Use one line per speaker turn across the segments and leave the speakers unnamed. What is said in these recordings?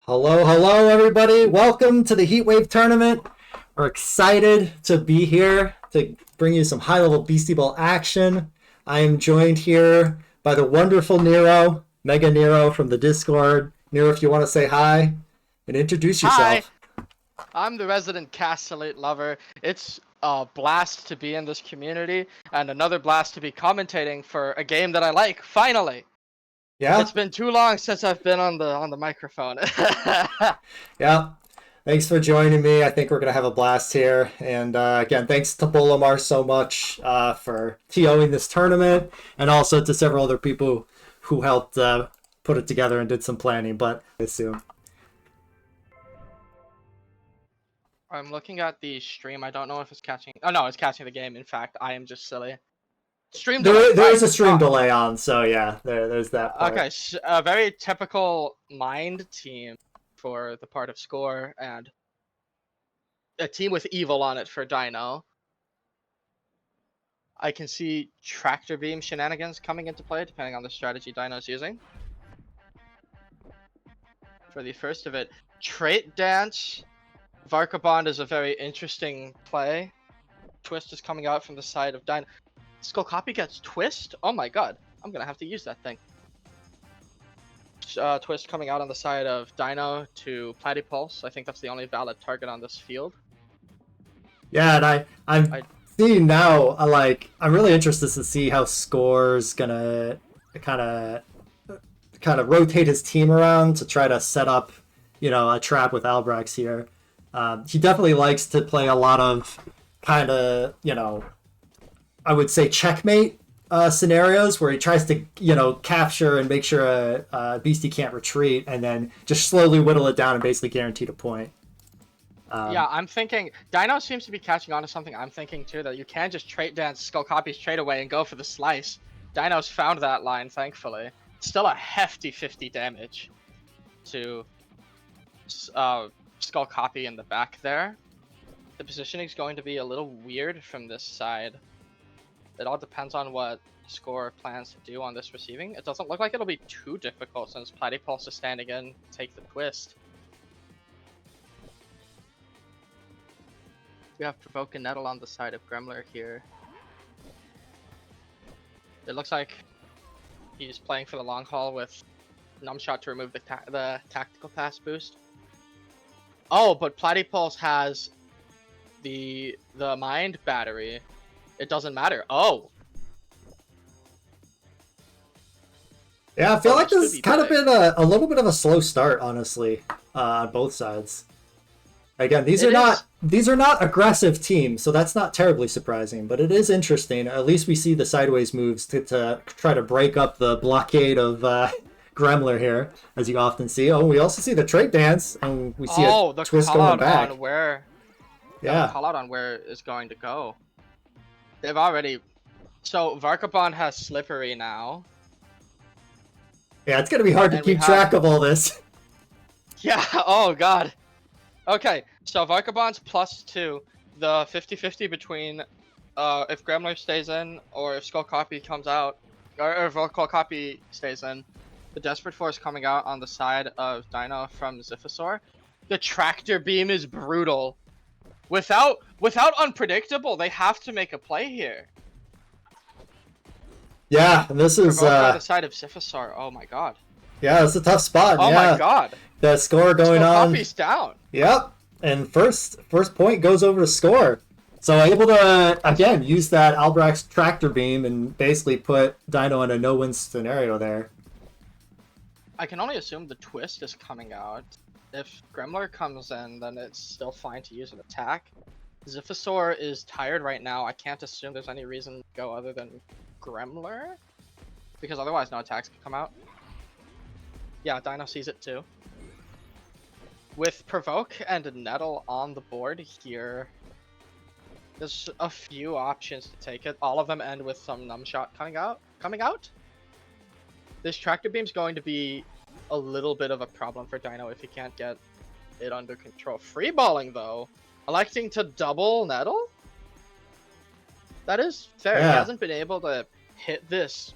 Hello, hello, everybody. Welcome to the Heatwave Tournament. We're excited to be here to bring you some high-level Beastieball action. I am joined here by the wonderful Nero, Mega-Nero from the Discord. Nero, if you want to say hi and introduce
Hi,
yourself.
I'm the resident Castellate lover. It's a blast to be in this community, and another blast to be commentating for a game that I like. Finally,
Yeah?
it's been too long since I've been on the microphone.
Yeah. Thanks for joining me. I think we're going to have a blast here. And again, thanks to Bolimar so much for TOing this tournament, and also to several other people who helped put it together and did some planning. But I assume.
I'm looking at the stream. I don't know if it's catching. Oh no, it's catching the game. In fact, I am just silly. Stream delay,
There
right?
is a stream delay on, so yeah, there's that part.
Okay, a very typical mind team for the part of score, and a team with evil on it for Dino. I can see tractor beam shenanigans coming into play depending on the strategy Dino's using. For the first of it, trait dance. Varkabond is a very interesting play. Twist is coming out from the side of Dino. Skull Copy gets twist? Oh my god, I'm gonna have to use that thing. Twist coming out on the side of Dino to Platypulse. I think that's the only valid target on this field.
Yeah, and I'm seeing now. I'm really interested to see how Score's gonna kind of rotate his team around to try to set up, a trap with Albrecht here. He definitely likes to play a lot of kind of, I would say checkmate scenarios where he tries to, capture and make sure a Beastie can't retreat, and then just slowly whittle it down and basically guarantee a point.
Yeah, I'm thinking Dino seems to be catching on to something I'm thinking too, that you can just trait dance Skull Copy straight away and go for the slice. Dino's found that line, thankfully. Still a hefty 50 damage to Skull Copy in the back there. The positioning is going to be a little weird from this side. It all depends on what Score plans to do on this receiving. It doesn't look like it'll be too difficult since Platypulse is standing in to take the twist. We have Provoke and Nettle on the side of Gremler here. It looks like he's playing for the long haul with Numbshot to remove the tactical pass boost. Oh, but Platypulse has the mind battery. It doesn't matter. Oh.
Yeah, I feel like this has kind of been a little bit of a slow start, honestly, on both sides. Again, these are not aggressive teams, so that's not terribly surprising. But it is interesting. At least we see the sideways moves to try to break up the blockade of Gremler here, as you often see. Oh, we also see the trait dance, and we see a twist going back.
On where,
yeah,
the call out on where it's going to go. They've already. So Varkabond has Slippery now.
Yeah, it's gonna be hard to keep track of all this.
Yeah. Oh god. Okay, so Varkabond's +2. The 50-50 between if Gremler stays in or if Skull Copy comes out, or if Skull Copy stays in. The Desperate Force coming out on the side of Dino from Ziphosaur. The Tractor Beam is brutal. Without Unpredictable, they have to make a play here.
Yeah, and this is
on the side of Ziphosaur. Oh my god.
Yeah, it's a tough spot.
Oh
yeah.
my god.
The score going on.
Copy's down.
Yep. And first point goes over to Score. So able to again use that Albrecht's tractor beam and basically put Dino in a no-win scenario there.
I can only assume the twist is coming out. If Gremler comes in, then it's still fine to use an attack. Ziphosaur is tired right now. I can't assume there's any reason to go other than Gremler, because otherwise no attacks can come out. Yeah, Dino sees it too. With Provoke and Nettle on the board here, there's a few options to take it. All of them end with some Numbshot coming out. This Tractor Beam's going to be a little bit of a problem for Dino if he can't get it under control. Freeballing though, electing to double Nettle? That is fair.
Yeah.
He hasn't been able to hit this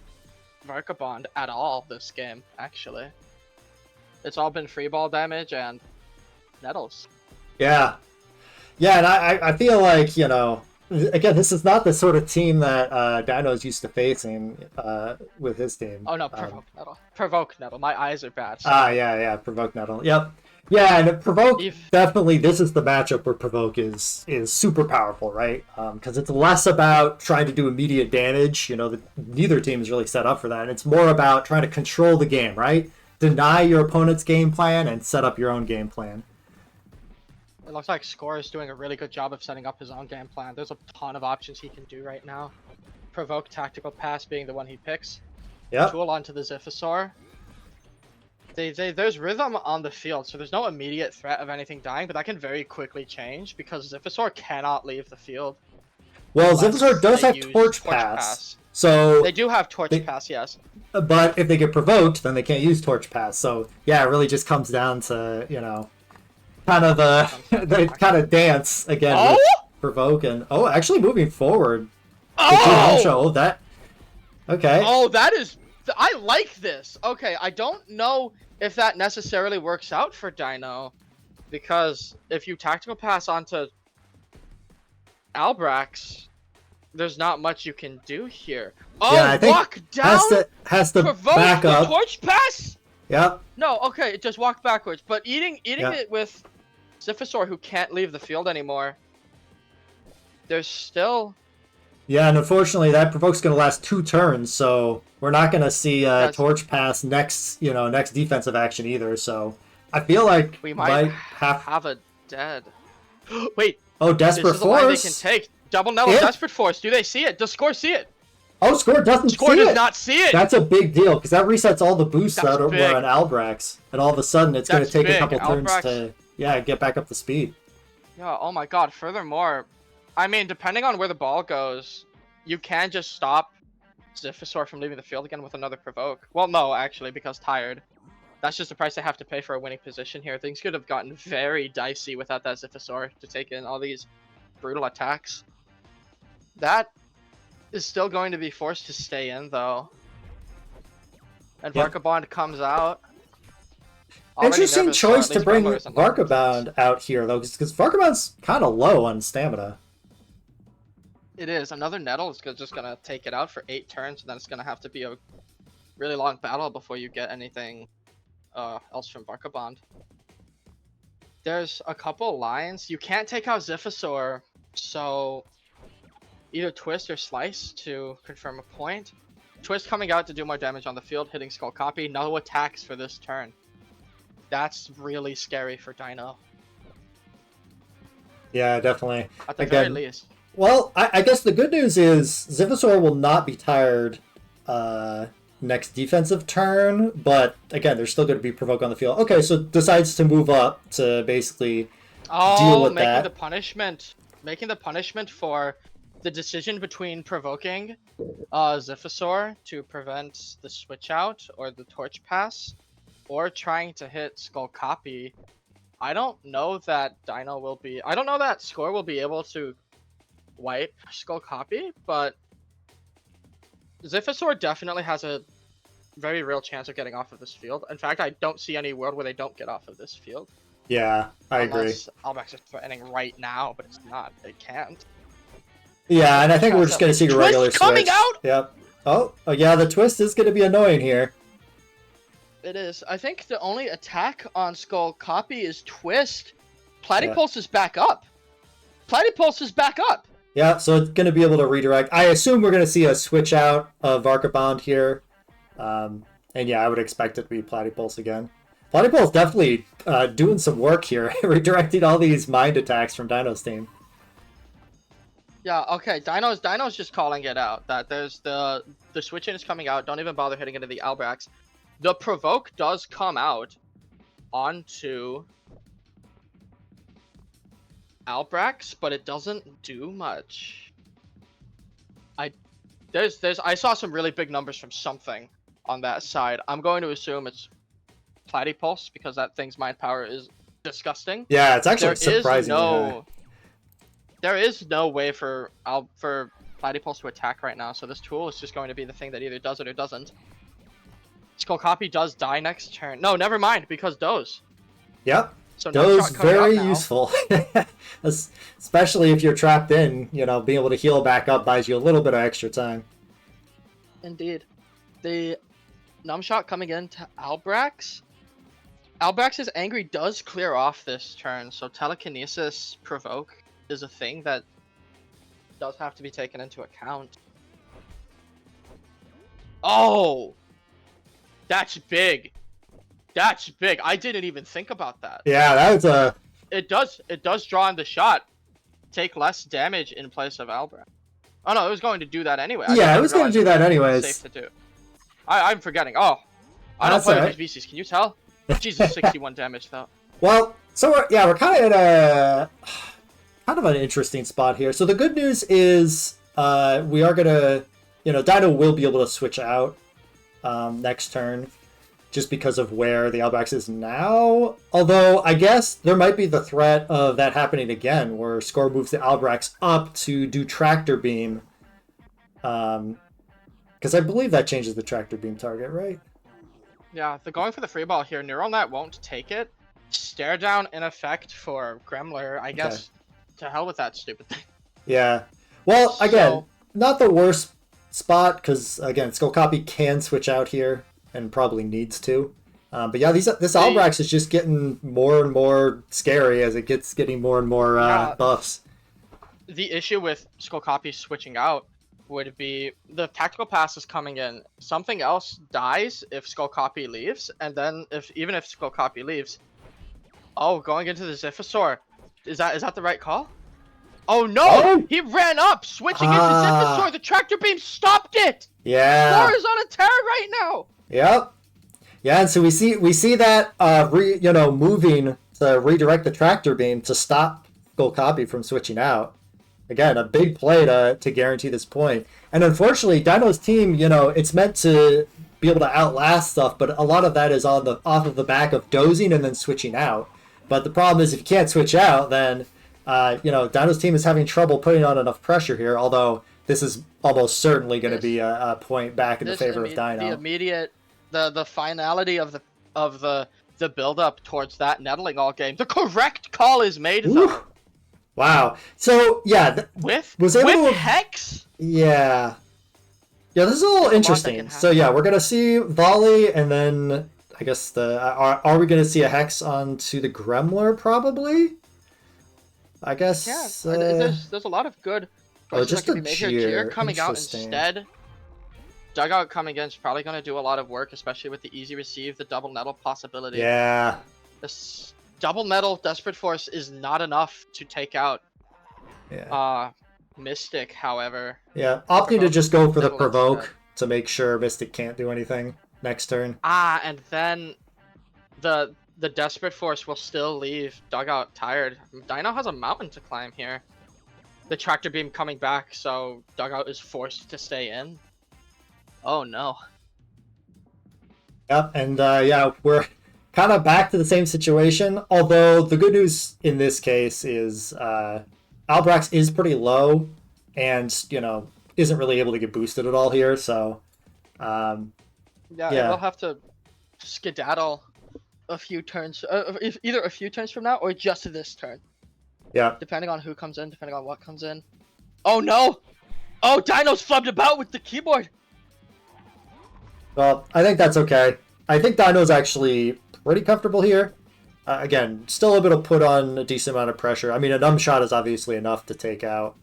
Varkabond at all this game, actually. It's all been free ball damage and nettles.
Yeah. Yeah, and I feel like, you know, again, this is not the sort of team that Dino's used to facing with his team.
Oh no, provoke nettle. Provoke nettle. My eyes are bad.
Yeah, provoke nettle. Yep. Yeah, and provoke definitely. This is the matchup where provoke is super powerful, right? Because it's less about trying to do immediate damage. You know, neither team is really set up for that. And it's more about trying to control the game, right? Deny your opponent's game plan and set up your own game plan.
It looks like Score is doing a really good job of setting up his own game plan. There's a ton of options he can do right now. Provoke tactical pass being the one he picks.
Yep.
Tool onto the Ziphosaur. There's rhythm on the field, so there's no immediate threat of anything dying, but that can very quickly change because Ziphosaur cannot leave the field.
Well, Ziphosaur does have Torch Pass. So
they do have Torch Pass, yes.
But if they get provoked, then they can't use Torch Pass. So yeah, it really just comes down to, you know, kind of they kind of dance again with provoke and actually moving forward. That okay.
Oh, that is. I like this. Okay, I don't know if that necessarily works out for Dino, because if you tactical pass onto Albrax, there's not much you can do here. Oh, yeah, walk down.
Has to
provoke
back
the
up.
Torch pass.
Yep.
No, okay, just walk backwards. But eating it with Ziphosaur, who can't leave the field anymore. There's still.
Yeah, and unfortunately, that provoke's going to last 2 turns, so we're not going to see Torch Pass next defensive action either. So I feel like
we might have a dead. Wait.
Oh, Desperate Force. This is the line
they can take. Double Nettle, Desperate Force. Do they see it? Does Score see it?
Oh, Score doesn't see it.
Score does not see it.
That's a big deal because that resets all the boosts that were on Albrax, and all of a sudden it's going to take a couple turns to get back up to speed.
Yeah. Oh my God. Furthermore. I mean, depending on where the ball goes, you can just stop Ziphosaur from leaving the field again with another provoke. Well, no, actually, because tired. That's just the price they have to pay for a winning position here. Things could have gotten very dicey without that Ziphosaur to take in all these brutal attacks. That is still going to be forced to stay in, though. And Varkabond comes out.
Interesting choice to bring Varkabond out here, though, because Varkabond's kind of low on stamina.
It is. Another Nettle is just going to take it out for 8 turns, and then it's going to have to be a really long battle before you get anything else from Varkabond. There's a couple lines. You can't take out Ziphosaur, so either Twist or Slice to confirm a point. Twist coming out to do more damage on the field, hitting Skull Copy. No attacks for this turn. That's really scary for Dino.
Yeah, definitely.
At the very least.
Well, I guess the good news is Ziphosaur will not be tired next defensive turn, but again, there's still going to be provoke on the field. Okay, so decides to move up to basically deal with that.
Making the punishment for the decision between provoking Ziphosaur to prevent the switch out or the Torch Pass, or trying to hit Skull Copy. I don't know that Dino will be. I don't know that Score will be able to wipe Skull Copy, but Ziphosaur definitely has a very real chance of getting off of this field. In fact, I don't see any world where they don't get off of this field.
Yeah, I agree.
Albrax is threatening right now, but it's not. It can't.
Yeah, and I think we're just going to see a regular
Twist coming
switch.
Out!
Yep. Oh, yeah, the Twist is going to be annoying here.
It is. I think the only attack on Skull Copy is Twist. Platypulse is back up. Platypulse is back up.
Yeah, so it's going to be able to redirect. I assume we're going to see a switch out of Varkabond here. And yeah, I would expect it to be Platypulse again. Platypulse definitely doing some work here, redirecting all these mind attacks from Dino's team.
Yeah, okay, Dino's just calling it out. That there's the switch in is coming out. Don't even bother hitting into the Albrax. The provoke does come out onto Albrax, but it doesn't do much. I saw some really big numbers from something on that side. I'm going to assume it's Platypulse because that thing's mind power is disgusting.
Yeah, it's actually surprisingly high.
There is no way for Platypulse to attack right now, so this tool is just going to be the thing that either does it or doesn't. Skullcopy does die next turn. No, never mind, because Doze.
Yep.
So
Doze
Numshot coming out
very
now.
useful. Especially if you're trapped in, you know, being able to heal back up buys you a little bit of extra time.
Indeed. The Numshot coming into Albrax. Albrax's Angry does clear off this turn, so Telekinesis Provoke is a thing that does have to be taken into account. Oh! That's big. That's big. I didn't even think about that.
Yeah, that was a...
It does draw in the shot. Take less damage in place of Albrax. Oh no, it was going to do that anyway.
Yeah, it was going to do that anyways.
Safe to do. I'm forgetting. Oh, I don't play with these VCs. Can you tell? Jesus, 61 damage though.
Well, so we're kind of in a kind of an interesting spot here. So the good news is we are gonna, you know, Dino will be able to switch out next turn, just because of where the Albrax is now. Although I guess there might be the threat of that happening again, where Score moves the Albrax up to do Tractor Beam. Because I believe that changes the Tractor Beam target, right?
Yeah, they're going for the free ball here. Neural Net won't take it. Stare down in effect for Gremler. I guess to hell with that stupid thing.
Yeah. Well, again, not the worst spot, because again, Skullcopy can switch out here and probably needs to. But yeah, this Albrax is just getting more and more scary as it gets getting more and more buffs.
The issue with Skullcopy switching out would be the tactical pass is coming in. Something else dies if Skullcopy leaves, and then even if Skullcopy leaves, going into the Ziphosaur. Is that the right call? Oh no! Oh! He ran up, switching into Ziphosaur. The Tractor Beam stopped it.
Yeah.
Score is on a tear right now.
Yep. Yeah, and so we see that moving to redirect the Tractor Beam to stop Skullcopy from switching out. Again, a big play to guarantee this point. And unfortunately, Dino's team, you know, it's meant to be able to outlast stuff, but a lot of that is off of the back of dozing and then switching out. But the problem is if you can't switch out, then Dino's team is having trouble putting on enough pressure here, although this is almost certainly going to be a point back in the favor of Dino.
The immediate the finality of the build up towards that nettling all game. The correct call is made though.
Wow. So yeah,
with Hex.
Yeah. Yeah, this is a little interesting. So yeah, we're gonna see volley, and then I guess are we gonna see a Hex onto the Gremler probably? I guess.
Yeah. There's a lot of good.
Or just a
Cheer coming out instead. Dugout coming in is probably going to do a lot of work, especially with the easy receive, the double nettle possibility.
Yeah.
This double nettle Desperate Force is not enough to take out Mystic, however.
Yeah, opting to just go for the provoke to make sure Mystic can't do anything next turn.
And then the Desperate Force will still leave Dugout tired. Dino has a mountain to climb here. The Tractor Beam coming back, so Dugout is forced to stay in. Oh no.
Yep, and we're kind of back to the same situation, although the good news in this case is Albrax is pretty low and, you know, isn't really able to get boosted at all here, so...
we'll have to skedaddle a few turns, either a few turns from now or just this turn.
Yeah.
Depending on who comes in, depending on what comes in. Oh no! Oh, Dino's flubbed about with the keyboard!
Well, I think that's okay. I think Dino's actually pretty comfortable here. Again, still a bit of put on a decent amount of pressure. I mean, a numb shot is obviously enough to take out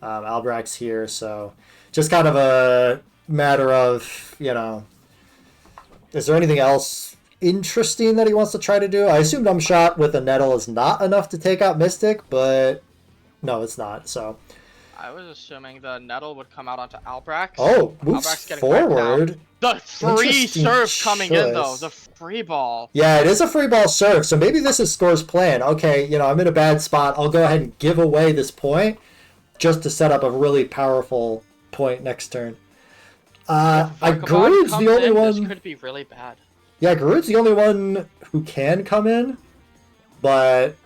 Albrax here, so just kind of a matter of, you know, is there anything else interesting that he wants to try to do? I assume numb shot with a nettle is not enough to take out Mystic, but no, it's not, so...
I was assuming the nettle would come out onto Albrax.
Oh, moves forward.
The free serve coming in, though. The free ball.
Yeah, it is a free ball serve, so maybe this is Score's plan. Okay, you know, I'm in a bad spot. I'll go ahead and give away this point just to set up a really powerful point next turn. Garud's the only one...
This could be really bad.
Yeah, Garud's the only one who can come in, but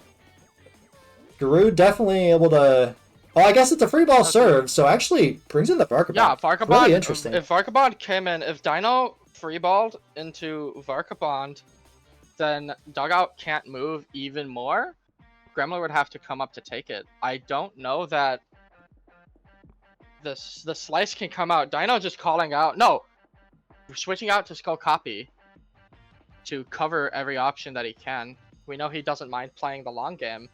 Garud definitely able to... Oh, I guess it's a free ball serve, so actually brings in the Varkabon.
Yeah, Varkabon.
Really interesting.
If Varkabon came in, if Dino freeballed into Varkabond, then Dugout can't move even more. Gremlin would have to come up to take it. I don't know that the slice can come out. Dino just calling out. No, switching out to Skull Copy to cover every option that he can. We know he doesn't mind playing the long game.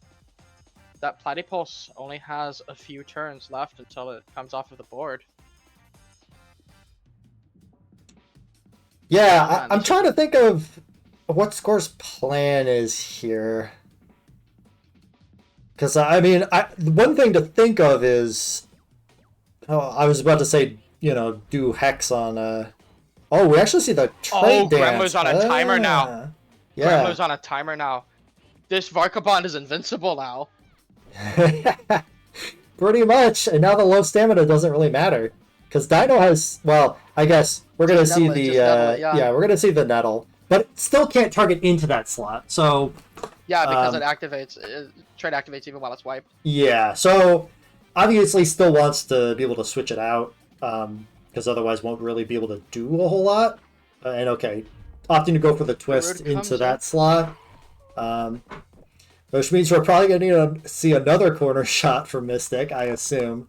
That Platypulse only has a few turns left until it comes off of the board.
Yeah, I'm trying to think of what Score's plan is here. Because, I mean, one thing to think of is... Oh, I was about to say, you know, do Hex on... Oh, we actually see the trade dance.
Gremlin's on a timer now.
Yeah.
Gremlin's on a timer now. This Varkabond is invincible now.
Pretty much. And now the low stamina doesn't really matter. Because Dino has... Well, I guess we're going to see the... yeah, we're going to see the Nettle. But it still can't target into that slot, so...
Yeah, because it activates... Trade activates even while it's wiped.
Yeah, so... Obviously still wants to be able to switch it out. Because otherwise won't really be able to do a whole lot. And okay, opting to go for the twist into that slot. Which means we're probably going to need to see another corner shot from Mystic, I assume.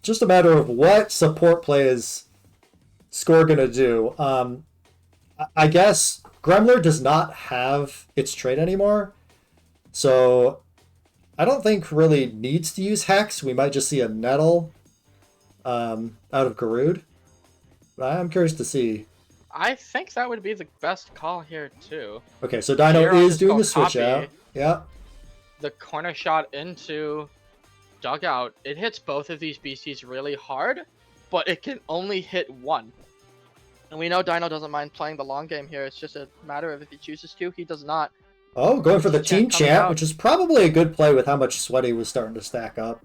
Just a matter of what support play is Score going to do. I guess Gremler does not have its trait anymore. So I don't think really needs to use Hex. We might just see a Nettle out of Garud. But I'm curious to see.
I think that would be the best call here, too.
Okay, so Dino is doing the switch out. Yeah.
The corner shot into Dugout. It hits both of these beasties really hard, but it can only hit one. And we know Dino doesn't mind playing the long game here. It's just a matter of if he chooses to. He does not.
Oh, going for the team champ, which is probably a good play with how much Sweaty was starting to stack up.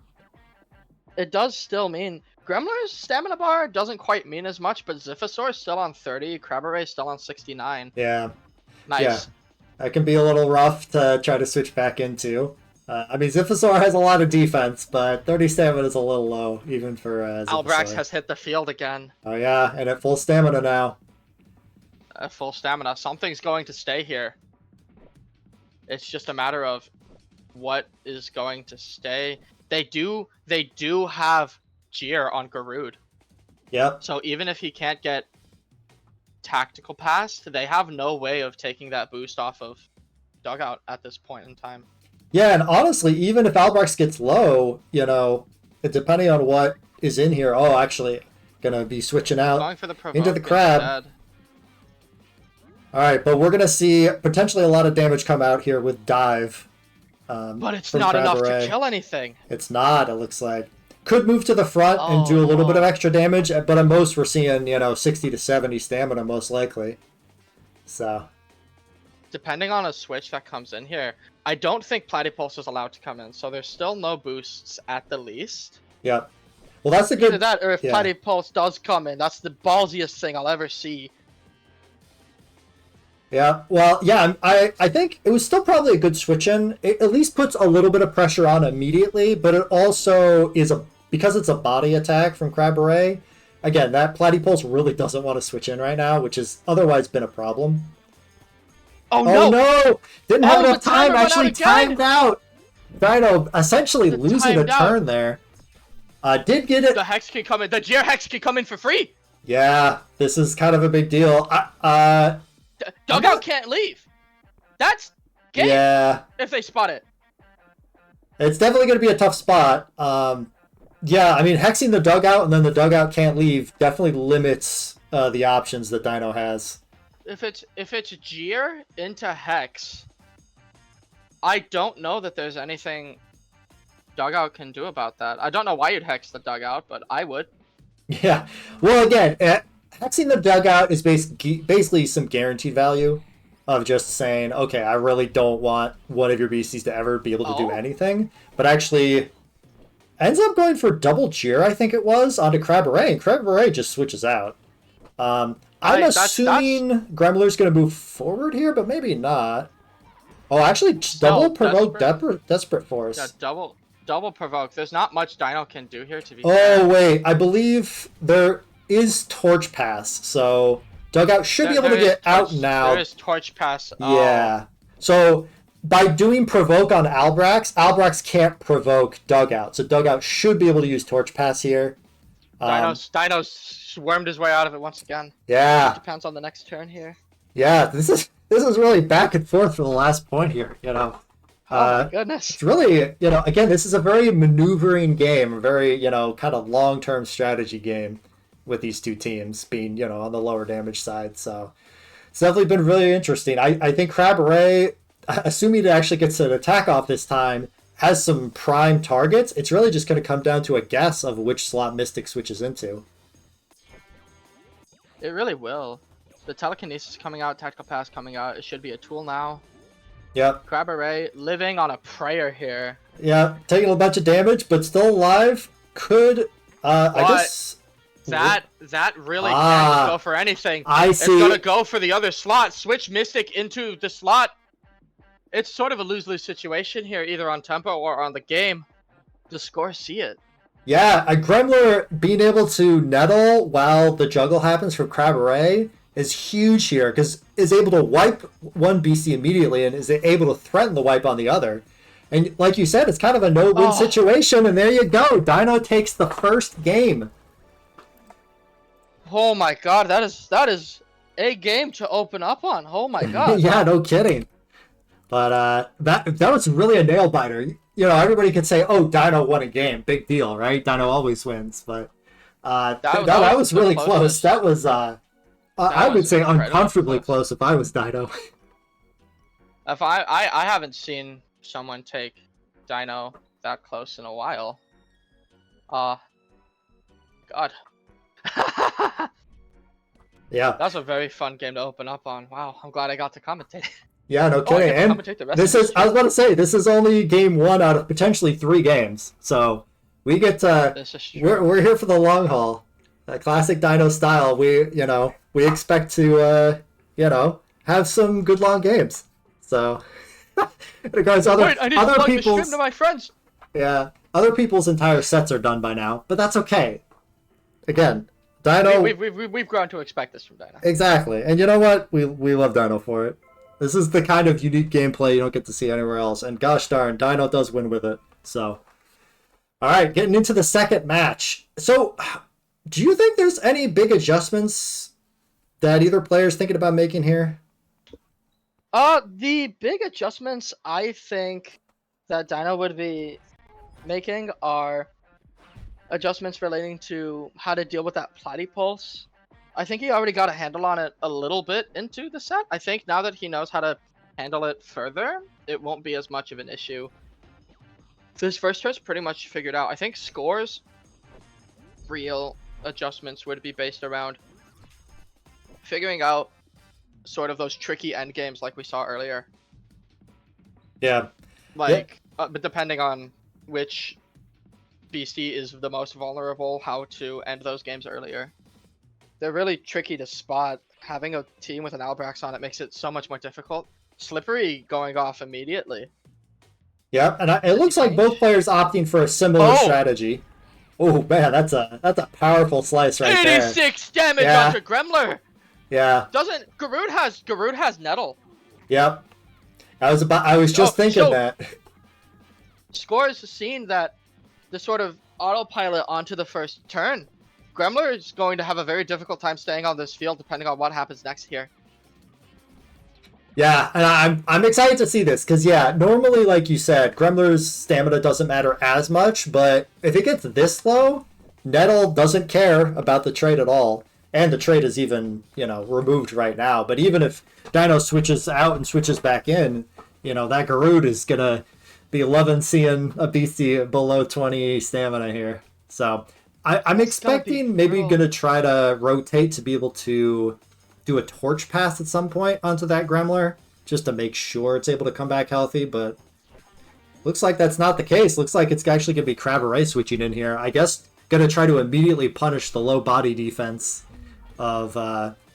It does still mean... Gremler's stamina bar doesn't quite mean as much, but Ziphosaur's still on 30, Crabberay still on 69.
Yeah.
Nice.
Yeah. That can be a little rough to try to switch back into. I mean, Ziphosaur has a lot of defense, but 30 stamina is a little low, even for Ziphosaur.
Albrax has hit the field again.
Oh yeah, and at full stamina now.
At full stamina. Something's going to stay here. It's just a matter of what is going to stay. They do have Jeer on Garud.
Yep.
So even if he can't get tactical passed, they have no way of taking that boost off of Dugout at this point in time.
Yeah, and honestly, even if Albrax gets low, you know, depending on what is in here, oh, actually, gonna be switching out
Going for the
into the crab.
Instead.
All right, but we're gonna see potentially a lot of damage come out here with Dive.
But it's not enough to kill anything.
It's not, it looks like. Could move to the front and do a little bit of extra damage, but at most we're seeing, you know, 60 to 70 stamina most likely. So.
Depending on a switch that comes in here, I don't think Platypulse is allowed to come in, so there's still no boosts at the least.
Yep. Well, that's a good...
Either that, or if Platypulse does come in, that's the ballsiest thing I'll ever see.
Yeah, well, yeah, I think it was still probably a good switch in. It at least puts a little bit of pressure on immediately, but it also is because it's a body attack from Crabberay. Again, that Platypulse really doesn't want to switch in right now, which has otherwise been a problem.
Oh no!
Didn't have enough time, actually timed out. Dino essentially losing a turn there. Did get it.
The Hex can come in. The Jeer Hex can come in for free.
Yeah, this is kind of a big deal.
Dugout can't leave. That's game.
Yeah.
If they spot it.
It's definitely going to be a tough spot. Yeah, I mean, hexing the Dugout and then the Dugout can't leave definitely limits the options that Dino has.
If it's Jeer into Hex, I don't know that there's anything Dugout can do about that. I don't know why you'd Hex the Dugout, but I would.
Yeah. Well, again, hexing the Dugout is basically some guaranteed value of just saying, okay, I really don't want one of your beasties to ever be able to do anything, but actually ends up going for double Jeer, I think it was, onto Crabberay, and Crabberay just switches out. I'm assuming Gremler's going to move forward here, but maybe not. Oh, actually, double provoke Desperate Force.
Yeah, double provoke. There's not much Dino can do here, to be
fair. Oh, wait, I believe there is Torch Pass, so Dugout should be able to get out now.
There is Torch Pass.
Yeah. So by doing Provoke on Albrax can't provoke Dugout. So Dugout should be able to use Torch Pass here.
Dino's swarmed his way out of it once again.
Yeah.
It depends on the next turn here.
Yeah, this is really back and forth for the last point here, you know.
Oh my goodness.
It's really, you know, again, this is a very maneuvering game, a very, you know, kind of long-term strategy game with these two teams being, you know, on the lower damage side. So it's definitely been really interesting. I think Cabaret, assuming it actually gets an attack off this time, has some prime targets. It's really just going to come down to a guess of which slot Mystic switches into.
It really will. The telekinesis coming out, tactical pass coming out. It should be a tool now.
Yep.
Cabaret living on a prayer here.
Yeah, taking a bunch of damage, but still alive. Could, I guess...
That really can't go for anything.
I see.
It's gonna go for the other slot. Switch Mystic into the slot. It's sort of a lose-lose situation here, either on tempo or on the game. The scores see it.
Yeah, a Gremler being able to nettle while the juggle happens from Cabaret is huge here, because is able to wipe one BC immediately and is able to threaten the wipe on the other. And like you said, it's kind of a no-win situation, and there you go. Dino takes the first game.
Oh my god, that is a game to open up on. Oh my god.
Yeah, no kidding. But that was really a nail biter. You know, everybody could say, "Oh, Dino won a game, big deal, right? Dino always wins." But that was really close. That was I would say uncomfortably close if I was Dino.
If I haven't seen someone take Dino that close in a while. God.
Yeah.
That's a very fun game to open up on. Wow, I'm glad I got to commentate.
Yeah, no kidding. And I was about to say, this is only game 1 out of potentially 3 games. So we get we're here for the long haul. Classic Dino style. We expect to have some good long games. So because other people's
to my friends.
Yeah, other people's entire sets are done by now, but that's okay. Again, Dino.
We've grown to expect this from Dino.
Exactly, and you know what? We love Dino for it. This is the kind of unique gameplay you don't get to see anywhere else, and gosh darn, Dino does win with it. So, all right, getting into the second match. So, do you think there's any big adjustments that either player's thinking about making here?
The big adjustments I think that Dino would be making are adjustments relating to how to deal with that Platypulse. I think he already got a handle on it a little bit into the set. I think now that he knows how to handle it further, it won't be as much of an issue. This first turn's pretty much figured out. I think scores, real adjustments would be based around figuring out sort of those tricky end games like we saw earlier.
Yeah.
But depending on which Beastie is the most vulnerable, how to end those games earlier. They're really tricky to spot. Having a team with an Albrax on it makes it so much more difficult. Slippery going off immediately.
Yeah, and it looks like both players opting for a similar strategy. Oh man, that's a powerful slice right there.
86 damage onto Gremler.
Yeah.
Garud has Nettle.
Yep. I was just thinking that.
Scores seen that the sort of autopilot onto the first turn. Gremler is going to have a very difficult time staying on this field depending on what happens next here.
Yeah, and I'm excited to see this because normally like you said, Gremler's stamina doesn't matter as much, but if it gets this low, Nettle doesn't care about the trade at all. And the trade is even, removed right now. But even if Dino switches out and switches back in, that Garud is gonna be loving seeing a Beastie below 20 stamina here. So I'm expecting maybe going to try to rotate to be able to do a torch pass at some point onto that Gremler, just to make sure it's able to come back healthy, but looks like that's not the case. Looks like it's actually going to be Cabaret switching in here. I guess going to try to immediately punish the low body defense of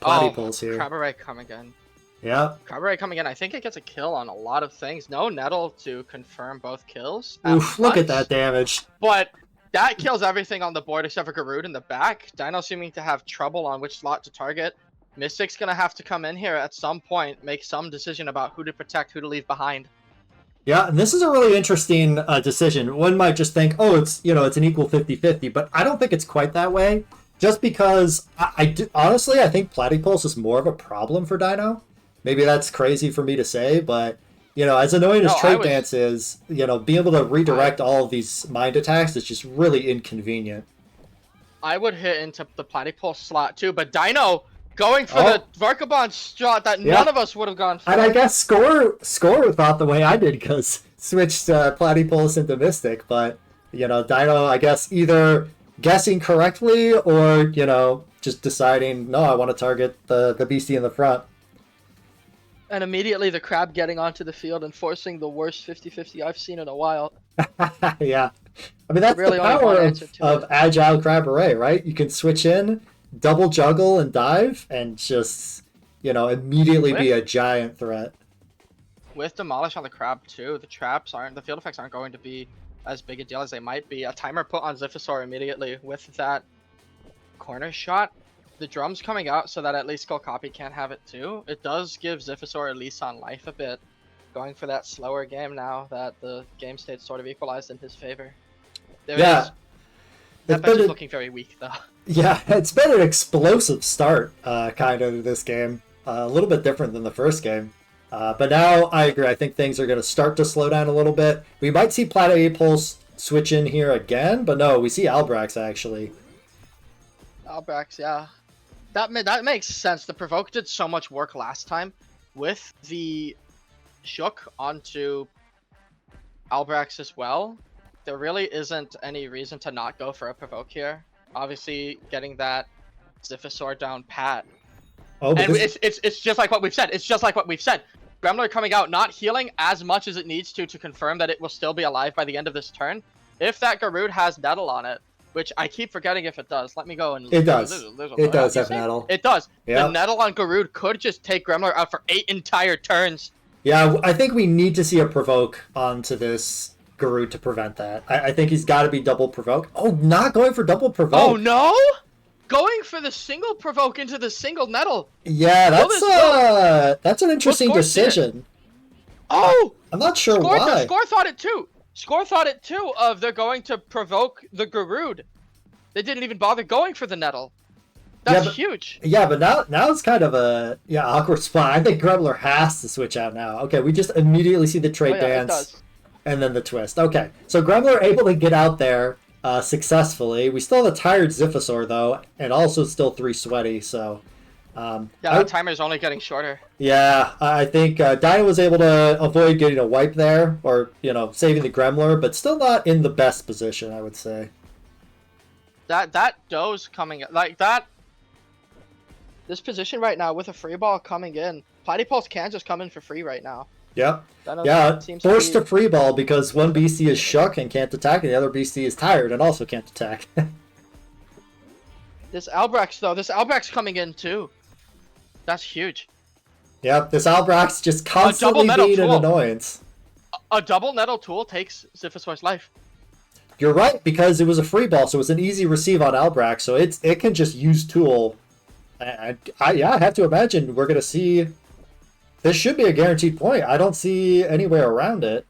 Platypulse here.
Cabaret coming in.
Yeah.
Cabaret coming in. I think it gets a kill on a lot of things. No Nettle to confirm both kills.
Oof, look at that damage.
But that kills everything on the board except for Garud in the back. Dino seeming to have trouble on which slot to target. Mystic's gonna have to come in here at some point, make some decision about who to protect, who to leave behind.
Yeah, and this is a really interesting decision. One might just think, oh, it's it's an equal 50-50, but I don't think it's quite that way. Just because honestly, I think Platypulse is more of a problem for Dino. Maybe that's crazy for me to say, but as annoying as Trait Dance is, being able to redirect all of these mind attacks is just really inconvenient.
I would hit into the Platypulse slot too, but Dino going for the Varkabon shot that none of us would have gone for.
And I guess Score thought the way I did because switched Platypulse into Mystic, but Dino, I guess, either guessing correctly or just deciding, no, I want to target the beastie in the front.
And immediately the crab getting onto the field and forcing the worst 50-50 I've seen in a while.
Yeah. I mean, that's really the power of Agile Crab Array, right? You can switch in, double juggle and dive, and just, immediately be a giant threat.
With Demolish on the crab, too, the field effects aren't going to be as big a deal as they might be. A timer put on Ziphosaur immediately with that corner shot. The drum's coming out so that at least Skull Copy can't have it too. It does give Ziphosaur a lease on life a bit. Going for that slower game now that the game state's sort of equalized in his favor. That bench is looking very weak though.
Yeah, it's been an explosive start kind of this game. A little bit different than the first game. But now I agree. I think things are going to start to slow down a little bit. We might see Platypulse switch in here again, but no, we see Albrax actually.
Albrax, yeah. That makes sense. The Provoke did so much work last time with the Shook onto Albrax as well. There really isn't any reason to not go for a Provoke here. Obviously, getting that Ziphosaur down pat. Oh, and it's just like what we've said. It's just like what we've said. Gremlin coming out, not healing as much as it needs to confirm that it will still be alive by the end of this turn. If that Garud has Nettle on it, which I keep forgetting if it does. Let me go and...
It does. It does have Nettle.
It does. Yep. The Nettle on Garud could just take Gremlin out for 8 entire turns.
Yeah, I think we need to see a Provoke onto this Garud to prevent that. I think he's got to be double Provoke. Oh, not going for double Provoke.
Oh, no? Going for the single Provoke into the single Nettle.
Yeah, that's an interesting decision.
Oh!
I'm not sure why.
Score thought it too. Score thought it too of they're going to provoke the Garud. They didn't even bother going for the Nettle. That's huge.
Yeah, but now it's kind of a awkward spot. I think Gremlin has to switch out now. Okay, we just immediately see the Trait Dance and then the twist. Okay, so Gremlin able to get out there successfully. We still have a tired Ziphosaur though, and also still 3 sweaty, so...
the timer's only getting shorter.
Yeah, I think Dino was able to avoid getting a wipe there, or, saving the Gremlin, but still not in the best position, I would say.
That Doe's coming, like that... This position right now with a free ball coming in, Platypulse can just come in for free right now.
Yep. Forced to free ball because one beastie is shook and can't attack, and the other beastie is tired and also can't attack.
This Albrax coming in too. That's huge.
Yep, this Albrax just constantly being an annoyance.
A double Nettle tool takes Ziphosaur's life.
You're right, because it was a free ball, so it's an easy receive on Albrax, so it can just use tool. I have to imagine we're going to see... This should be a guaranteed point. I don't see any way around it.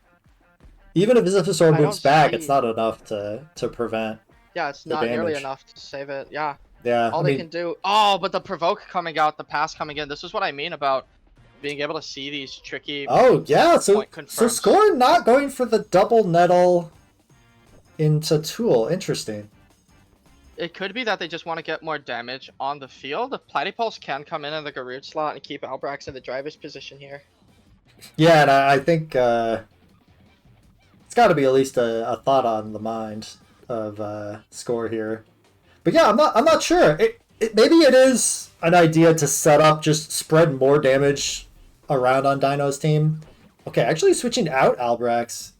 Even if Ziphosaur moves back, it's not enough to prevent.
Yeah, it's not nearly enough to save it. Yeah.
Yeah.
All they can do. Oh, but the Provoke coming out, the pass coming in. This is what I mean about being able to see these tricky.
Oh yeah, so Score not going for the double Nettle into tool. Interesting.
It could be that they just want to get more damage on the field. The Platypulse can come in the Garud slot and keep Albrax in the driver's position here.
Yeah, and I think it's got to be at least a thought on the mind of Score here. But yeah, I'm not sure. Maybe it is an idea to set up, just spread more damage around on Dino's team. Okay, actually switching out Albrax.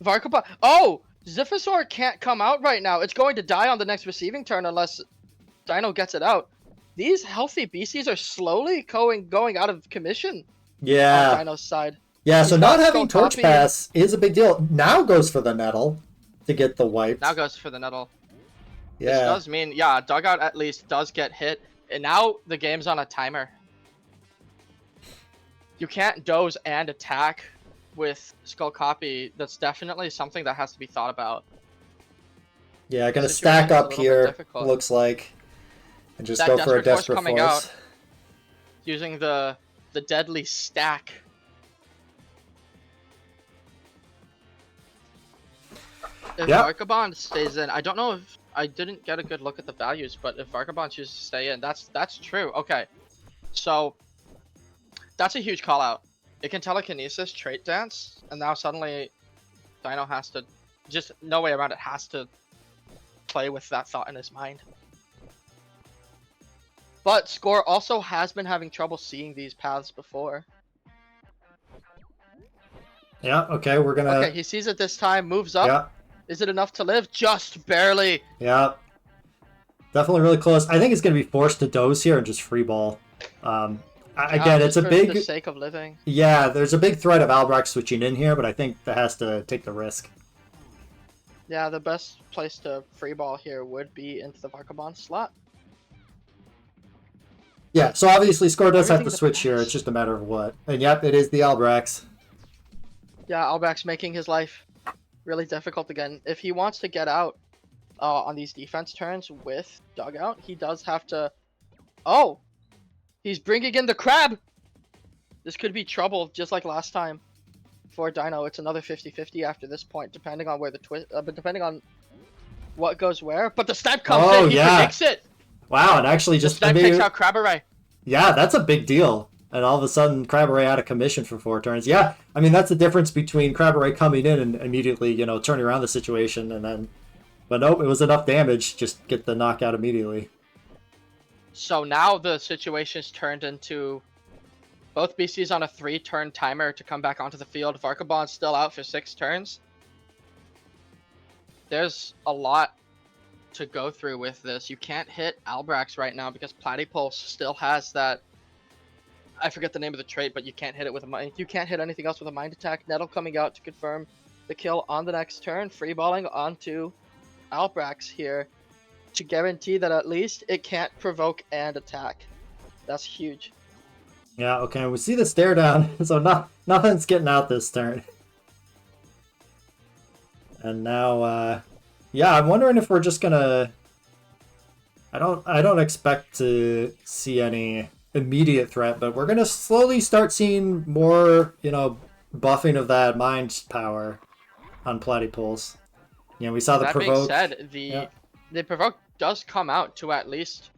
Varkabon. Oh! Ziphosaur can't come out right now. It's going to die on the next receiving turn unless Dino gets it out. These healthy beasties are slowly going out of commission.
Yeah.
On Dino's side.
Yeah, so not having Torch Pass is a big deal. Now goes for the Nettle to get the wipe.
Now goes for the Nettle.
Yeah.
This does mean, yeah, Dugout at least does get hit. And now the game's on a timer. You can't doze and attack with Skull Copy. That's definitely something that has to be thought about.
Yeah, gonna stack up here, looks like. And just go for a Desperate Force.
Out, using the deadly stack. If Varkabon stays in, I don't know if I didn't get a good look at the values, but if Varkabon chooses to stay in, that's true. Okay, so that's a huge call out. It can telekinesis, trait dance, and now suddenly Dino has to, just no way around it, has to play with that thought in his mind. But Score also has been having trouble seeing these paths before.
Yeah, okay, we're gonna...
Okay, he sees it this time, moves up.
Yeah.
Is it enough to live? Just barely.
Yeah. Definitely really close. I think he's going to be forced to doze here and just free ball. Again, it's a big...
for the sake of living.
Yeah, there's a big threat of Albrecht switching in here, but I think that has to take the risk.
Yeah, the best place to free ball here would be into the Varkabon slot.
Yeah, so obviously Score does have to switch here. It's just a matter of what. And yep, it is the Albrechts.
Yeah, Albrecht's making his life really difficult again. If he wants to get out on these defense turns with Dugout, he does have to... Oh! He's bringing in the crab! This could be trouble, just like last time. For Dino, it's another 50-50 after this point, depending on where the twist... depending on what goes where. But the snipe comes in, he predicts it!
Wow, and actually just...
The snipe takes out Crabberay.
Yeah, that's a big deal. And all of a sudden, Crabberay out of commission for 4 turns. Yeah, I mean, that's the difference between Crabberay coming in and immediately, you know, turning around the situation and then... But nope, it was enough damage, just get the knockout immediately.
So now the situation's turned into both BCs on a 3-turn timer to come back onto the field. Varkabon's still out for 6 turns. There's a lot to go through with this. You can't hit Albrechts right now because Platypulse still has that... I forget the name of the trait, but you can't hit it with a mind. You can't hit anything else with a mind attack. Nettle coming out to confirm the kill on the next turn. Freeballing onto Albrechts here to guarantee that at least it can't provoke and attack. That's huge.
Yeah, okay, we see the stare down, so nothing's getting out this turn. And now, yeah, I'm wondering if we're just gonna... I don't expect to see any immediate threat, but we're gonna slowly start seeing more, you know, buffing of that mind power on Platypulse. You know, we saw the provoke.
That being said, the provoke does come out to at least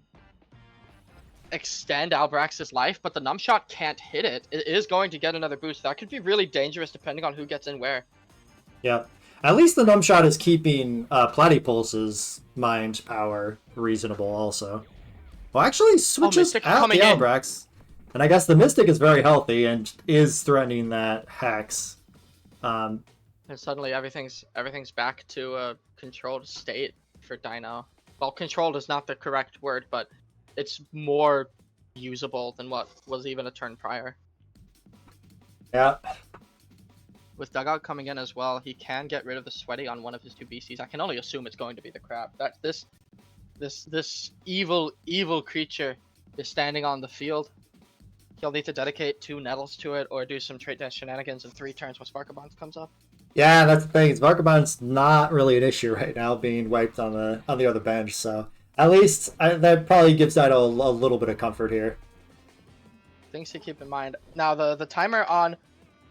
extend Albrechts' life, but the numb shot can't hit it. It is going to get another boost. That could be really dangerous depending on who gets in where.
Yeah. At least the numb shot is keeping Platypulse's mind power reasonable also. Well, actually switches out the Albrechts. And I guess the Mystic is very healthy and is threatening that Hex.
And suddenly everything's back to a controlled state for Dino. Well, controlled is not the correct word, but it's more usable than what was even a turn prior.
Yeah.
With Dugout coming in as well, he can get rid of the Sweaty on one of his 2 BCs. I can only assume it's going to be the Crab. That this evil creature is standing on the field. He'll need to dedicate 2 Nettles to it or do some trait dance shenanigans in 3 turns when Sparkabons comes up.
Yeah, that's the thing. Sparkabon's not really an issue right now, being wiped on the other bench. So at least that probably gives Dino a little bit of comfort here.
Things to keep in mind. Now the timer on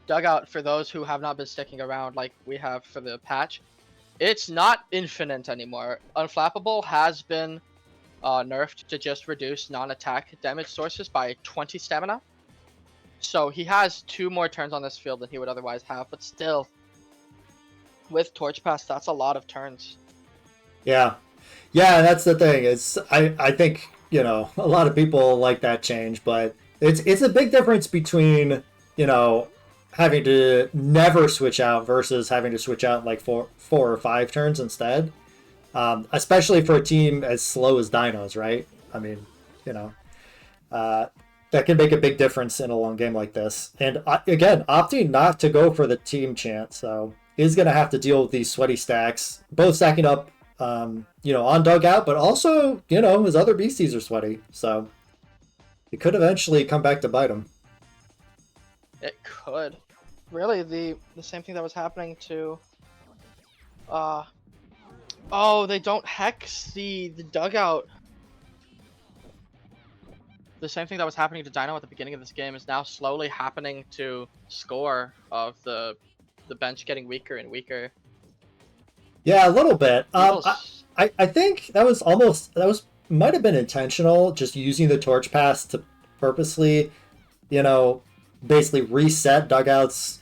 Dugout, for those who have not been sticking around like we have for the patch, it's not infinite anymore. Unflappable has been nerfed to just reduce non-attack damage sources by 20 stamina. So he has 2 more turns on this field than he would otherwise have, but still, with Torch Pass, that's a lot of turns. Yeah,
that's the thing. It's I think, you know, a lot of people like that change, but it's a big difference between, you know, having to never switch out versus having to switch out like 4 or 5 turns instead. Especially for a team as slow as Dino's, right? I mean, you know, that can make a big difference in a long game like this. And again, opting not to go for the team chant, so is going to have to deal with these sweaty stacks, both stacking up, you know, on Dugout, but also, you know, his other beasties are sweaty. So It could eventually come back to bite him.
It could. Really, the same thing that was happening to oh, they don't hex the dugout. The same thing that was happening to Dino at the beginning of this game is now slowly happening to Score of the bench getting weaker and weaker.
Yeah, a little bit. I think that was might have been intentional, just using the torch pass to purposely, basically reset Dugout's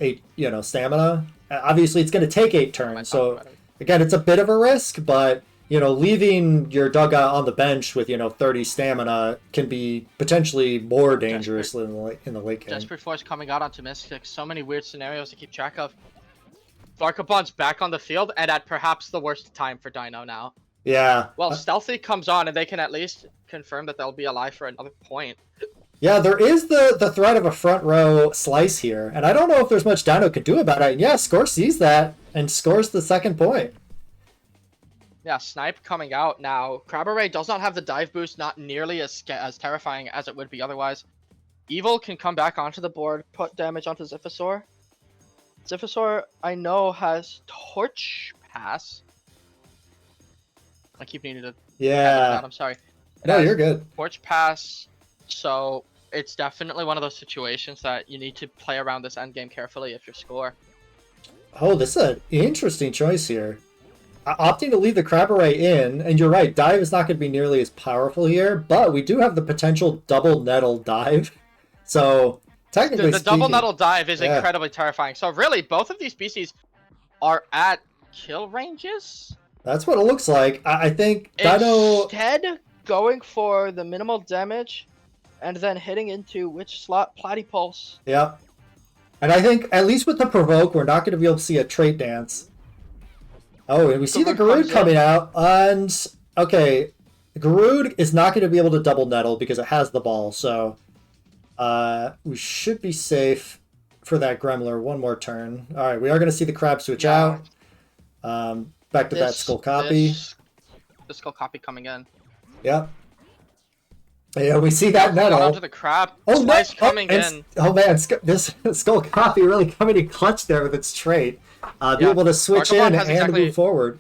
stamina. Obviously, it's going to take 8 turns, so again, it's a bit of a risk, but leaving your Dugout on the bench with 30 stamina can be potentially more dangerous in the late game.
Desperate Force coming out onto Mystic. So many weird scenarios to keep track of. Varkabon's back on the field, and at perhaps the worst time for Dino now.
Yeah.
Well, Stealthy comes on, and they can at least confirm that they'll be alive for another point.
Yeah, there is the threat of a front row slice here, and I don't know if there's much Dino could do about it. And yeah, Score sees that and scores the second point.
Yeah, Snipe coming out now. Crabberay does not have the dive boost, not nearly as terrifying as it would be otherwise. Evil can come back onto the board, put damage onto Ziphosaur. Ziphosaur, I know, has Torch Pass. I keep needing to...
Yeah.
I'm sorry.
No, you're good.
Torch Pass, so it's definitely one of those situations that you need to play around this endgame carefully if you're Score.
Oh, this is an interesting choice here. Opting to leave the Crabberay in, and you're right, Dive is not going to be nearly as powerful here, but we do have the potential double Nettle Dive. So, technically
the double Nettle Dive is incredibly terrifying. So really, both of these species are at kill ranges?
That's what it looks like. I think Dino...
Instead, going for the minimal damage, and then hitting into which slot? Platypulse.
Yeah. And I think, at least with the Provoke, we're not going to be able to see a Trait Dance. Oh, and we see the Garude coming out, and okay, Garude is not going to be able to double Nettle because it has the ball, so we should be safe for that Gremler one more turn. All right, we are going to see the Crab switch out. Back to that Skull Copy.
The Skull Copy coming in.
Yep. Yeah, we see that Nettle.
Onto the Crab. Slice coming in.
Oh man, this Skull Copy really coming in clutch there with its trait. Be able to switch in and move forward.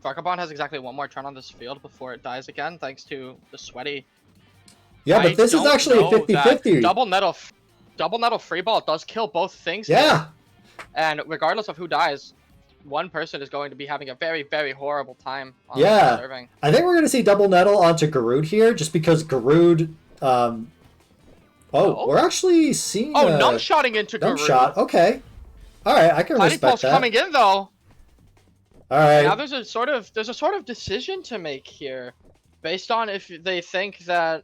Varkabon has exactly one more turn on this field before it dies again, thanks to the Sweaty.
Yeah, but this is actually a 50-50.
Double Nettle free ball does kill both things.
Yeah.
And regardless of who dies, one person is going to be having a very, very horrible time on serving.
I think we're going to see double Nettle onto Garude here, just because Garude... we're actually seeing
numb-shotting into Garude.
Numb-shot, okay. Alright, I can respect that.
Coming in, though.
Alright.
Now there's a sort of decision to make here. Based on where they think the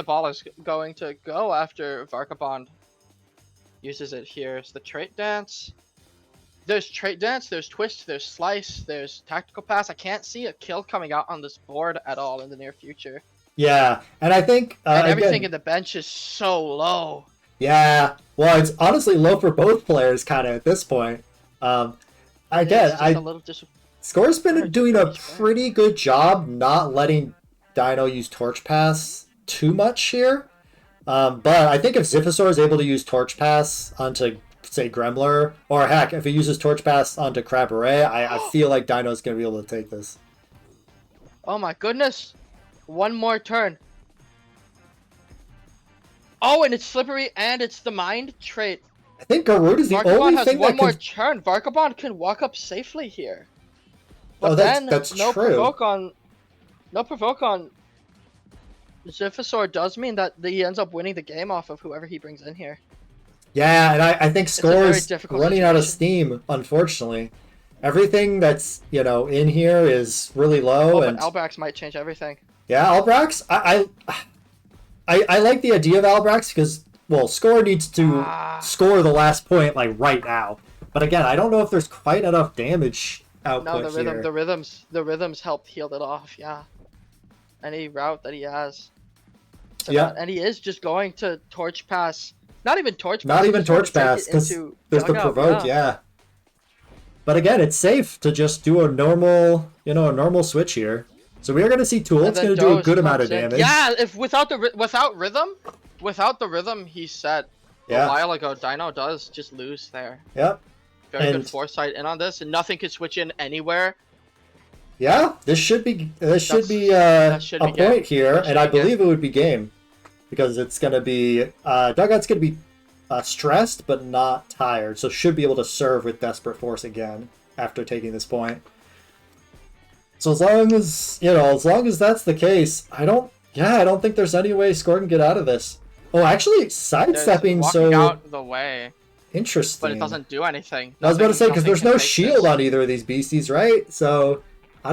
ball is going to go after Varkabon uses it here. It's the Trait Dance. There's Trait Dance, there's Twist, there's Slice, there's Tactical Pass. I can't see a kill coming out on this board at all in the near future.
Yeah, and I think...
and everything in the bench is so low.
Yeah, well, it's honestly low for both players kind of at this point. Score's been doing a pretty good job not letting Dino use Torch Pass too much here. But I think if Ziphosaur is able to use Torch Pass onto, say, Gremler, or heck, if he uses Torch Pass onto Crabberay, I feel like Dino's going to be able to take this.
Oh my goodness. One more turn. Oh, and it's Slippery, and it's the Mind trait.
I think Garude is the only thing that
one more turn. Varkabon can walk up safely here. But
that's
no
true.
No provoke on Ziphosaur does mean that he ends up winning the game off of whoever he brings in here.
Yeah, and I think Score's running out of steam, unfortunately. Everything that's, in here is really low.
But Albrax might change everything.
Yeah, Albrax, I like the idea of Albrax because, well, Score needs to score the last point, like, right now. But again, I don't know if there's quite enough damage output here.
The rhythms help heal it off, yeah. Any route that he has. And he is just going to Torch Pass. Not even Torch Pass.
Not even Torch Pass, because there's the Provoke, yeah. But again, it's safe to just do a normal, switch here. So we are going to see Tool. It's going to do a good amount of damage.
Yeah, if without the rhythm he set a while ago, Dino does just lose there.
Yep.
Very good foresight in on this, and nothing can switch in anywhere.
Yeah, this should be a point here, and I believe it would be game, because it's going to be Dugout's going to be stressed but not tired, so should be able to serve with Desperate Force again after taking this point. So as long as that's the case, I don't think there's any way Score can get out of this. Oh, actually, sidestepping, so
out the way.
Interesting.
But it doesn't do anything.
I was about to say, because there's no shield on either of these beasties, right? So I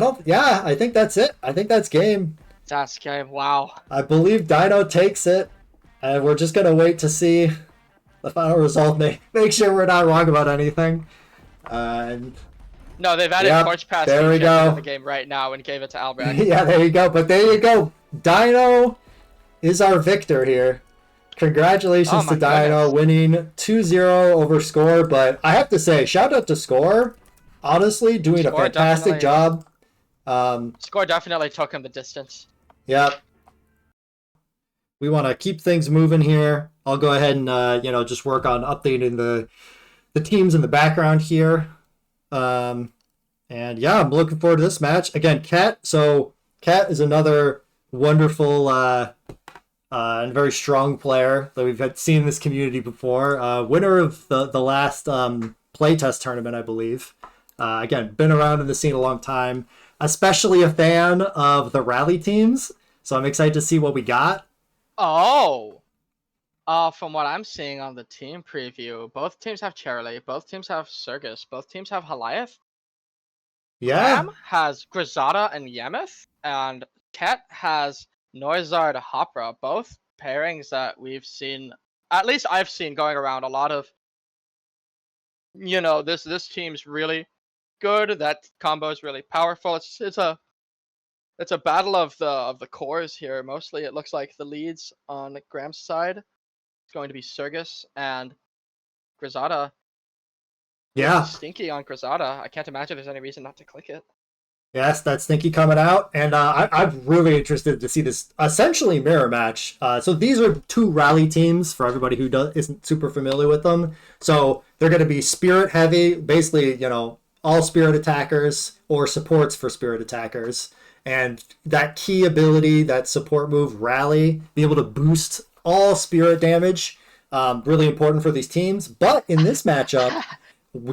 think that's it. I think that's game.
That's game. Wow.
I believe Dino takes it, and we're just gonna wait to see the final result. Make sure we're not wrong about anything.
No, they've added Torch Pass
there we go.
in the game right now and gave it to Albrecht.
Yeah, there you go. But there you go. Dino is our victor here. Congratulations to Dino winning 2-0 over Score. But I have to say, shout out to Score. Honestly, doing a fantastic job.
Score definitely took him the distance.
Yep. We want to keep things moving here. I'll go ahead and just work on updating the teams in the background here. And yeah, I'm looking forward to this match. Again, Cat. So Cat is another wonderful and very strong player that we've seen in this community before. Winner of the last playtest tournament, I believe. Again, been around in the scene a long time. Especially a fan of the rally teams. So I'm excited to see what we got.
Oh. From what I'm seeing on the team preview, both teams have Charlie, both teams have Sergus, both teams have Haliath.
Yeah.
Ram has Grisada and Yemeth, and Ket has Noizard Hopra, both pairings that we've seen, at least I've seen going around a lot of, this team's really good, that combo is really powerful. It's a battle of the cores here. Mostly it looks like the leads on Graham's side is going to be Sergus and Grisada.
Yeah.
Stinky on Grisada. I can't imagine there's any reason not to click it.
Yes, that's Stinky coming out, and I'm really interested to see this essentially mirror match. So these are two rally teams for everybody who isn't super familiar with them. So they're going to be spirit heavy, basically, all spirit attackers or supports for spirit attackers. And that key ability, that support move, Rally, be able to boost all spirit damage, really important for these teams. But in this matchup,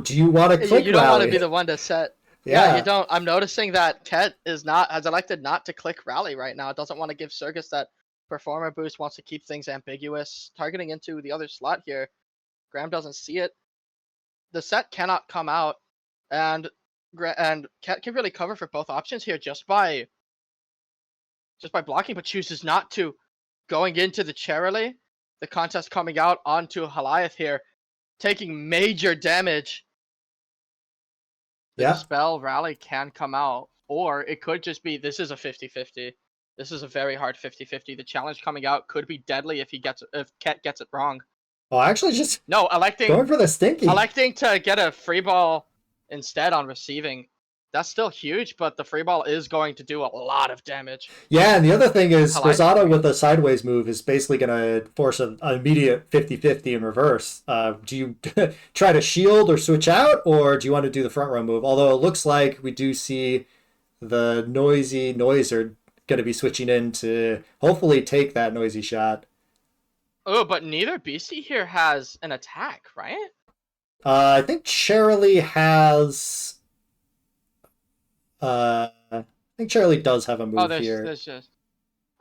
do you want to click Rally?
You don't want to be the one to set. Yeah, you don't. I'm noticing that Ket has elected not to click Rally right now. It doesn't want to give Sergus that performer boost, wants to keep things ambiguous. Targeting into the other slot here. Graham doesn't see it. The set cannot come out. And Ket can really cover for both options here just by blocking, but chooses not to. Going into the Charlie, the contest coming out onto Haliath here, taking major damage. The spell Rally can come out, or it could just be this is a 50-50. This is a very hard 50-50. The challenge coming out could be deadly if Ket gets it wrong.
Oh, actually,
electing
going for the Stinky.
Electing to get a free ball instead on receiving. That's still huge, but the free ball is going to do a lot of damage.
Yeah, and the other thing is, Rosado with a sideways move is basically going to force an immediate 50-50 in reverse. Do you try to shield or switch out, or do you want to do the front row move? Although it looks like we do see the noisy Noiser going to be switching in to hopefully take that noisy shot.
Oh, but neither Beastie here has an attack, right?
I think Charlie has... I think Charlie does have a move here.
There's just...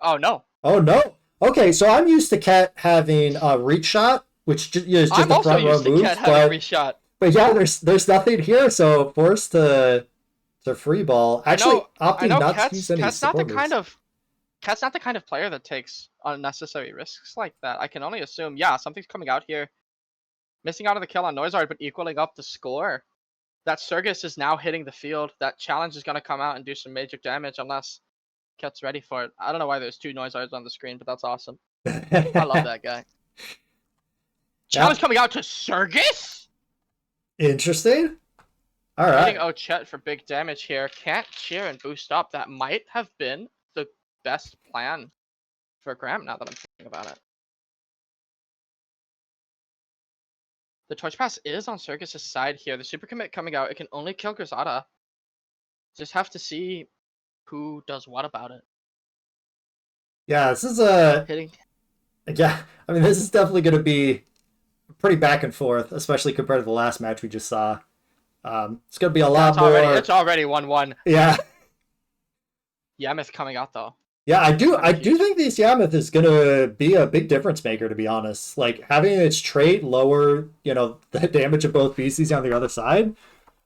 Oh, no.
Oh, no. Okay, so I'm used to Ket having a reach shot, which is just a front row move.
Having reach shot.
But yeah, there's nothing here, so forced to free ball. Actually, opting not to use any support moves.
Cat's not the kind of player that takes unnecessary risks like that. I can only assume, something's coming out here. Missing out on the kill on Noizard, but equaling up the score. That Sergus is now hitting the field. That challenge is going to come out and do some major damage unless Ket's ready for it. I don't know why there's two Noizards on the screen, but that's awesome. I love that guy. Challenge coming out to Sergus?
Interesting. All right.
Hitting Ochette for big damage here. Can't cheer and boost up. That might have been the best plan for Graham now that I'm thinking about it. The Torch Pass is on Circus' side here. The super commit coming out. It can only kill Grisada. Just have to see who does what about it.
Yeah, this is a...
Hitting.
Yeah, I mean, this is definitely going to be pretty back and forth, especially compared to the last match we just saw. It's going to be a lot more...
It's already 1-1.
Yeah.
Yameth coming out, though.
Yeah, I do think this Yameth is going to be a big difference maker, to be honest. Like, having its trait lower, the damage of both beasties on the other side,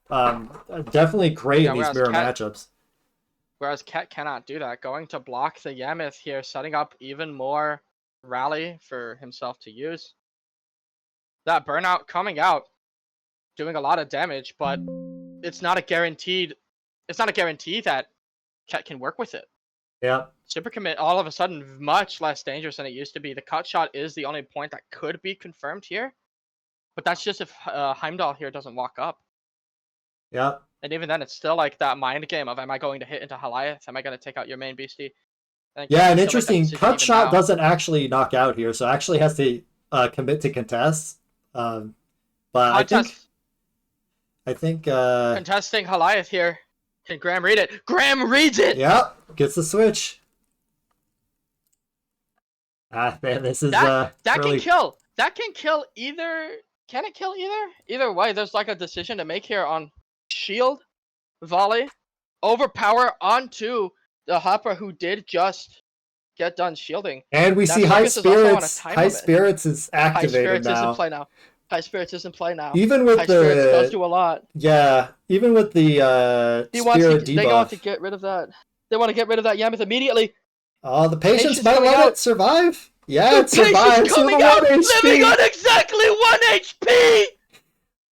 definitely great in these mirror matchups.
Whereas Ket cannot do that. Going to block the Yameth here, setting up even more rally for himself to use. That burnout coming out, doing a lot of damage, but it's not a guaranteed that Ket can work with it. Yeah. Super commit all of a sudden much less dangerous than it used to be. The cut shot is the only point that could be confirmed here. But that's just if Heimdall here doesn't walk up.
Yeah.
And even then, it's still like that mind game of, am I going to hit into Goliath? Am I going to take out your main beastie?
Yeah, and interesting, cut shot doesn't actually knock out here, so actually has to commit to contest. But I think
contesting Goliath here. Can Graham read it? Graham reads it!
Yep, gets the switch. Man, this is
that
really...
can kill. That can kill either. Can it kill either? Either way, there's like a decision to make here on shield, volley, overpower onto the Hopper who did just get done shielding.
And we see High Spirits. High Spirits is activated now.
High Spirits is in play now. High Spirits is in play now.
Even with
High Spirits does do a lot.
Yeah, even with the Spirit debuff.
They want to get rid of that. They want to get rid of that Yameth immediately.
Oh, the Patience might let it survive. Yeah, it survives.
Coming out, living on exactly 1 HP.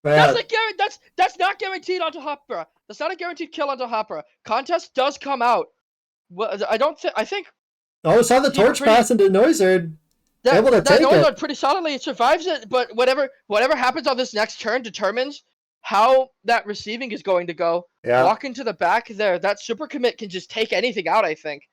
Man. That's not guaranteed onto Hopper. That's not a guaranteed kill onto Hopper. Contest does come out. Well, I think.
Oh, saw the torch pass into Noizard. Able to take it.
Pretty solidly. It survives it, but whatever happens on this next turn determines how that receiving is going to go.
Yeah.
Walk into the back there. That super commit can just take anything out, I think.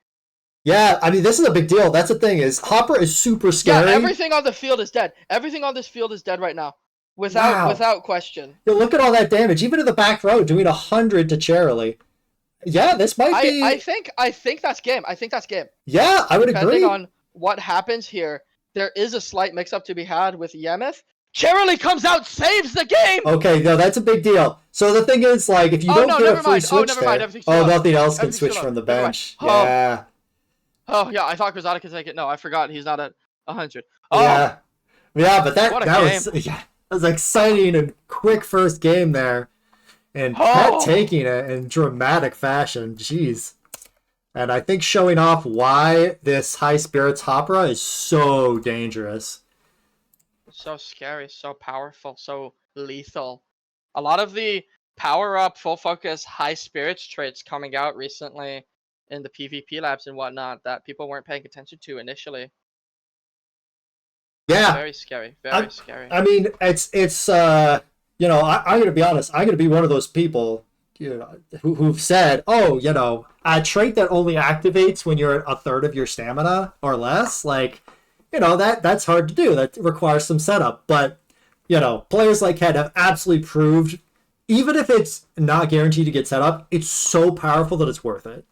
Yeah, I mean, this is a big deal. That's the thing, is Hopper is super scary.
Yeah, everything on the field is dead. Everything on this field is dead right now. Without question.
Yo, look at all that damage. Even in the back row, doing 100 to Charily. Yeah, this might be...
I think that's game. I think that's game.
Yeah, I would agree.
Depending on what happens here, there is a slight mix-up to be had with Yameth. Charily comes out, saves the game!
Okay, no, that's a big deal. So the thing is, like, if you don't get a free switch nothing else can switch from the bench. Yeah.
Oh, yeah, I thought Grisada could take it. No, I forgot he's not at 100.
Oh! Yeah, but that was exciting and quick first game there. And Pet taking it in dramatic fashion. Jeez. And I think showing off why this High Spirits Hopera is so dangerous.
So scary, so powerful, so lethal. A lot of the power-up, full-focus, High Spirits traits coming out recently in the PvP labs and whatnot that people weren't paying attention to initially.
Yeah.
Very scary. Very scary.
I mean, it's I'm going to be honest. I'm going to be one of those people who've said, a trait that only activates when you're at a third of your stamina or less, like, that's hard to do. That requires some setup. But, players like Ken have absolutely proved, even if it's not guaranteed to get set up, it's so powerful that it's worth it.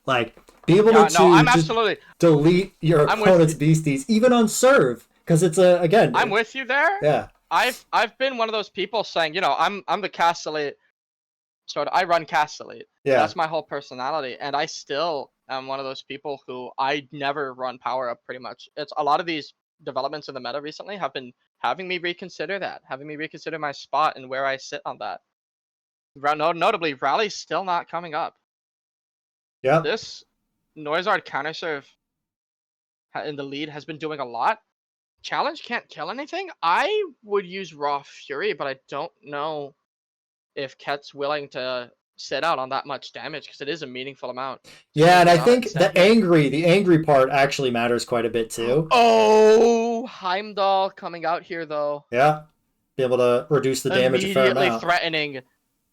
Like, be able to delete your opponent's beasties, even on serve, because it's
I'm with you there.
Yeah.
I've been one of those people saying, I'm the cast elite. I run cast elite.
Yeah.
That's my whole personality, and I still am one of those people who I never run power up. Pretty much, it's a lot of these developments in the meta recently have been having me reconsider my spot and where I sit on that. Notably, Rally's still not coming up.
Yeah.
This Noizard counterserve in the lead has been doing a lot. Challenge can't kill anything. I would use Raw Fury, but I don't know if Ket's willing to sit out on that much damage because it is a meaningful amount.
Yeah, and I think the angry part actually matters quite a bit too.
Oh, Heimdall coming out here though.
Yeah, be able to reduce the damage a fair amount.
Immediately threatening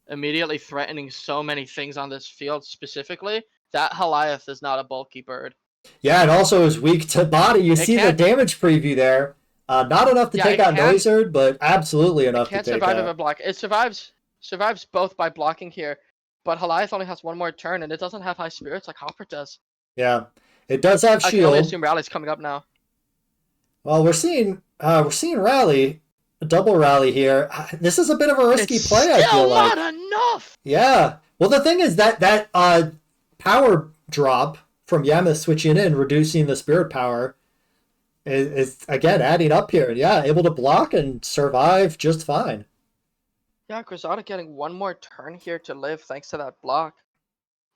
immediately threatening so many things on this field specifically. That Goliath is not a bulky bird.
Yeah, and also is weak to body. You see the damage preview there. Not enough to take out Noizard, but absolutely enough to take out.
It can't survive a block. It survives both by blocking here, but Goliath only has one more turn, and it doesn't have high spirits like Hopper does.
Yeah, it does have shield.
I can only assume Rally's coming up now.
Well, we're seeing Rally, a double Rally here. This is a bit of a risky play. I feel like.
Still not enough.
Yeah. Well, the thing is that power drop from Yameth switching in, reducing the spirit power, is again adding up here. Yeah, able to block and survive just fine.
Yeah, Griselda getting one more turn here to live thanks to that block.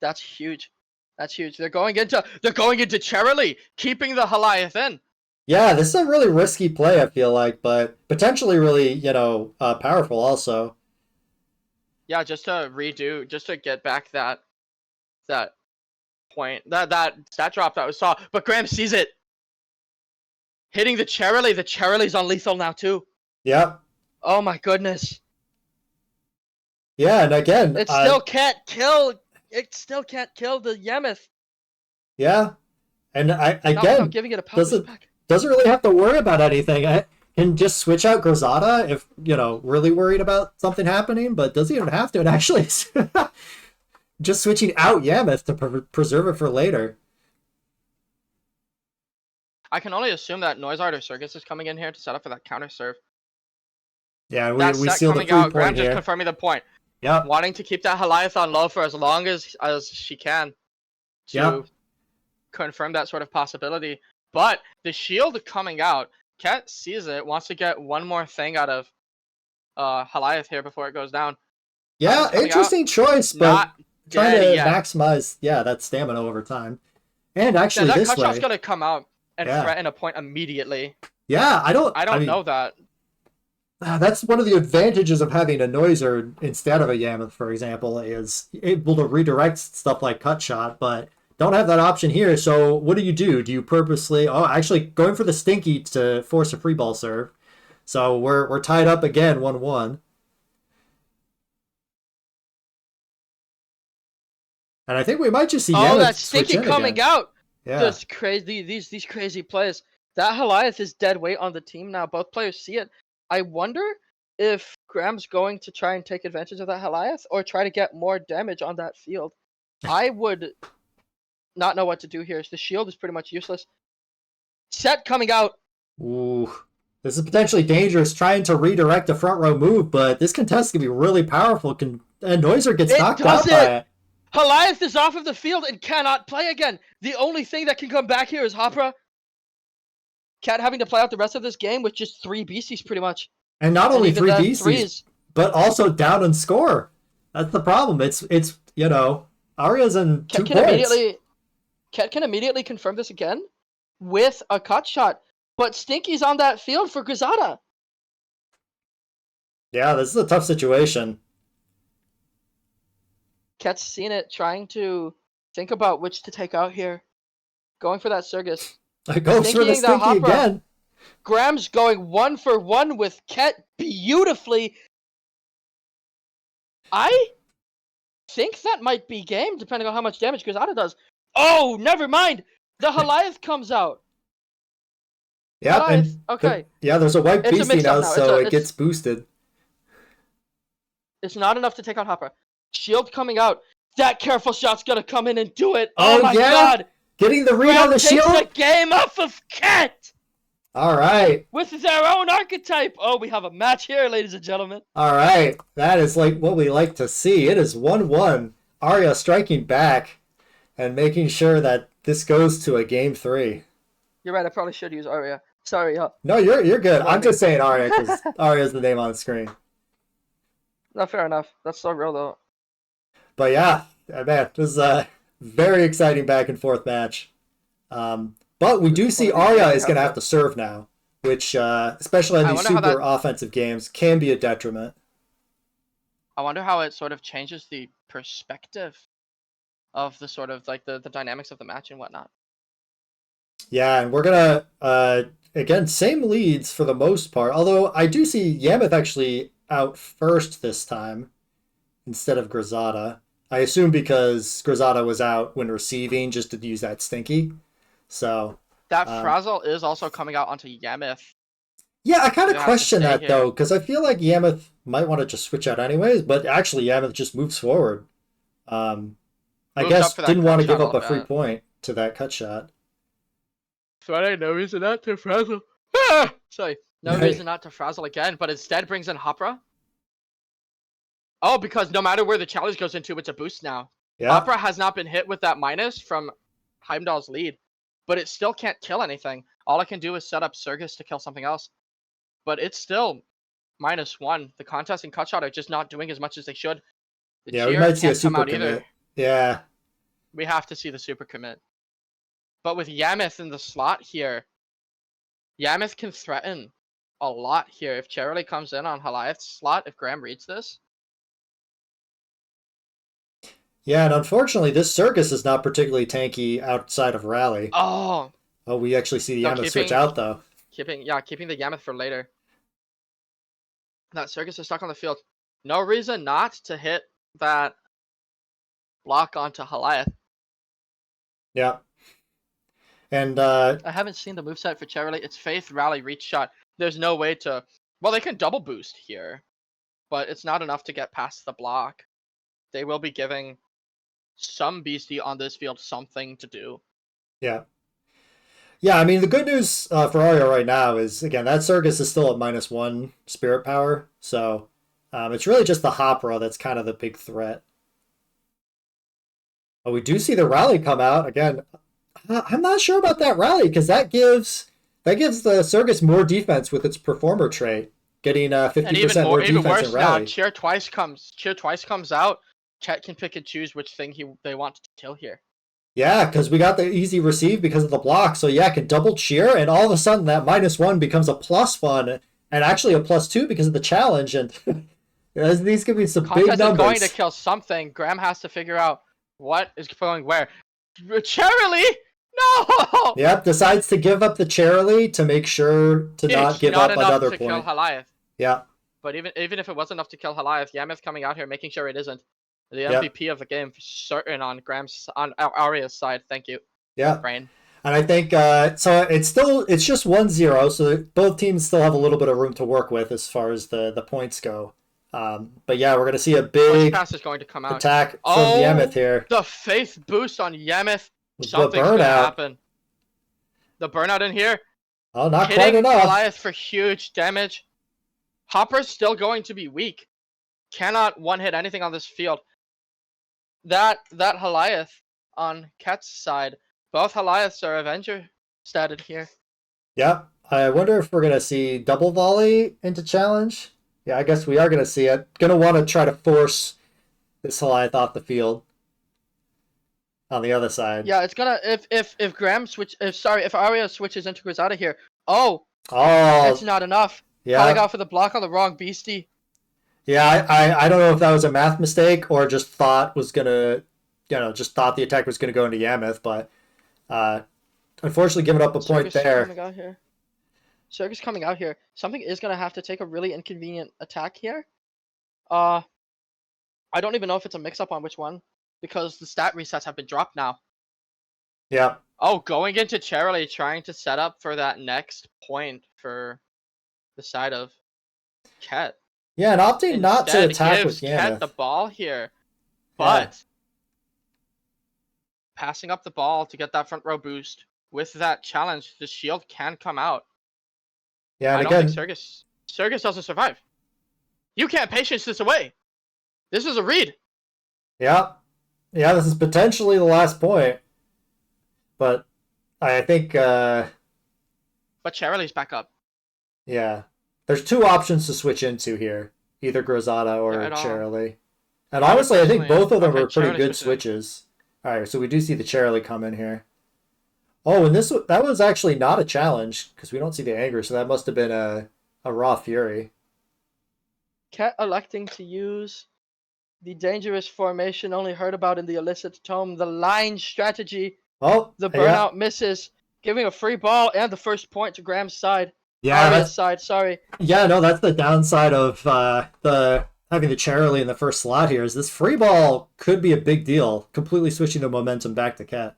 That's huge. That's huge. They're going into Cherily, keeping the Goliath in.
Yeah, this is a really risky play, I feel like, but potentially really, powerful also.
Yeah, just to get back that point, that drop that we saw. But Graham sees it. Hitting the Cherily's on lethal now too.
Yeah.
Oh my goodness.
Yeah, and again,
it still can't kill the Yameth.
Yeah. And again,
giving it a power back.
Doesn't really have to worry about anything. I can just switch out Griselda if, really worried about something happening, but doesn't even have to. And actually, just switching out Yameth to preserve it for later.
I can only assume that Noizard or Circus is coming in here to set up for that counter serve.
Yeah, we see the 3 point
Graham
here.
Just confirming the point.
Yeah.
Wanting to keep that Goliath on low for as long as she can to confirm that sort of possibility. But the shield coming out, Ket sees it, wants to get one more thing out of Goliath here before it goes down.
Yeah, interesting choice, but trying to maximize that stamina over time. And actually
that
this
cut
way.
shot's gonna come out and threaten a point immediately.
Yeah, I don't
know that.
That's one of the advantages of having a Noiser instead of a Yameth, for example, is able to redirect stuff like cut shot, but don't have that option here. So what do? Do you purposely actually going for the Stinky to force a free ball serve? So we're tied up again 1-1. And I think we might just see Yameth
that Stinky coming out.
Yeah.
Just crazy these crazy plays. That Goliath is dead weight on the team now. Both players see it. I wonder if Graham's going to try and take advantage of that Goliath or try to get more damage on that field. I would not know what to do here. The shield is pretty much useless. Set coming out.
Ooh. This is potentially dangerous, trying to redirect a front row move, but this contest can be really powerful. And Noiser gets knocked out by it.
Goliath is off of the field and cannot play again. The only thing that can come back here is Hopra. Cat having to play out the rest of this game with just 3 beasties pretty much.
And not only 3 beasties, but also down in score. That's the problem. It's Aria's in 2 points.
Cat can immediately confirm this again with a cut shot. But Stinky's on that field for Griselda.
Yeah, this is a tough situation.
Cat's seen it, trying to think about which to take out here. Going for that Surgus.
Goes for the Stinky again.
Graham's going 1-for-1 with Ket beautifully. I think that might be game, depending on how much damage Griselda does. Oh, never mind. The Goliath comes out.
Yeah, and
okay.
There's a white beastie now, so it gets boosted.
It's not enough to take out Hopper. Shield coming out. That careful shot's gonna come in and do it. Oh my god!
Getting the read on the shield.
Takes the game off of Ket.
All right.
With their own archetype. Oh, we have a match here, ladies and gentlemen.
All right. That is like what we like to see. It is 1-1. Aria striking back and making sure that this goes to a game 3.
You're right. I probably should use Aria. Sorry.
No, you're good. I'm just saying Aria because Aria's the name on the screen.
No, fair enough. That's so real, though.
But yeah, man, this is a very exciting back and forth match. But we do see Aria is going to have to serve now, which, especially in these super offensive games, can be a detriment.
I wonder how it sort of changes the perspective of the sort of like the dynamics of the match and whatnot.
Yeah, and we're going to, again, same leads for the most part, although I do see Yameth actually out first this time. instead of Grisada. I assume because Grisada was out when receiving, just to use that Stinky. So
that Frazzle is also coming out onto Yamith.
Yeah, I kind of question that
here.
though, because I feel like Yamith might want to just switch out anyways, but actually Yamith just moves forward. I guess didn't want to give up a free point to that cut shot.
So I had no reason not to Frazzle. Sorry, no reason not to Frazzle again, but instead brings in Hopra. Oh, because no matter where the challenge goes into, it's a boost now. Yeah. Hopra has not been hit with that minus from Heimdall's lead, but it still can't kill anything. All it can do is set up Surgus to kill something else. But it's still -1. The contest and cut shot are just not doing as much as they should.
Yeah, we might see a super commit. Either. Yeah.
We have to see the super commit. But with Yamith in the slot here, Yamith can threaten a lot here. If Charlie comes in on Goliath's slot, if Graham reads this.
Yeah, and unfortunately, this Circus is not particularly tanky outside of Rally.
Oh,
we actually see the Yamith switch out, though.
Keeping the Yamith for later. That Circus is stuck on the field. No reason not to hit that block onto Goliath.
Yeah. And
I haven't seen the moveset for Charlie. It's Faith, Rally, Reach Shot. There's no way to... Well, they can double boost here, but it's not enough to get past the block. They will be giving some beastie on this field something to do.
Yeah. Yeah, I mean, the good news for Aria right now is, again, that Circus is still at -1 spirit power, so it's really just the Hopra that's kind of the big threat. But we do see the Rally come out. Again, I'm not sure about that Rally, because that gives the Circus more defense with its Performer trait, getting 50% more defense in Rally.
Now, Cheer twice comes out. Chet can pick and choose which thing they want to kill here.
Yeah, because we got the easy receive because of the block. So yeah, can double cheer, and all of a sudden that -1 becomes a +1, and actually a +2 because of the challenge. And these could be some big numbers.
Is going to kill something. Graham has to figure out what is going where. Charlie, no.
Yep, decides to give up the Charlie to make sure to not give up another point.
Kill Goliath.
Yeah.
But even if it was enough to kill Goliath, Yamith coming out here making sure it isn't. The MVP of the game for certain on Aria's side. Thank you.
Yeah.
Brain.
And I think so. It's just 1-0, so both teams still have a little bit of room to work with as far as the points go. But yeah, we're gonna see a big
pass is going to come out.
Attack from Yamith here.
The Faith boost on Yamith. Something's gonna happen. The burnout in here.
Oh, not quite enough.
Goliath for huge damage. Hopper's still going to be weak. Cannot one-hit anything on this field. That Goliath on Ket's side, both Goliaths are Avenger statted here.
Yeah, I wonder if we're going to see double volley into challenge. Yeah, I guess we are going to see it. Going to want to try to force this Goliath off the field on the other side.
Yeah, it's going to, if Graham if Aria switches into Grisada here. Oh, it's not enough. Yeah. Calling out for the block on the wrong beastie.
Yeah, I don't know if that was a math mistake or just thought the attack was going to go into Yamith, but unfortunately giving up a point there.
Circus coming out here. Something is going to have to take a really inconvenient attack here. I don't even know if it's a mix-up on which one, because the stat resets have been dropped now.
Yeah.
Oh, going into Charlie, trying to set up for that next point for the side of Ket.
Yeah, and opting not to attack with Yamith.
Ket the ball here, but passing up the ball to get that front row boost with that challenge, the shield can come out.
Yeah, and
I don't think Surgus doesn't survive. You can't patience this away. This is a read.
Yeah, this is potentially the last point, but I think. But
Charlie's back up.
Yeah. There's two options to switch into here, either Grisada or Charlie. And honestly, I think both of them are pretty good switches. All right, so we do see the Charlie come in here. Oh, and that was actually not a challenge because we don't see the anger, so that must have been a raw fury.
Ket electing to use the dangerous formation only heard about in the illicit tome, the line strategy.
Oh,
the burnout misses, giving a free ball and the first point to Graham's side.
Yeah,
Aria's side, sorry.
Yeah, no, that's the downside of the having the Charlie in the first slot here is this free ball could be a big deal, completely switching the momentum back to Cat.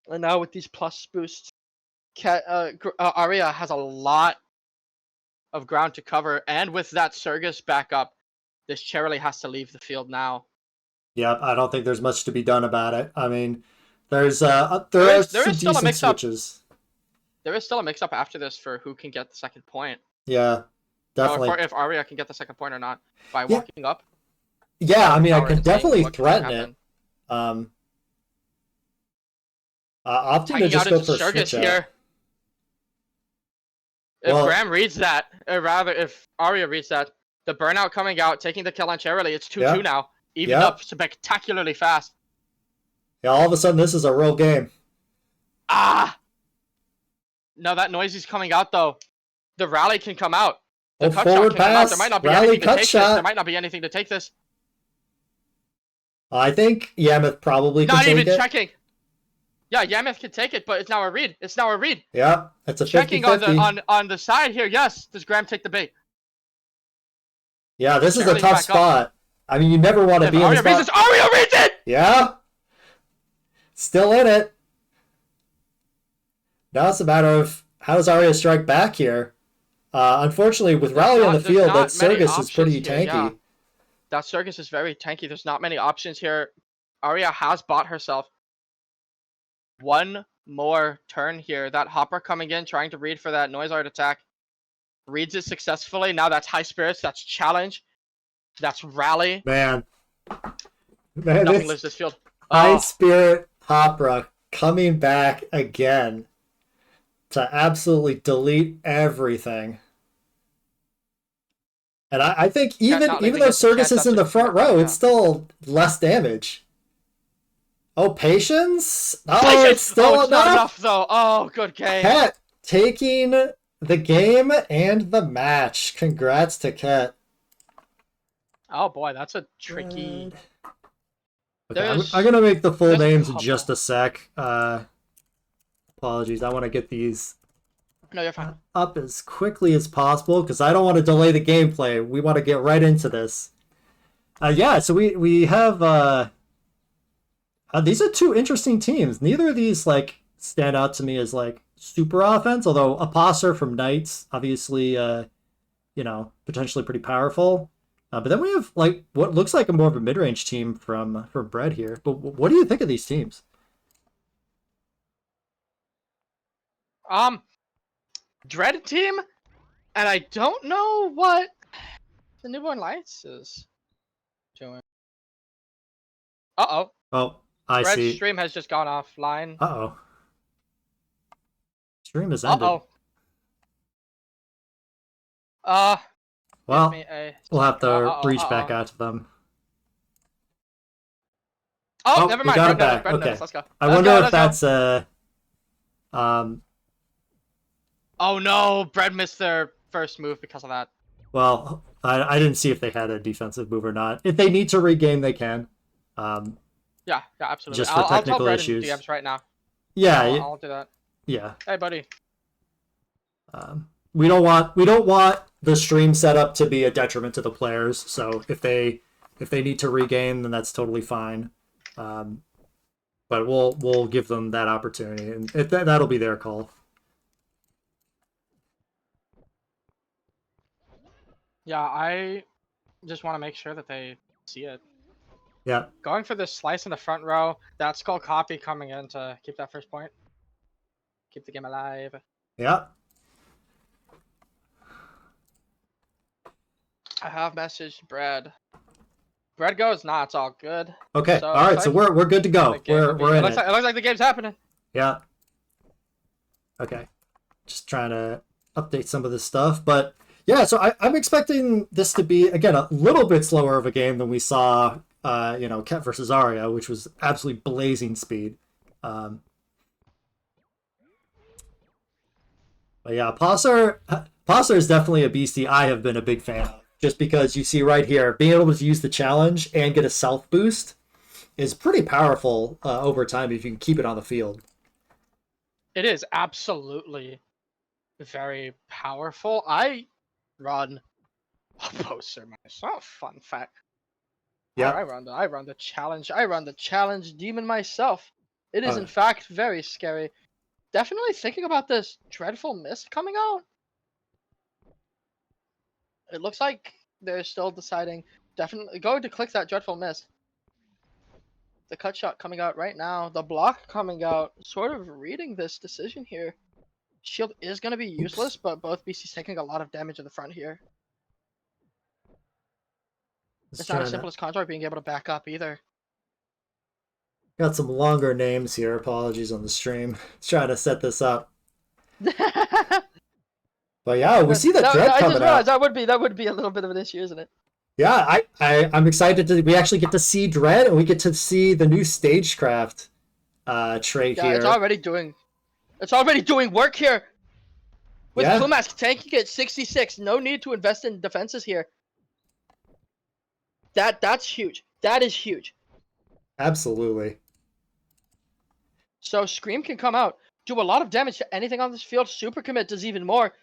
And now with these plus boosts, Aria has a lot of ground to cover, and with that Surgus back up, this Charlie has to leave the field now.
Yeah, I don't think there's much to be done about it. I mean, there are
there
some
is still a
decent
mix-up.
switches.
There is still a mix-up after this for who can get the second point.
Yeah, definitely.
Or if Aria can get the second point or not by walking up.
Yeah, I mean, I can definitely threaten it. Opting to just go for a switch here.
If Graham reads that, or rather, if Aria reads that, the burnout coming out, taking the kill on Charlie, it's 2-2 now. Even up spectacularly fast.
Yeah, all of a sudden, this is a real game.
Ah! No, that noise is coming out, though. The rally can come out. The cut shot can come out. There might not be anything to take this. There might not be anything to take this.
I think Yameth probably can take it.
Not even checking. Yeah, Yameth can take it, but it's now a read. It's now a read.
Yeah, it's a 50-50.
Checking on the side here. Yes, does Graham take the bait?
Yeah, this is a tough spot. I mean, you never want to be in the spot.
Aria reads it!
Yeah. Still in it. Now it's a matter of how does Aria strike back here. Unfortunately, with Rally on the field, that Surgus is pretty tanky. Yeah.
That Surgus is very tanky. There's not many options here. Aria has bought herself one more turn here. That Hopper coming in, trying to read for that Noise Art attack. Reads it successfully. Now that's High Spirits. That's Challenge. That's Rally.
Man,
nothing lives this field.
High Spirit Hopper coming back again to absolutely delete everything. And I think even though Surgus is in the front row, it's still less damage. Oh, Patience? Oh, it's still enough.
Not enough though. Oh, good game.
Cat taking the game and the match. Congrats to Cat.
Oh boy, that's a tricky.
Okay, I'm gonna make the full names in just a sec. Apologies, I want to get these up as quickly as possible because I don't want to delay the gameplay. We want to get right into this. Yeah, so we have these are two interesting teams. Neither of these like stand out to me as like super offense, although Apostle from Knights obviously potentially pretty powerful. But then we have like what looks like a more of a mid-range team from Bread here. But what do you think of these teams?
Dread team, and I don't know what the Newborn Lights is doing. Uh-oh.
Oh, I see.
Bread's stream has just gone offline.
Uh-oh. Stream is ended.
Uh-oh.
Well, we'll have to reach back out to them.
Oh, never mind.
Got it back. Okay.
Let's go.
I wonder if that's
Oh no, Bread missed their first move because of that.
Well, I didn't see if they had a defensive move or not. If they need to regain, they can.
Yeah, absolutely.
Just for technical
I'll tell Bread
issues.
DMs right now.
Yeah,
I'll do that.
Yeah.
Hey, buddy.
We don't want the stream setup to be a detriment to the players. So if they need to regain, then that's totally fine. But we'll give them that opportunity, and that'll be their call.
Yeah, I just want to make sure that they see it.
Yeah.
Going for this slice in the front row. That's called copy coming in to keep that first point. Keep the game alive.
Yeah.
I have messaged Brad. Brad goes, nah, it's all good.
Okay. So, all right. So we're good to go. We're in it.
It looks like the game's happening.
Yeah. Okay. Just trying to update some of this stuff, but yeah. So I'm expecting this to be again a little bit slower of a game than we saw. Ket versus Aria, which was absolutely blazing speed. But yeah, Posser is definitely a beastie I have been a big fan of. Just because you see right here, being able to use the challenge and get a self boost is pretty powerful over time if you can keep it on the field.
It is absolutely very powerful. I run poster myself. Fun fact.
Yeah.
I run the challenge. I run the challenge demon myself. It is in
Uh,
fact very scary. Definitely thinking about this dreadful mist coming out. It looks like they're still deciding. Definitely going to click that dreadful mist. The cut shot coming out right now. The block coming out. Sort of reading this decision here. Shield is going to be useless,
oops.
but both BCs taking a lot of damage in the front here.
Just
It's not as
trying to.
simple as Contour being able to back up either.
Got some longer names here. Apologies on the stream. Just trying to set this up. But yeah, we see the dread
I just
coming
realized
out.
that would be a little bit of an issue, isn't it?
Yeah, I'm excited to. We actually get to see dread, and we get to see the new stagecraft trait
Yeah,
here.
it's already doing work here. With
Yeah,
Plumask tanking at 66, no need to invest in defenses here. That's huge. That is huge.
absolutely.
So Scream can come out, do a lot of damage to anything on this field. Super commit does even more.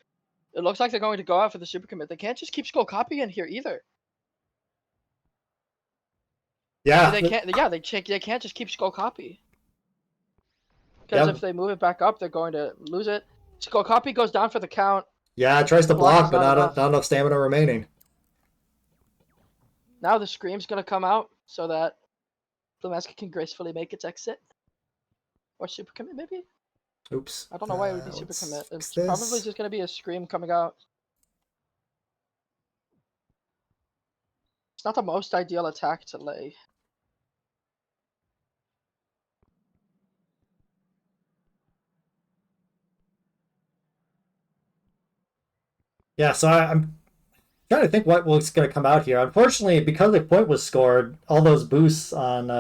It looks like they're going to go out for the super commit. They can't just keep skull copy in here either.
Yeah,
They can't. Yeah, they can't just keep skull copy. Because
yeah,
if they move it back up, they're going to lose it. Skull copy goes down for the count.
yeah. It tries to
The block
block,
is
but
not enough.
not enough stamina remaining.
Now the Scream's going to come out so that Plumask can gracefully make its exit. Or super commit, maybe?
Oops.
I don't know why it would be super
Let's
commit.
fix
It's probably
this.
just going to be a Scream coming out. It's not the most ideal attack to lay.
Yeah, so I'm trying to think what was going to come out here. Unfortunately, because the point was scored, all those boosts on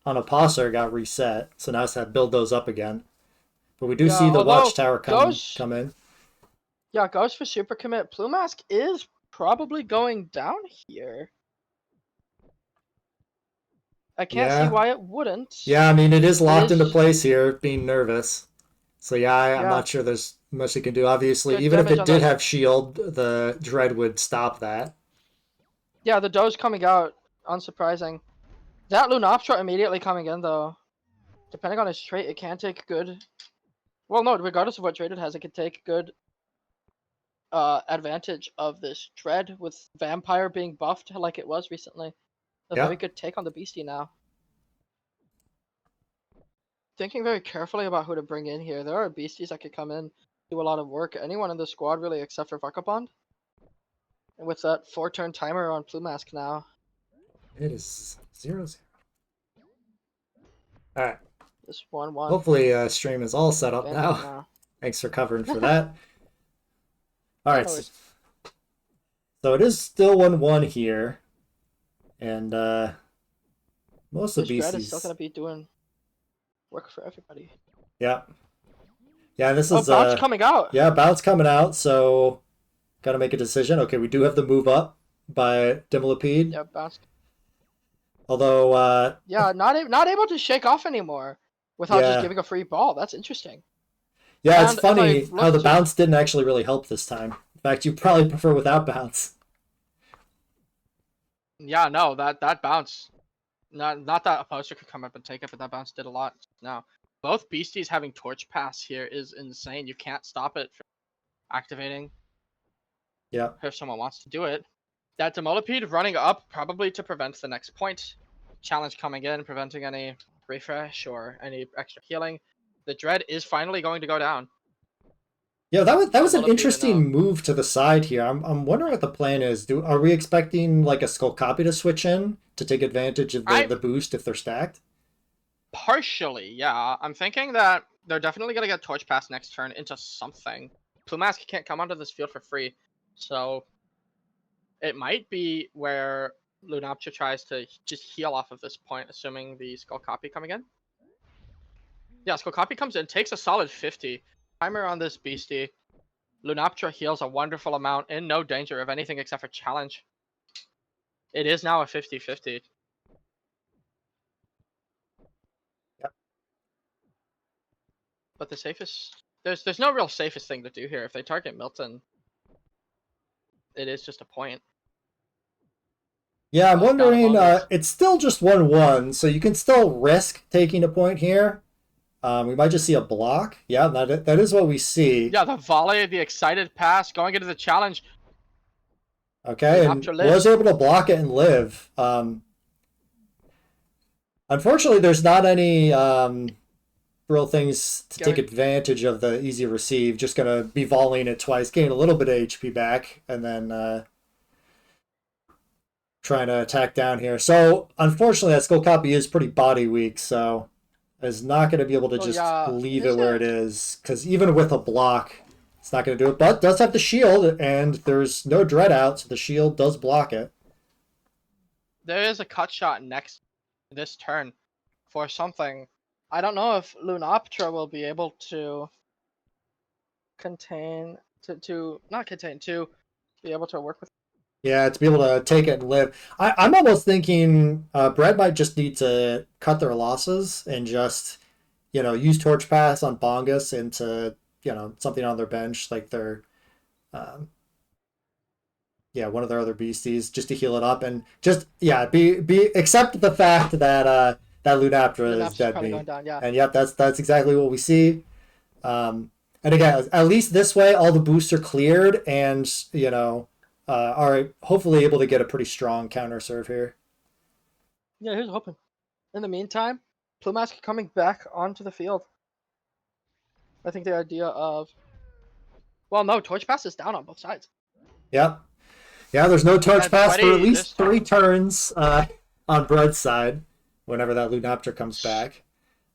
Apostle got reset. So now it's had to build those up again. But we do
Yeah,
see the
although
watchtower come in.
goes for super commit. Plumask is probably going down here. I can't see
Yeah,
why it wouldn't.
yeah. I mean, it is
It
locked into
is,
place here, being nervous. So yeah, I'm
yeah,
not sure there's much they can do. Obviously,
good
even if
damage
it
on
did
that.
have shield, the dread would stop that.
Yeah, the doe's coming out, unsurprising. That Lunoptra immediately coming in though. Depending on his trait, it can take good. Well, no, regardless of what trait it has, it can take good advantage of this dread with vampire being buffed like it was recently. A
Yeah,
very good take on the beastie now. Thinking very carefully about who to bring in here. There are beasties that could come in, do a lot of work. Anyone in the squad really except for Vagabond. And with that 4-turn timer on Plumask now.
it is 0-0. All right.
This 1-1.
Hopefully, stream is all set up
Advantage
now.
now.
Thanks for covering for that. All
Yeah,
right,
no
so,
worries.
so it is still 1-1 here, and most of
This dread is still
BC's.
gonna be doing work for everybody.
Yeah, yeah. This
Oh,
is
bounce coming out.
yeah, bounce coming out. So got to make a decision. Okay, we do have the move up by Dimilipede.
Yeah, bounce.
Although,
Yeah, not able to shake off anymore without just
yeah,
giving a free ball. That's interesting.
yeah, it's
And if I
funny how
look
the
to
bounce didn't actually really help this time. In fact, you probably prefer without bounce.
yeah, no, that bounce. Not that a poster could come up and take it, but that bounce did a lot. Now, both beasties having torch pass here is insane. You can't stop it from activating
Yeah,
if someone wants to do it. That Demolipede running up probably to prevent the next point. Challenge coming in, preventing any refresh or any extra healing. The dread is finally going to go down.
yeah. That was an
Demolipede
interesting move to the side here. I'm wondering what the plan is. Are we expecting like a skull copy to switch in to take advantage of the boost if they're stacked?
Partially, yeah. I'm thinking that they're definitely gonna get torch pass next turn into something. Plumask can't come onto this field for free, so it might be where Lunoptra tries to just heal off of this point, assuming the Skull Copy coming in. Yeah, Skull Copy comes in, takes a solid 50. Timer on this beastie. Lunoptra heals a wonderful amount, in no danger of anything except for challenge. It is now a 50-50.
Yep.
But the safest... There's no real safest thing to do here. If they target Milton, it is just a point.
Yeah, I'm
down to
wondering,
bongos.
it's still just 1-1, so you can still risk taking a point here. We might just see a block. Yeah, that is what we see.
Yeah, the volley, the excited pass, going into the challenge.
Okay, and
Lunaptra
was
lives.
able to block it and live. Unfortunately, there's not any real things to take
Gary.
advantage of the easy receive. Just going to be volleying it twice, gain a little bit of HP back, and then trying to attack down here. So, unfortunately, that skill copy is pretty body weak, so is not going to be able to
So
just
yeah,
leave
is
it where
it?
it is, because even with a block, it's not going to do it. But does have the shield, and there's no dread out, so the shield does block it.
There is a cut shot next this turn for something. I don't know if Lunaptra will be able to contain to not contain to be able to work with.
Yeah, to be able to take it and live. I'm almost thinking Brett might just need to cut their losses and just, use Torch Pass on Bongus into, something on their bench, like their, um, one of their other beasties, just to heal it up and just, be accept the fact that that Lunaptra is
Lunapra's
dead
probably
meat.
going down. Yeah.
And yep, that's exactly what we see. And again, at least this way, all the boosts are cleared, and are hopefully able to get a pretty strong counter serve here.
Yeah, here's hoping. In the meantime, Plumask coming back onto the field. I think the idea of no, Torch Pass is down on both sides.
Yep. Yeah, there's no torch
And
pass for at
Freddy
least
this turn.
3 turns on Bread's side whenever that Lunaptra comes back.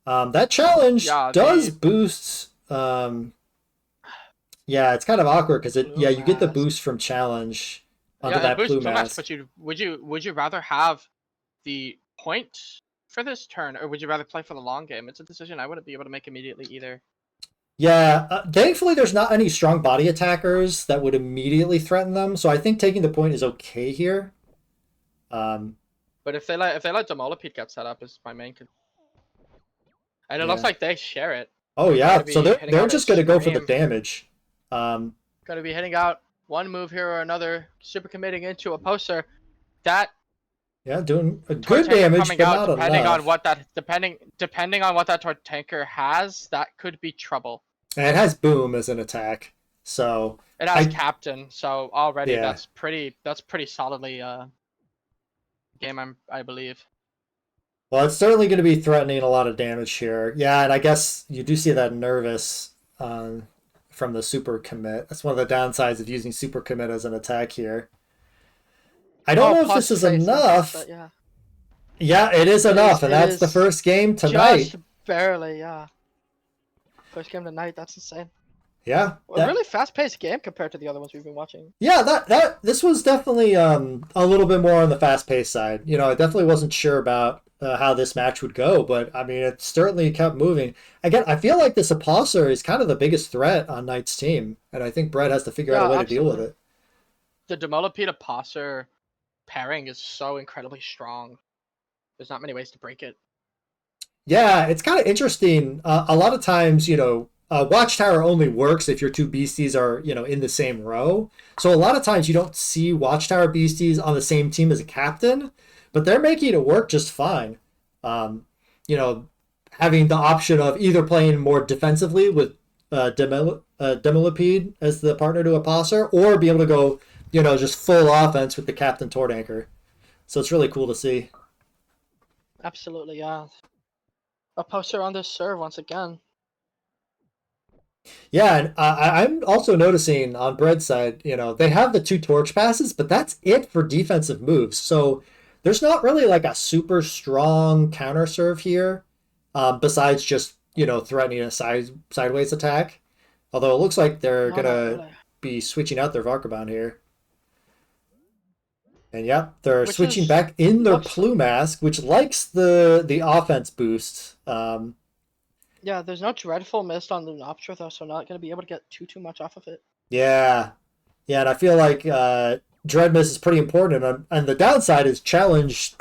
That challenge does boost. It's kind of awkward because you get the boost from challenge onto that
boost
Plumask.
But would you rather have the point for this turn, or would you rather play for the long game? It's a decision I wouldn't be able to make immediately either.
Yeah, thankfully there's not any strong body attackers that would immediately threaten them, so I think taking the point is okay here.
But if they let Demolipede get set up is my main concern. And it looks like they share it.
Oh yeah, so they're just gonna go for the damage.
Gonna be hitting out one move here or another, super committing into a poster. That
doing a good damage, but not
depending
enough.
on what that depending on what that tanker has, that could be trouble.
And it has boom as an attack, so
it has captain. So already that's pretty solidly game, I believe.
Well, it's certainly going to be threatening a lot of damage here. Yeah, and I guess you do see that nervous from the super commit. That's one of the downsides of using super commit as an attack here. I don't know if this is enough. Yeah, it is enough, and that's the first game tonight.
Just barely, yeah. First game tonight, that's insane.
Yeah.
A really fast-paced game compared to the other ones we've been watching.
Yeah, this was definitely a little bit more on the fast-paced side. I definitely wasn't sure about how this match would go, but I mean, it certainly kept moving. Again, I feel like this Apostle is kind of the biggest threat on Knight's team, and I think Brett has to figure out a way to deal with it.
The Demolipede Apostle pairing is so incredibly strong. There's not many ways to break it.
Yeah, it's kind of interesting. A lot of times, Watchtower only works if your two beasties are, in the same row. So a lot of times you don't see Watchtower beasties on the same team as a captain, but they're making it work just fine. Having the option of either playing more defensively with Demolipede as the partner to Apostle, or be able to go, just full offense with the captain Tort Anchor. So it's really cool to see.
Absolutely, yeah. A poster on this serve once again.
Yeah, and I'm also noticing on Bread's side, they have the 2 torch passes, but that's it for defensive moves. So there's not really like a super strong counter serve here, besides just, threatening a sideways attack. Although it looks like they're going to be switching out their Varkabound here. And they're switching back in their Plumask, which likes the offense boost.
Yeah, there's no Dreadful Mist on the Lunaptra though, so not going to be able to get too much off of it.
Yeah, and I feel like Dread Mist is pretty important, and the downside is challenge.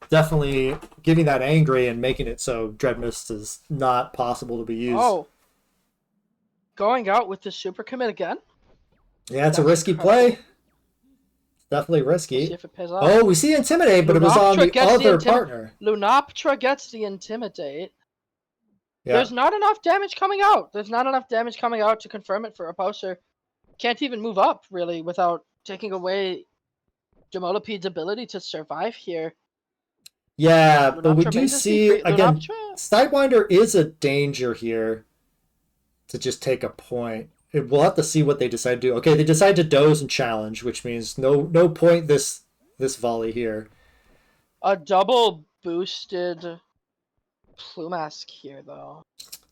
Definitely giving that angry and making it so Dread Mist is not possible to be used.
Oh, going out with the super commit again?
Yeah, it's a risky play. definitely
We'll see
risky.
if it pays off.
Oh, we see Intimidate, but it was on the other partner.
Lunaptra gets the Intimidate.
Yeah.
There's not enough damage coming out. There's not enough damage coming out to confirm it for a poster. Can't even move up, really, without taking away Demolipede's ability to survive here.
Yeah, but we
Lunaptra
do
may just be
see,
free.
again,
Lunaptra?
Sidewinder is a danger here to just take a point. We'll have to see what they decide to do. Okay, they decide to doze and challenge, which means no point this volley here.
A double boosted Plumask here, though.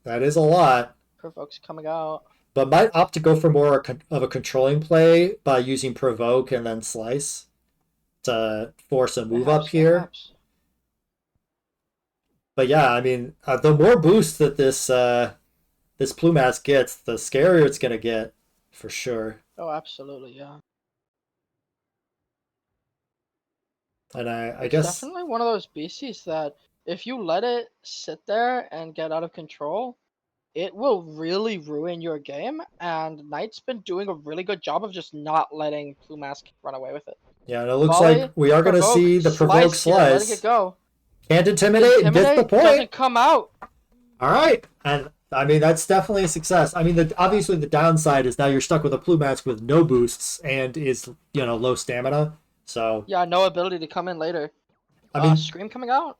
That is a lot.
Provoke's coming out.
But might opt to go for more of a controlling play by using Provoke and then Slice to force a move up here. But yeah, I mean, the more boost that this Plumask gets, the scarier it's gonna get, for sure.
Oh, absolutely, yeah.
And I
It's
guess
definitely one of those beasties that if you let it sit there and get out of control, it will really ruin your game. And Knight's been doing a really good job of just not letting Plumask run away with it.
yeah, and it looks like we are gonna see the Provoke Slice.
Letting it go.
Can't intimidate and gets the point.
Doesn't come out.
All right, and I mean that's definitely a success. I mean, obviously the downside is now you're stuck with a Plumask with no boosts and is low stamina. So
yeah, no ability to come in later.
I mean,
Scream coming out.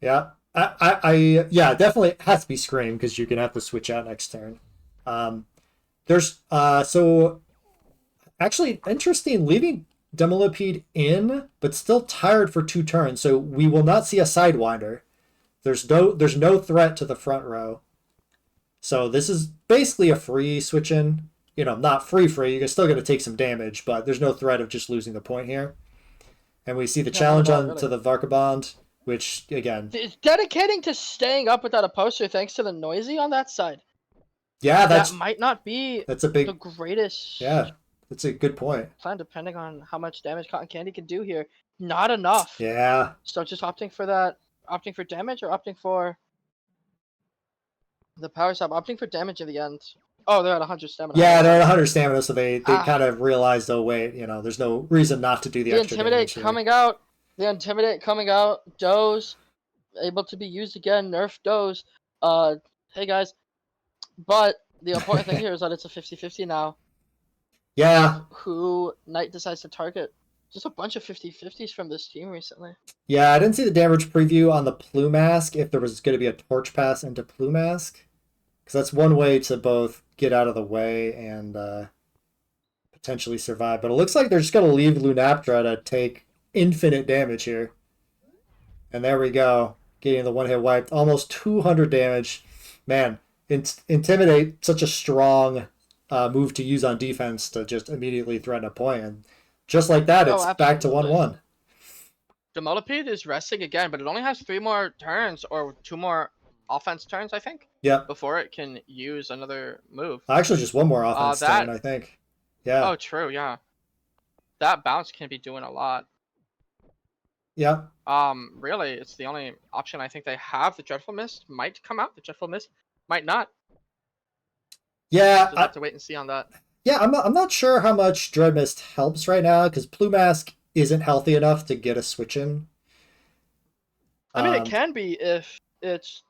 Yeah, yeah, definitely has to be Scream because you're gonna have to switch out next turn. There's so actually interesting leaving Demolipede in, but still tired for 2 turns. So we will not see a Sidewinder. There's no threat to the front row. So this is basically a free switch in. Not free. You're still going to take some damage, but there's no threat of just losing the point here. And we see the challenge on to the Varkabond, which, again...
It's dedicating to staying up without a poster thanks to the Noisy on that side.
Yeah,
that might not be
the
greatest...
Yeah, that's a good point.
Plan, depending on how much damage Cotton Candy can do here. Not enough.
Yeah.
So just opting for that... Opting for damage or opting for... The power sub, opting for damage in the end. Oh, they're at 100 stamina.
Yeah, they're at 100 stamina, so they kind of realized, oh wait, there's no reason not to do the extra damage.
The Intimidate coming out. Doze, able to be used again. Nerf Doze. Hey guys. But the important thing here is that it's a 50-50 now.
Yeah.
Who Knight decides to target. Just a bunch of 50-50s from this team recently.
Yeah, I didn't see the damage preview on the Plumask if there was going to be a Torch Pass into Plumask. Because that's one way to both get out of the way and potentially survive. But it looks like they're just going to leave Lunaptra to take infinite damage here. And there we go. Getting the one-hit wiped. Almost 200 damage. Man, Intimidate, such a strong move to use on defense to just immediately threaten a point. And just like that, it's back to 1-1.
Demolipede is resting again, but it only has 3 more turns or 2 more offense turns, I think.
Yeah.
Before it can use another move.
Actually, just 1 more offense turn, I think. Yeah.
Oh, true. Yeah. That bounce can be doing a lot.
Yeah.
Really, it's the only option I think they have. The Dreadful Mist might come out. The Dreadful Mist might not.
Yeah.
We'll have to wait and see on that.
Yeah, I'm not sure how much Dread Mist helps right now because Plumask isn't healthy enough to get a switch in.
I mean, it can be if it's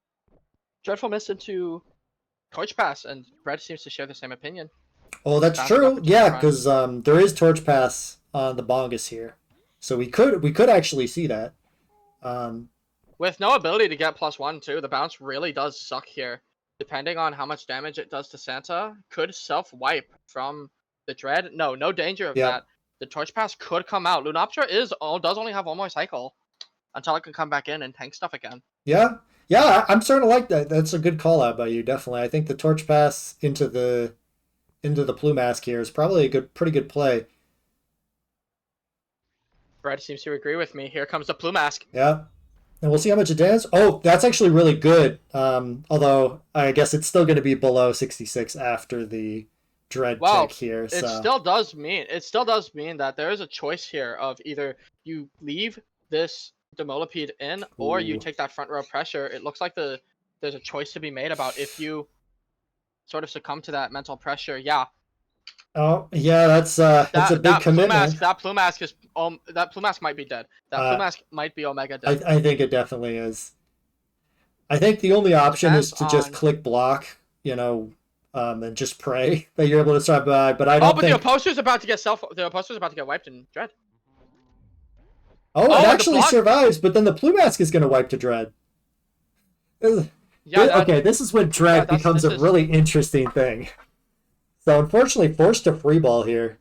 Dreadful Mist into Torch Pass, and Brad seems to share the same opinion.
Oh, that's true. Yeah, because there is Torch Pass on the Bongus here, so we could actually see that.
With no ability to get +1 too, the bounce really does suck here. Depending on how much damage it does to Santa, could self-wipe from the Dread. No danger of that. The Torch Pass could come out. Lunaptra does only have 1 more cycle until it can come back in and tank stuff again.
Yeah, I'm starting to like that. That's a good call out by you, definitely. I think the Torch Pass into the Plumask here is probably a pretty good play.
Brad seems to agree with me. Here comes the Plumask.
Yeah. And we'll see how much it does. Oh, that's actually really good. Although I guess it's still going to be below 66 after the Dread tick here. So.
It still does mean that there is a choice here of either you leave this Demolipede in or you take that front row pressure. It looks like there's a choice to be made about if you sort of succumb to that mental pressure. Yeah,
Oh yeah, that's a big commitment.
That plume mask is that plume mask might be dead. That plume
Uh,
mask might be Omega
I
dead.
I think it definitely is. I think the only option is
Depends
to just
on.
click block, and just pray that you're able to survive by. But I
Oh,
don't
but the
think.
opposter's about to get the opposter's about to get wiped in Dread.
Oh, it
Oh, and the
actually
block.
survives, but then the Blue Mask is going to wipe to Dread.
Yeah,
Okay, this is when Dread becomes a really interesting thing. So unfortunately, forced to free ball here.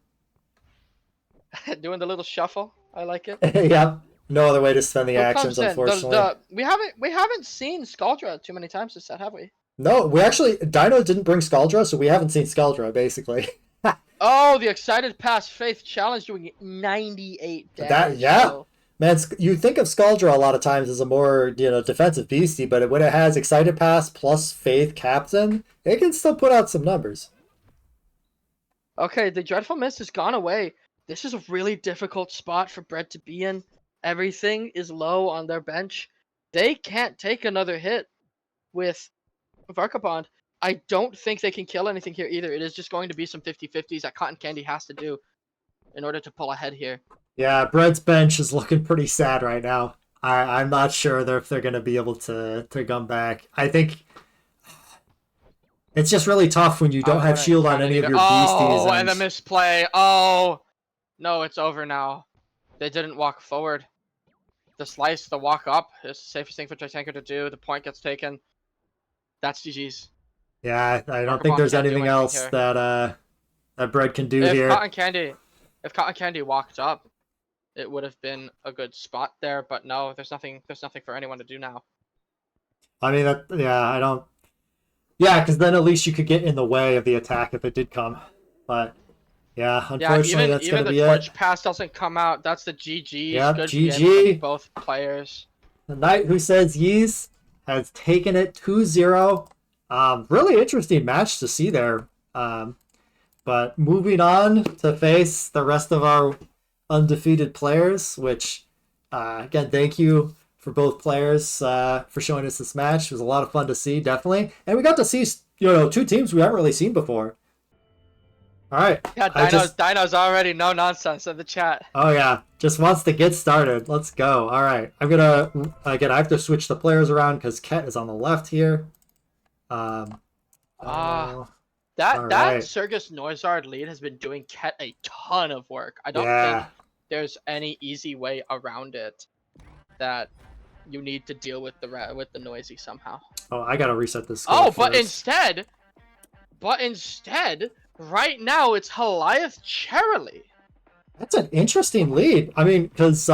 doing the little shuffle. I like it.
Yep. No other way to spend the
Who
actions,
comes in?
unfortunately.
We haven't seen Scaldra too many times this set, have we?
No, we actually Dino didn't bring Scaldra, so we haven't seen Scaldra basically.
Oh, the excited pass Faith challenge doing 98 damage.
Yeah.
So.
Man, you think of Scaldra a lot of times as a more, defensive beastie, but when it has Excited Pass plus Faith Captain, it can still put out some numbers.
Okay, the Dreadful Mist has gone away. This is a really difficult spot for Bread to be in. Everything is low on their bench. They can't take another hit with Varkabond. I don't think they can kill anything here either. It is just going to be some 50-50s that Cotton Candy has to do in order to pull ahead here.
Yeah, Bread's bench is looking pretty sad right now. I'm not sure if they're going to be able to come back. I think it's just really tough when you don't have shield on any of your beasties.
Oh, and the misplay. Oh, no, it's over now. They didn't walk forward. The slice, the walk up is the safest thing for Tritanker to do. The point gets taken. That's GG's.
Yeah, I don't think there's anything else that Bread can do here.
If Cotton Candy walked up, it would have been a good spot there. But no, there's nothing for anyone to do now.
I mean, I don't. Yeah, because then at least you could get in the way of the attack if it did come. But yeah, unfortunately, that's going to be it.
Even the Twitch pass doesn't come out. That's the GG.
Yeah,
good
GG.
Both players.
The Knight Who Says Yeez has taken it 2-0. Really interesting match to see there. But moving on to face the rest of our undefeated players, which, again, thank you for both players for showing us this match. It was a lot of fun to see, definitely. And we got to see, two teams we haven't really seen before. All right.
Yeah, Dino's already no nonsense in the chat.
Oh, yeah. Just wants to get started. Let's go. All right. I'm going to, again, I have to switch the players around because Ket is on the left here.
That
right.
Sergus Noizard lead has been doing Ket a ton of work. I don't think there's any easy way around it that you need to deal with the noisy somehow.
Oh, I gotta reset this.
But instead, right now it's Goliath Cherily.
That's an interesting lead. I mean, because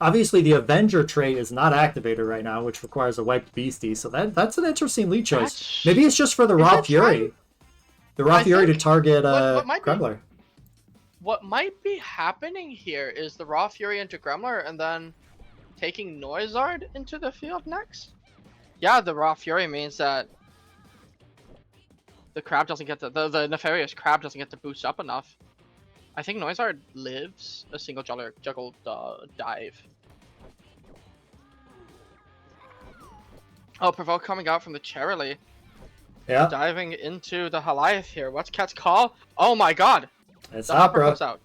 obviously the Avenger trait is not activated right now, which requires a wiped beastie. So that's an interesting lead choice. Maybe it's just for the Raw Fury. The Raw Fury to target Gremler.
What might be happening here is the Raw Fury into Gremler and then taking Noizard into the field next. Yeah, the Raw Fury means that the crab doesn't get the nefarious crab doesn't get to boost up enough. I think Noizard lives a single juggle dive. Oh, Provoke coming out from the Cherily.
Yeah.
Diving into the Goliath here. What's Ket's call? Oh my god!
It's
the Hopper goes out.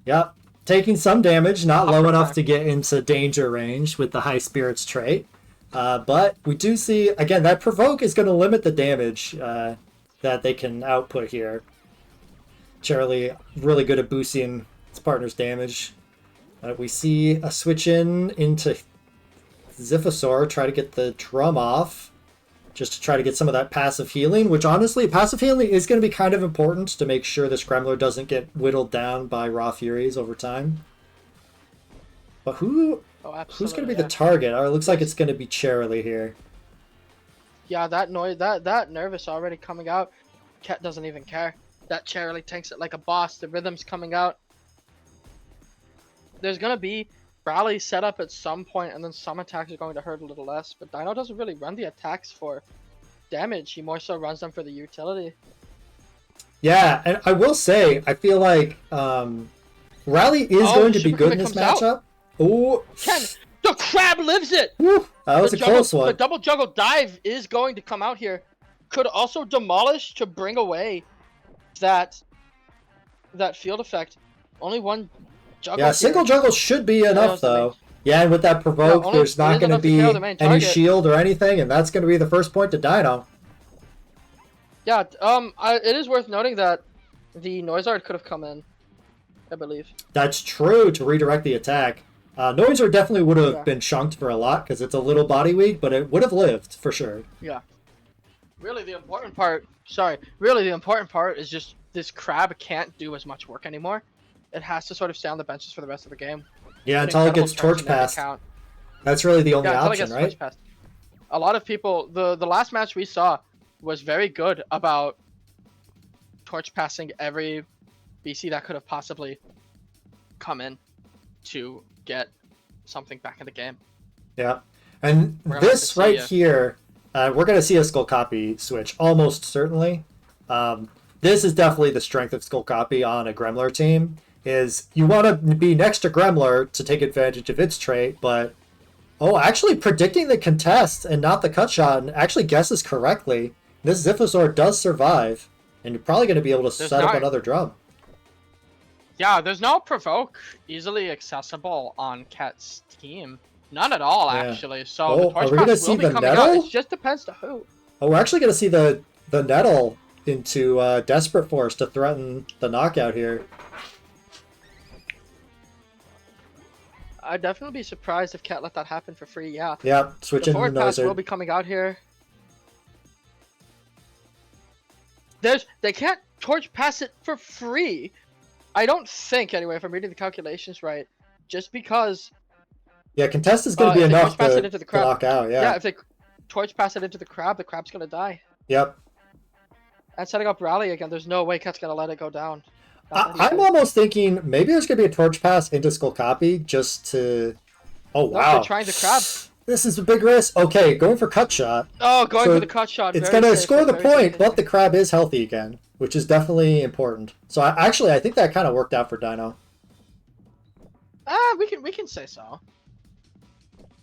Yep. Taking some damage, not low enough to get into danger range with the High Spirits trait. But we do see, again, that Provoke is going to limit the damage that they can output here. Cherily really good at boosting his partner's damage. We see a switch into Ziphosaur, try to get the drum off, just to try to get some of that passive healing, which honestly, passive healing is going to be kind of important to make sure this Gremler doesn't get whittled down by Raw Furies over time. But who's going to be the target? It looks like it's going to be Cherily here.
Yeah, that nervous already coming out. Ket doesn't even care. That Cherily tanks it like a boss. The rhythm's coming out. There's going to be rally set up at some point, and then some attacks are going to hurt a little less. But Dino doesn't really run the attacks for damage. He more so runs them for the utility. Yeah,
and I will say, I feel like Rally is going to be good in this matchup. Oh,
the crab lives it!
Woo, that was a close one.
The double juggle dive is going to come out here. Could also demolish to bring away that that field effect, only one juggle.
Yeah, single juggle should be enough though. Yeah, and with that provoke, there's not going to be any shield or anything, and that's going to be the first point to Dino.
Yeah, it is worth noting that the Noizard could have come in, I believe.
That's true, to redirect the attack. Noiser definitely would have been chunked for a lot, because it's a little body weak, but it would have lived, for sure.
Yeah. Really, the important part... Really, the important part is just this crab can't do as much work anymore. It has to sort of stay on the benches for the rest of the game.
Yeah, until it gets torch passed. That's really the only option, right?
A lot of people... The last match we saw was very good about torch passing every BC that could have possibly come in to get something back in the game.
Yeah, and this right here, we're going to see a Skull Copy switch, almost certainly. This is definitely the strength of Skull Copy on a Gremlin team, is you want to be next to Gremlin to take advantage of its trait, but... Oh, actually predicting the contest and not the cut shot, and actually guesses correctly. This Ziphosaur does survive, and you're probably going to be able to set up another drum.
Yeah, there's no provoke easily accessible on Ket's team. None at all, actually. So the torch pass will be coming out. It just depends to who.
Oh, we're actually going to see the Nettle into Desperate Force to threaten the knockout here.
I'd definitely be surprised if Ket let that happen for free, yeah.
Yeah, switching
the forward pass will be coming out here. They can't torch pass it for free. I don't think, anyway, if I'm reading the calculations right, just because... Yeah,
contest is going to be enough to knock out,
Yeah, if they torch pass it into the crab's going to die.
Yep.
And setting up rally again, there's no way Ket's going to let it go down.
I'm almost thinking maybe there's going to be a torch pass into Skull Copy just to... Oh, wow.
They're trying to crab.
This is a big risk. Okay, going for cut shot.
Oh, going for the cut shot.
It's going to score the point, but the crab is healthy again, which is definitely important. So I think that kind of worked out for Dino.
We can say so.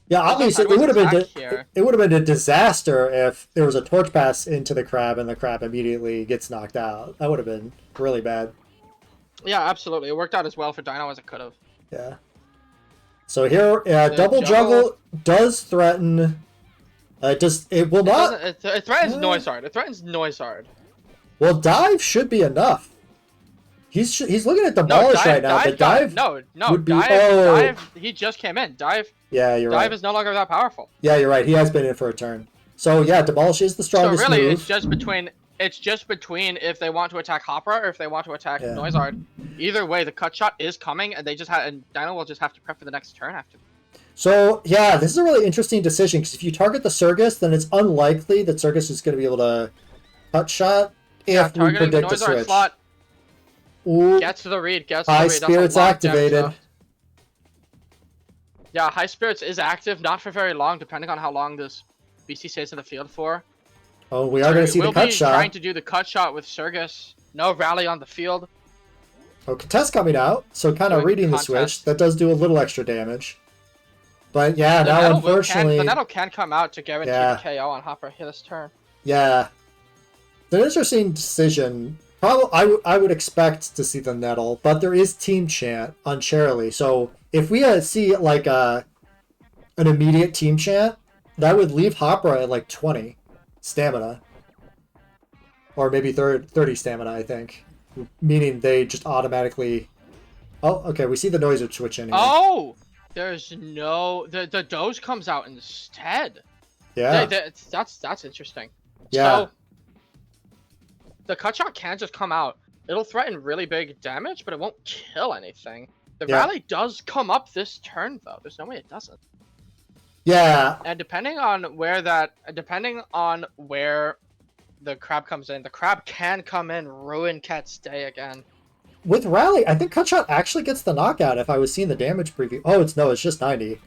Yeah, obviously it would have been a disaster if there was a torch pass into the crab and the crab immediately gets knocked out. That would have been really bad.
Yeah, absolutely. It worked out as well for Dino as it could have.
Yeah. So here, double juggle does threaten. It will not.
It threatens Noizard. It threatens Noizard.
Well, dive should be enough. He's looking at demolish right now. But dive.
Dive. He just came in. Dive.
Yeah, you're right.
Dive is no longer that powerful.
Yeah, you're right. He has been in for a turn. So yeah, demolish is the strongest move.
So really, it's just between if they want to attack Hopra or if they want to attack Noizard. Either way, the cut shot is coming, and Dino will just have to prep for the next turn after.
So yeah, this is a really interesting decision because if you target the Surgus, then it's unlikely that Surgus is going to be able to cut shot if we predict a switch.
Slot. Ooh. Gets to the read.
High Spirits activated.
Yeah, High Spirits is active, not for very long, depending on how long this BC stays in the field for.
Oh, we are going to see the cut shot.
Trying to do the cut shot with Surgus. No rally on the field.
Oh, contest coming out, so kind of reading the switch. That does do a little extra damage. But yeah, now unfortunately...
The Nettle can come out to guarantee the KO on Hopper this turn.
Yeah. It's an interesting decision. Probably, I would expect to see the Nettle, but there is Team Chant on Charlie. So if we see like an immediate Team Chant, that would leave Hopper at like 20 stamina. Or maybe 30 stamina, I think. Meaning they just automatically... Oh, okay, we see the Noiser switch in here.
Oh! There's no... The Doge comes out instead.
Yeah.
That's interesting.
Yeah.
So, the cut shot can just come out. It'll threaten really big damage, but it won't kill anything. The rally does come up this turn, though. There's no way it doesn't.
Yeah.
And depending on where the crab comes in, the crab can come in, ruin Ket's day again.
With rally, I think cut shot actually gets the knockout if I was seeing the damage preview. Oh, it's just 90.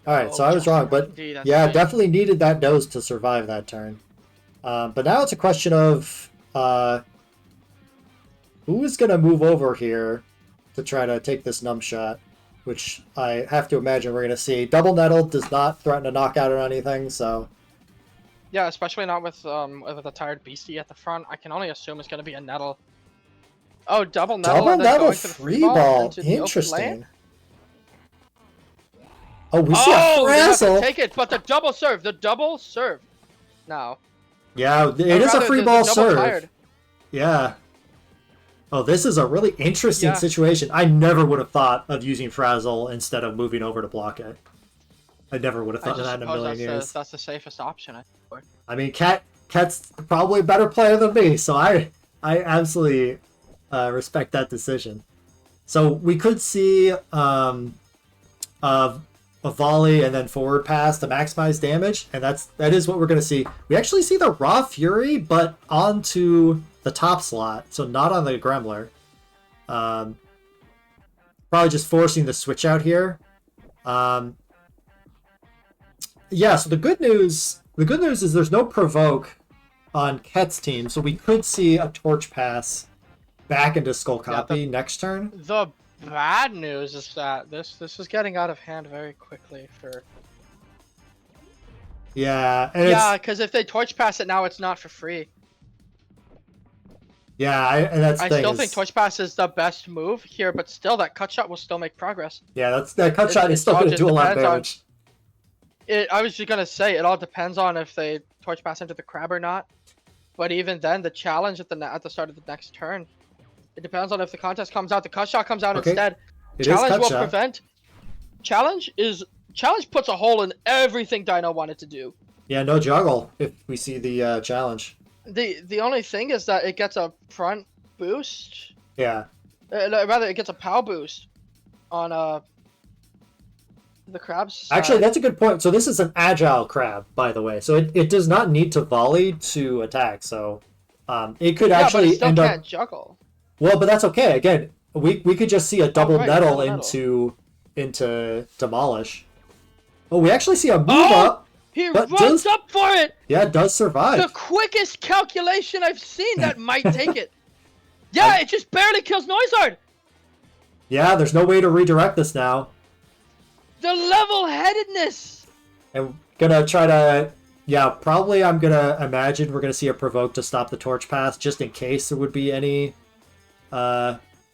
Alright, so I was wrong, but yeah, definitely needed that nose to survive that turn. But now it's a question of who is going to move over here to try to take this numb shot, which I have to imagine we're going to see. Double Nettle does not threaten a knockout or anything, so...
Yeah, especially not with a tired Beastie at the front. I can only assume it's going to be a Nettle. Oh, double nettle.
Double
and then
nettle
going for the
free ball.
into the open lane?
Interesting. Oh, we see a
Oh, they have to
frazzle.
take it, but the double serve. The double serve. Now.
Yeah, it
Or
is a
rather,
free
the
ball
double
serve.
tired.
Yeah. Oh, this is a really interesting
Yeah.
situation. I never would have thought of using frazzle instead of moving over to block it. I never would have
I
thought of
just
that in a
suppose
million years.
that's the safest option.
I mean, Cat's probably a better player than me, so I absolutely respect that decision. So we could see a volley and then forward pass to maximize damage, and that is what we're going to see. We actually see the Raw Fury, but onto the top slot, so not on the Gremler. Probably just forcing the switch out here. Yeah, so the good news is there's no provoke on Ket's team, so we could see a torch pass back into Skull Copy next turn.
The bad news is that this is getting out of hand very quickly for.
Yeah, and
because if they torch pass it now, it's not for free.
Yeah, and that's.
I still think torch pass is the best move here, but still, that cut shot will still make progress.
Yeah, that cut shot is still going to do a lot of damage.
I was just gonna say it all depends on if they torch pass into the crab or not. But even then, the challenge at the start of the next turn, it depends on if the contest comes out. The cut shot comes out instead. Challenge will prevent. Challenge puts a hole in everything Dino wanted to do.
Yeah, no juggle if we see the challenge.
The only thing is that it gets a front boost.
Yeah.
Rather, it gets a POW boost on the crabs.
Actually, that's a good point. So this is an agile crab, by the way. So it does not need to volley to attack. So it could actually
but it still can't juggle.
Well, but that's okay. Again, we could just see a double nettle into demolish. Oh, we actually see a move up.
He runs up for it.
Yeah, it does survive.
The quickest calculation I've seen that might take it. Yeah, it just barely kills Noizard.
Yeah, there's no way to redirect this now.
The level-headedness!
And gonna try to... Yeah, probably I'm gonna imagine we're gonna see a provoke to stop the torch pass, just in case there would be any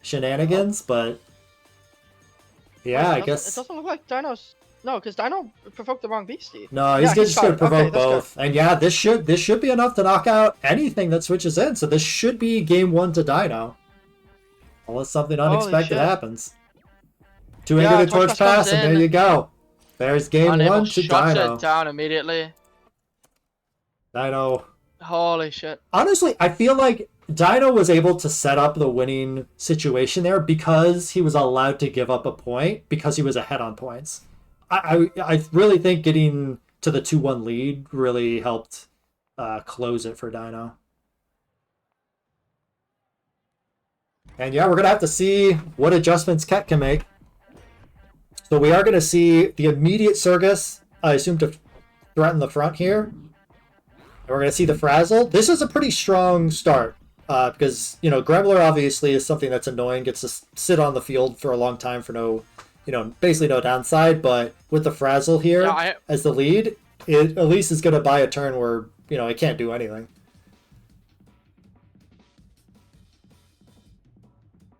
shenanigans, but... Yeah, I guess...
It doesn't look like Dino's... No, because Dino provoked the wrong beastie.
No, he's just gonna provoke both. And yeah, this should be enough to knock out anything that switches in, so this should be game 1 to Dino. Unless something unexpected happens. Too angry to torch pass, and there you go. There's game 1 to
Dino.
Dino.
It down immediately.
Dino.
Holy shit.
Honestly, I feel like Dino was able to set up the winning situation there because he was allowed to give up a point because he was ahead on points. I really think getting to the 2-1 lead really helped close it for Dino. And yeah, we're going to have to see what adjustments Ket can make. So we are going to see the immediate Surgus, I assume, to threaten the front here. And we're going to see the Frazzle. This is a pretty strong start because, you know, Gremler obviously is something that's annoying, gets to sit on the field for a long time for no, you know, basically no downside. But with the Frazzle here as the lead, it at least is going to buy a turn where, you know, it can't do anything.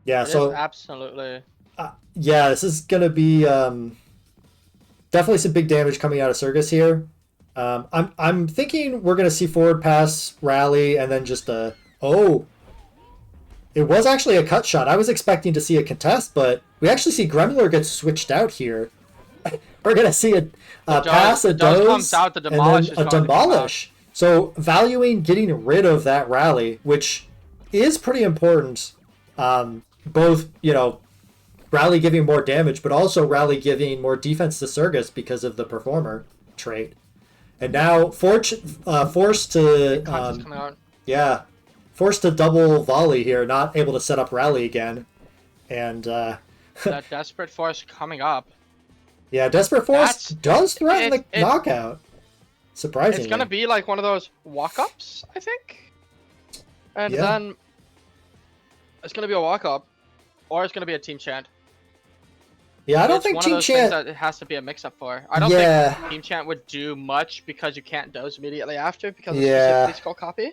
Yeah, so
absolutely.
Yeah, this is gonna be definitely some big damage coming out of Surgus here. I'm thinking we're gonna see forward pass, rally, and then just a it was actually a cut shot. I was expecting to see a contest, but we actually see Gremler get switched out here. We're gonna see a pass, a doze, and then a demolish. So valuing getting rid of that rally, which is pretty important. Both, you know, rally giving more damage, but also rally giving more defense to Surgus because of the performer trait. And now forced to forced to double volley here, not able to set up rally again. And
that desperate force coming up.
Yeah, desperate force does threaten the knockout. Surprisingly.
It's gonna be like one of those walk-ups, I think. And then it's gonna be a walk-up. Or it's going to be a team chant.
Yeah, I don't think team chant...
That it has to be a mix-up for. I don't think team chant would do much because you can't doze immediately after because it's specifically skull copy.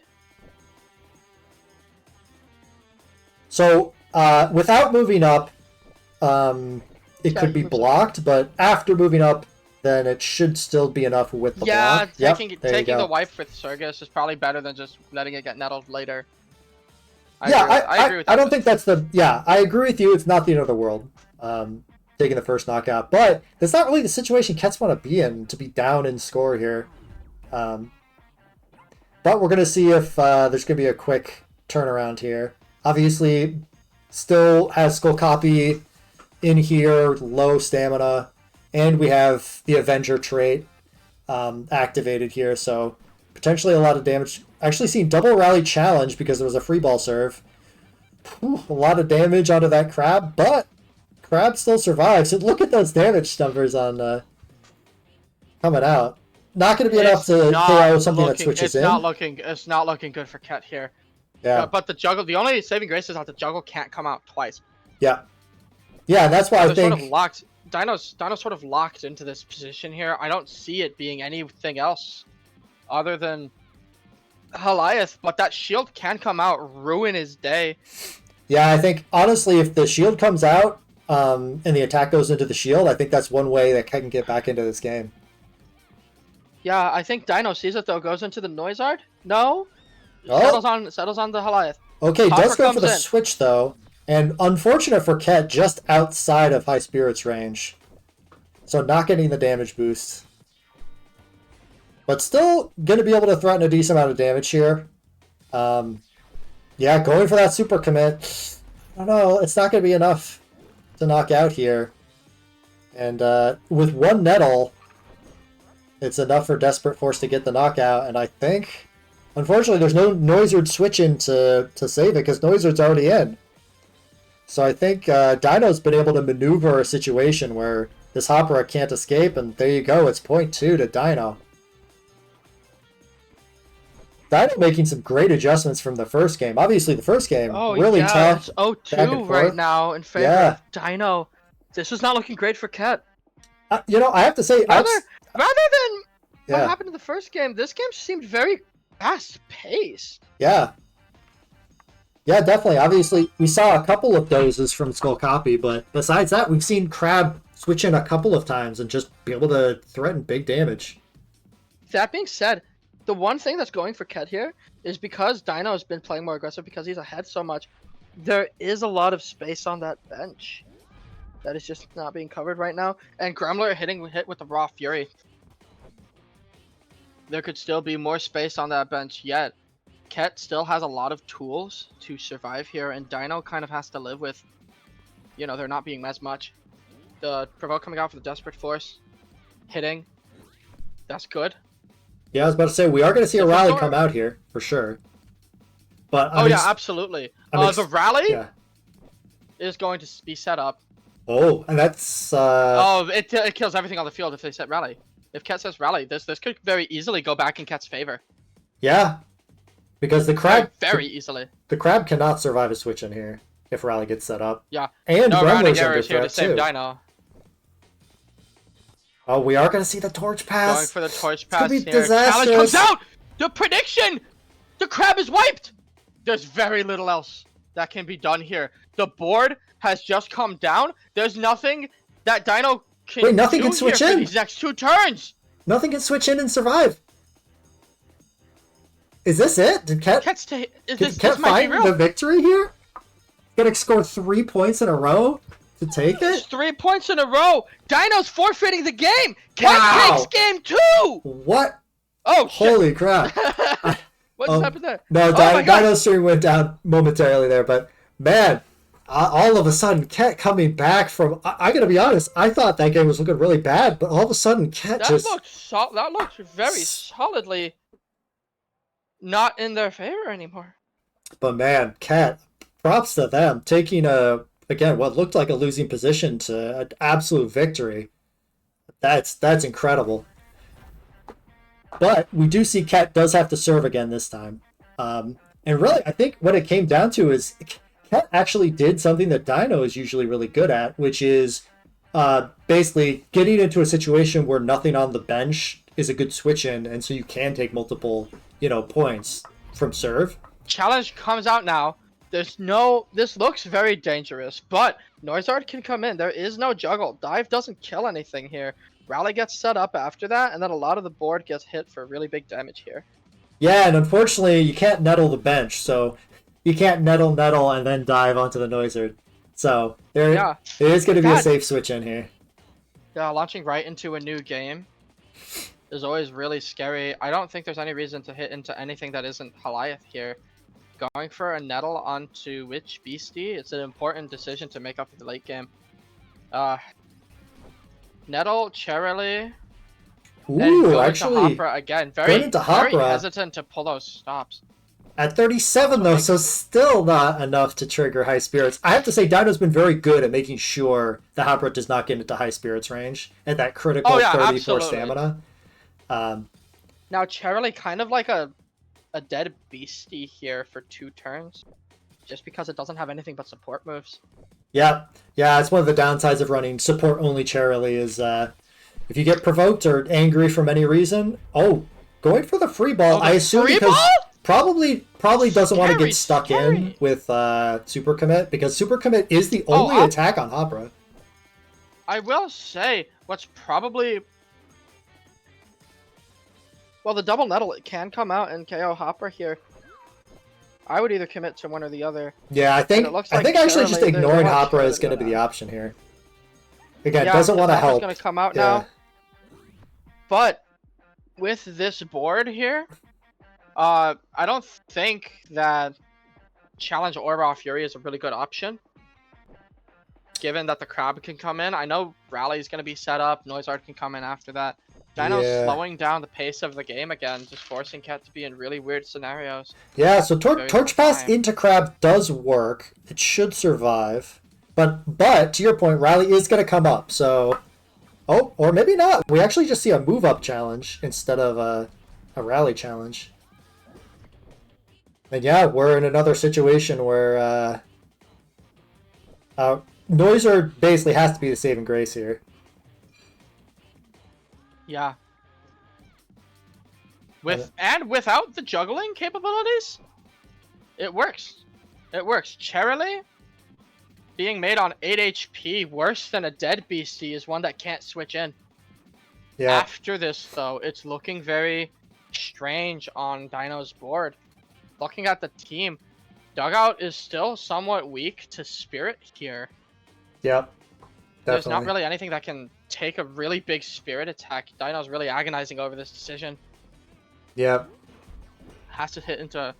So without moving up, it could be blocked, but after moving up, then it should still be enough with the block.
taking
Yep,
the wipe with Surgus is probably better than just letting it get nettled later.
I agree with that. I don't think that's the... Yeah, I agree with you. It's not the end of the world, taking the first knockout. But that's not really the situation Kets want to be in, to be down in score here. But we're going to see if there's going to be a quick turnaround here. Obviously, still has Skull Copy in here, low stamina. And we have the Avenger trait activated here, so potentially a lot of damage. Actually seen double rally challenge because there was a free ball serve. Whew, a lot of damage onto that Crab, but Crab still survives. And look at those damage numbers on coming out. Not going to be enough to KO something that switches in.
It's not looking good for Ket here.
Yeah.
But the juggle, the only saving grace is that the juggle can't come out twice.
Yeah. Yeah, that's why I think...
Sort of locked. Dino's sort of locked into this position here. I don't see it being anything else other than Goliath, but that shield can come out, ruin his day.
Yeah, I think, honestly, if the shield comes out and the attack goes into the shield, I think that's one way that Ket can get back into this game.
Yeah, I think Dino sees it, though, goes into the Noizard. No?
Oh.
Settles on the Goliath.
Okay, does go for the switch, though. And unfortunate for Ket, just outside of High Spirits range. So not getting the damage boost. But still going to be able to threaten a decent amount of damage here. Yeah, going for that super commit. I don't know, it's not going to be enough to knock out here. And with one Nettle, it's enough for Desperate Force to get the knockout. And I think, unfortunately, there's no Noizard switch in to save it because Noizard's already in. So I think Dino's been able to maneuver a situation where this Hopera can't escape, and there you go, it's 0.2 to Dino. Dino making some great adjustments from the first game. Obviously, the first game, really tough.
It's 0-2 right now in favor of Dino. This is not looking great for Ket.
You know, I have to say...
Rather than what happened in the first game, this game seemed very fast-paced.
Yeah. Yeah, definitely. Obviously, we saw a couple of dozes from Skull Copy, but besides that, we've seen Crab switch in a couple of times and just be able to threaten big damage.
That being said, the one thing that's going for Ket here is because Dino has been playing more aggressive because he's ahead so much, there is a lot of space on that bench that is just not being covered right now. And Gremler hit with the Raw Fury. There could still be more space on that bench yet. Ket still has a lot of tools to survive here, and Dino kind of has to live with, you know, there not being as much. The provoke coming out for the Desperate Force, hitting, that's good.
Yeah, I was about to say, we are going to see a rally come out here, for sure. But
yeah, absolutely. The rally is going to be set up.
Oh, and that's...
It kills everything on the field if they set rally. If Ket says rally, this could very easily go back in Ket's favor.
Yeah. Because the Crab...
Very easily.
The Crab cannot survive a switch in here if rally gets set up.
Yeah.
And
no rounding
errors
here to save Dino.
Oh, we are going to see the Torch Pass.
Going for the Torch Pass here.
Disastrous.
Challenge comes out! The prediction! The Crab is wiped! There's very little else that can be done here. The board has just come down. There's nothing that Dino can
Wait, nothing can switch in?
For these next two turns!
Nothing can switch in and survive. Is this it? Did Ket find the victory here? Gonna score 3 points in a row to take it?
It's 3 points in a row! Dino's forfeiting the game! Ket takes game 2!
What?
Oh, shit.
Holy crap.
What just happened there?
No, Dino's stream went down momentarily there, but man, all of a sudden, Ket coming back from... I gotta be honest, I thought that game was looking really bad, but all of a sudden, Ket just...
That looked very solidly not in their favor anymore.
But man, Ket, props to them, taking again, what looked like a losing position to an absolute victory. That's incredible. But we do see Ket does have to serve again this time. And really, I think what it came down to is Ket actually did something that Dino is usually really good at, which is basically getting into a situation where nothing on the bench is a good switch in, and so you can take multiple, points from serve.
Challenge comes out now. This looks very dangerous, but Noizard can come in. There is no juggle. Dive doesn't kill anything here. Rally gets set up after that, and then a lot of the board gets hit for really big damage here.
Yeah, and unfortunately, you can't nettle the bench, so you can't nettle, and then dive onto the Noizard. So there is going to be a safe switch in here.
Yeah, launching right into a new game is always really scary. I don't think there's any reason to hit into anything that isn't Goliath here. Going for a nettle onto which beastie, it's an important decision to make up for the late game. Nettle, Cheerilee,
ooh, actually,
Hopra again. Very hesitant to pull those stops.
At 37 though, so still not enough to trigger high spirits. I have to say, Dino's been very good at making sure the Hopra does not get into high spirits range at that critical 34 absolutely. Stamina.
Now Cheerilee kind of like a dead beastie here for 2 turns, just because it doesn't have anything but support moves.
Yeah, it's one of the downsides of running support-only Cheerilee is if you get provoked or angry from any reason, going for the free ball, I assume because probably doesn't want to get stuck in with super commit, because super commit is the only attack on Hopra.
I will say, what's probably... Well, the double nettle, it can come out and KO Hopra here. I would either commit to one or the other.
Yeah, I think actually just ignoring Hopra is going to be the option here. Again, doesn't want to help.
Going to come out now. But with this board here, I don't think that Challenge or Raw Fury is a really good option. Given that the crab can come in. I know Rally is going to be set up. Noizard can come in after that. Dino's slowing down the pace of the game again, just forcing Cat to be in really weird scenarios. Yeah, so
Torch Pass into Crab does work. It should survive. But to your point, Rally is going to come up, so... Oh, or maybe not. We actually just see a move-up challenge instead of a Rally challenge. And yeah, we're in another situation where Noizard basically has to be the saving grace here.
Yeah. Without the juggling capabilities, it works. It works. Cheerilee being made on 8 HP worse than a dead beastie is one that can't switch in. Yeah. After this though, it's looking very strange on Dino's board. Looking at the team, Dugout is still somewhat weak to Spirit here.
Yep.
There's not really anything that can take a really big Spirit attack. Dino's really agonizing over this decision.
Yep.
Has to hit into...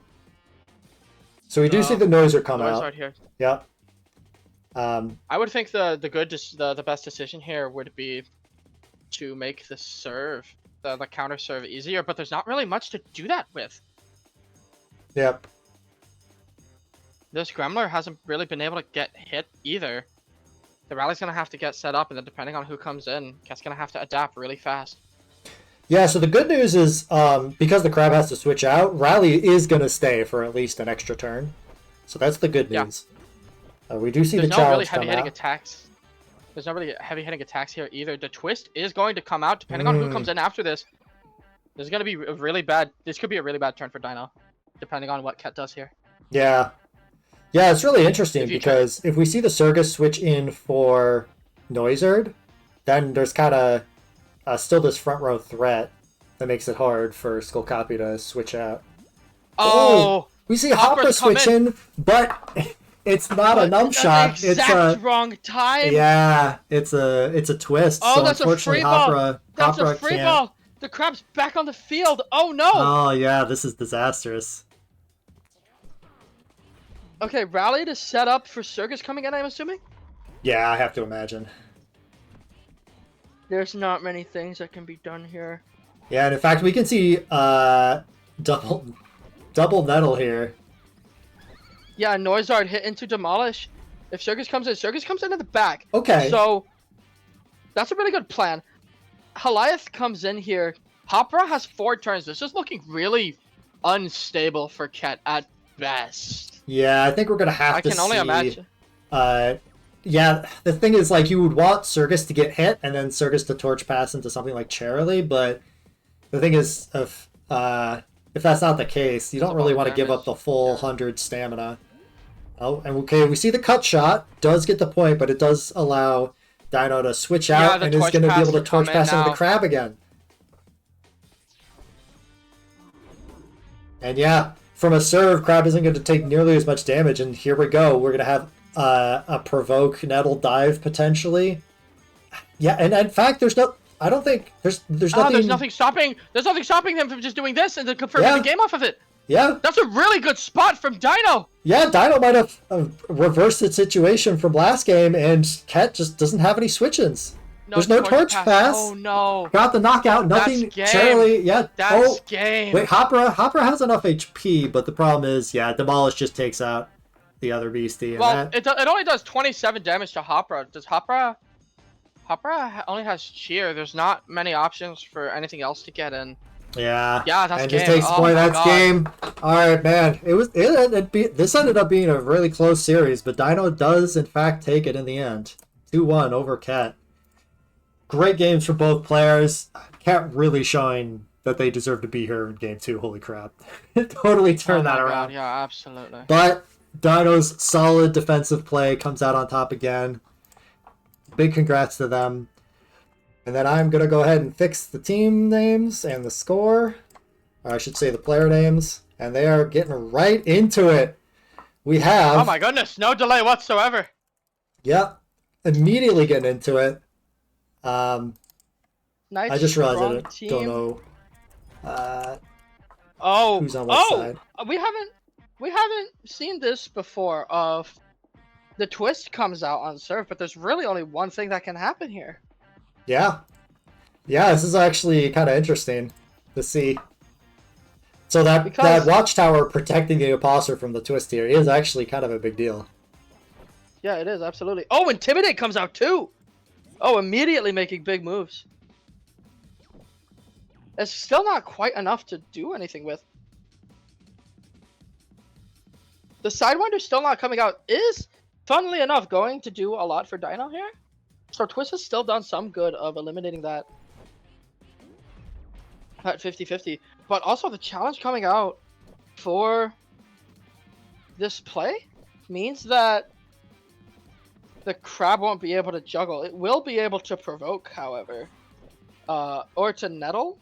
So we do see the Noizard come out.
Here.
Yep.
I would think the best decision here would be to make the serve, the counter serve easier, but there's not really much to do that with.
Yep.
This Gremler hasn't really been able to get hit either. The Rally's going to have to get set up, and then depending on who comes in, Cat's going to have to adapt really fast.
Yeah, so the good news is, because the Crab has to switch out, Rally is going to stay for at least an extra turn. So that's the good news. Yeah. We do see the challenge come out.
There's no really heavy hitting attacks here either. The twist is going to come out, depending on who comes in after this. There's going to be a really bad... This could be a really bad turn for Dino, depending on what Cat does here.
Yeah. Yeah, it's really interesting because if we see the Circus switch in for Noizard, then there's kind of still this front row threat that makes it hard for Skullcopy to switch out.
Oh!
We see Hopra switch in, but it's not a numb shot.
It's a wrong time.
Yeah, it's a twist.
Oh,
so
that's a free ball. That's a free ball. The Crab's back on the field. Oh no!
Oh yeah, this is disastrous.
Okay, Rally to set up for Circus coming in, I'm assuming?
Yeah, I have to imagine.
There's not many things that can be done here.
Yeah, and in fact, we can see double nettle here.
Yeah, Noizard hit into Demolish. If Circus comes in at the back.
Okay.
So, that's a really good plan. Goliath comes in here. Hopra has 4 turns. This is looking really unstable for Ket at best.
Yeah, I think we're gonna have to see.
I can only imagine.
Yeah, the thing is, like, you would want Circus to get hit and then Circus to torch pass into something like Cheerilee, but the thing is, if that's not the case, you don't really want to give up the full 100 stamina. Oh, and okay, we see the cut shot. Does get the point, but it does allow Dino to switch out and is going to be able to torch pass into the crab again. And yeah, from a serve, crab isn't going to take nearly as much damage. And here we go. We're going to have a provoke nettle dive potentially. Yeah, and in fact, there's no. I don't think there's nothing.
There's nothing stopping. There's nothing stopping them from just doing this and then confirming the game off of it.
Yeah.
That's a really good spot from Dino.
Yeah, Dino might have reversed the situation from last game, and Ket just doesn't have any switch-ins. There's no torch pass.
Oh no.
Got the knockout. Nothing. Charlie. Yeah.
That's game.
Wait, Hopper has enough HP, but the problem is, yeah, Demolish just takes out the other beastie.
Well, it only does 27 damage to Hopper. Does Hopper only has cheer. There's not many options for anything else to get in.
Yeah.
Yeah, that's
and
game.
just takes point. That's game. All right, man. This ended up being a really close series, but Dino does in fact take it in the end. 2-1 over Ket. Great games for both players. Ket really showing that they deserve to be here in game 2. Holy crap. Totally turned that around.
God, yeah, absolutely.
But Dino's solid defensive play comes out on top again. Big congrats to them. And then I'm going to go ahead and fix the team names and the score. Or I should say the player names. And they are getting right into it. We have...
Oh my goodness, no delay whatsoever.
Yep. Immediately getting into it.
Nice,
I just realized I don't know who's on what side.
We haven't seen this before. Of the twist comes out on serve, but there's really only one thing that can happen here.
Yeah, this is actually kind of interesting to see. So that watchtower protecting the imposter from the twist here is actually kind of a big deal.
Yeah, it is absolutely. Oh, Intimidate comes out too. Oh, immediately making big moves. It's still not quite enough to do anything with. The Sidewinder's still not coming out. Is, funnily enough, going to do a lot for Dino here. So Twist has still done some good of eliminating that at 50-50. But also the challenge coming out for this play means that the crab won't be able to juggle. It will be able to provoke, however. Or to nettle,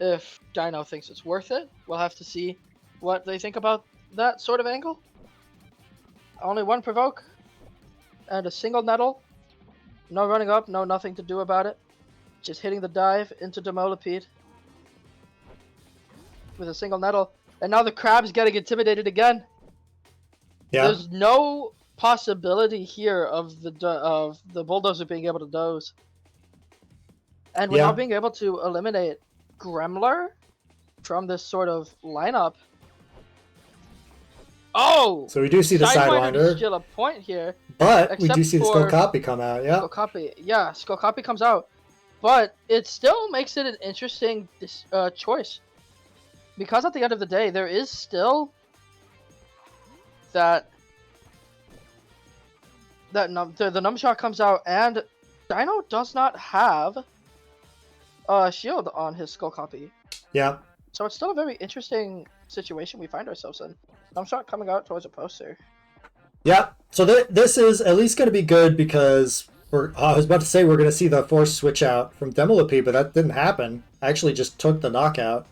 if Dino thinks it's worth it. We'll have to see what they think about that sort of angle. Only one provoke, and a single nettle. No running up, no nothing to do about it. Just hitting the dive into Demolipede with a single nettle. And now the crab's getting intimidated again.
Yeah.
There's no possibility here of the bulldozer being able to doze, and without being able to eliminate Gremler from this sort of lineup. Oh,
so we do see the Sidewinder.
Still a point here,
but we do see the Skull Copy come out. Yeah,
Skull Copy comes out, but it still makes it an interesting choice, because at the end of the day, there is still that. The num shot comes out, and Dino does not have a shield on his Skull Copy.
Yeah.
So it's still a very interesting situation we find ourselves in. Num shot coming out towards a poster.
Yeah. So this is at least going to be good, because I was about to say we're going to see the force switch out from Demolipede, but that didn't happen. I actually just took the knockout.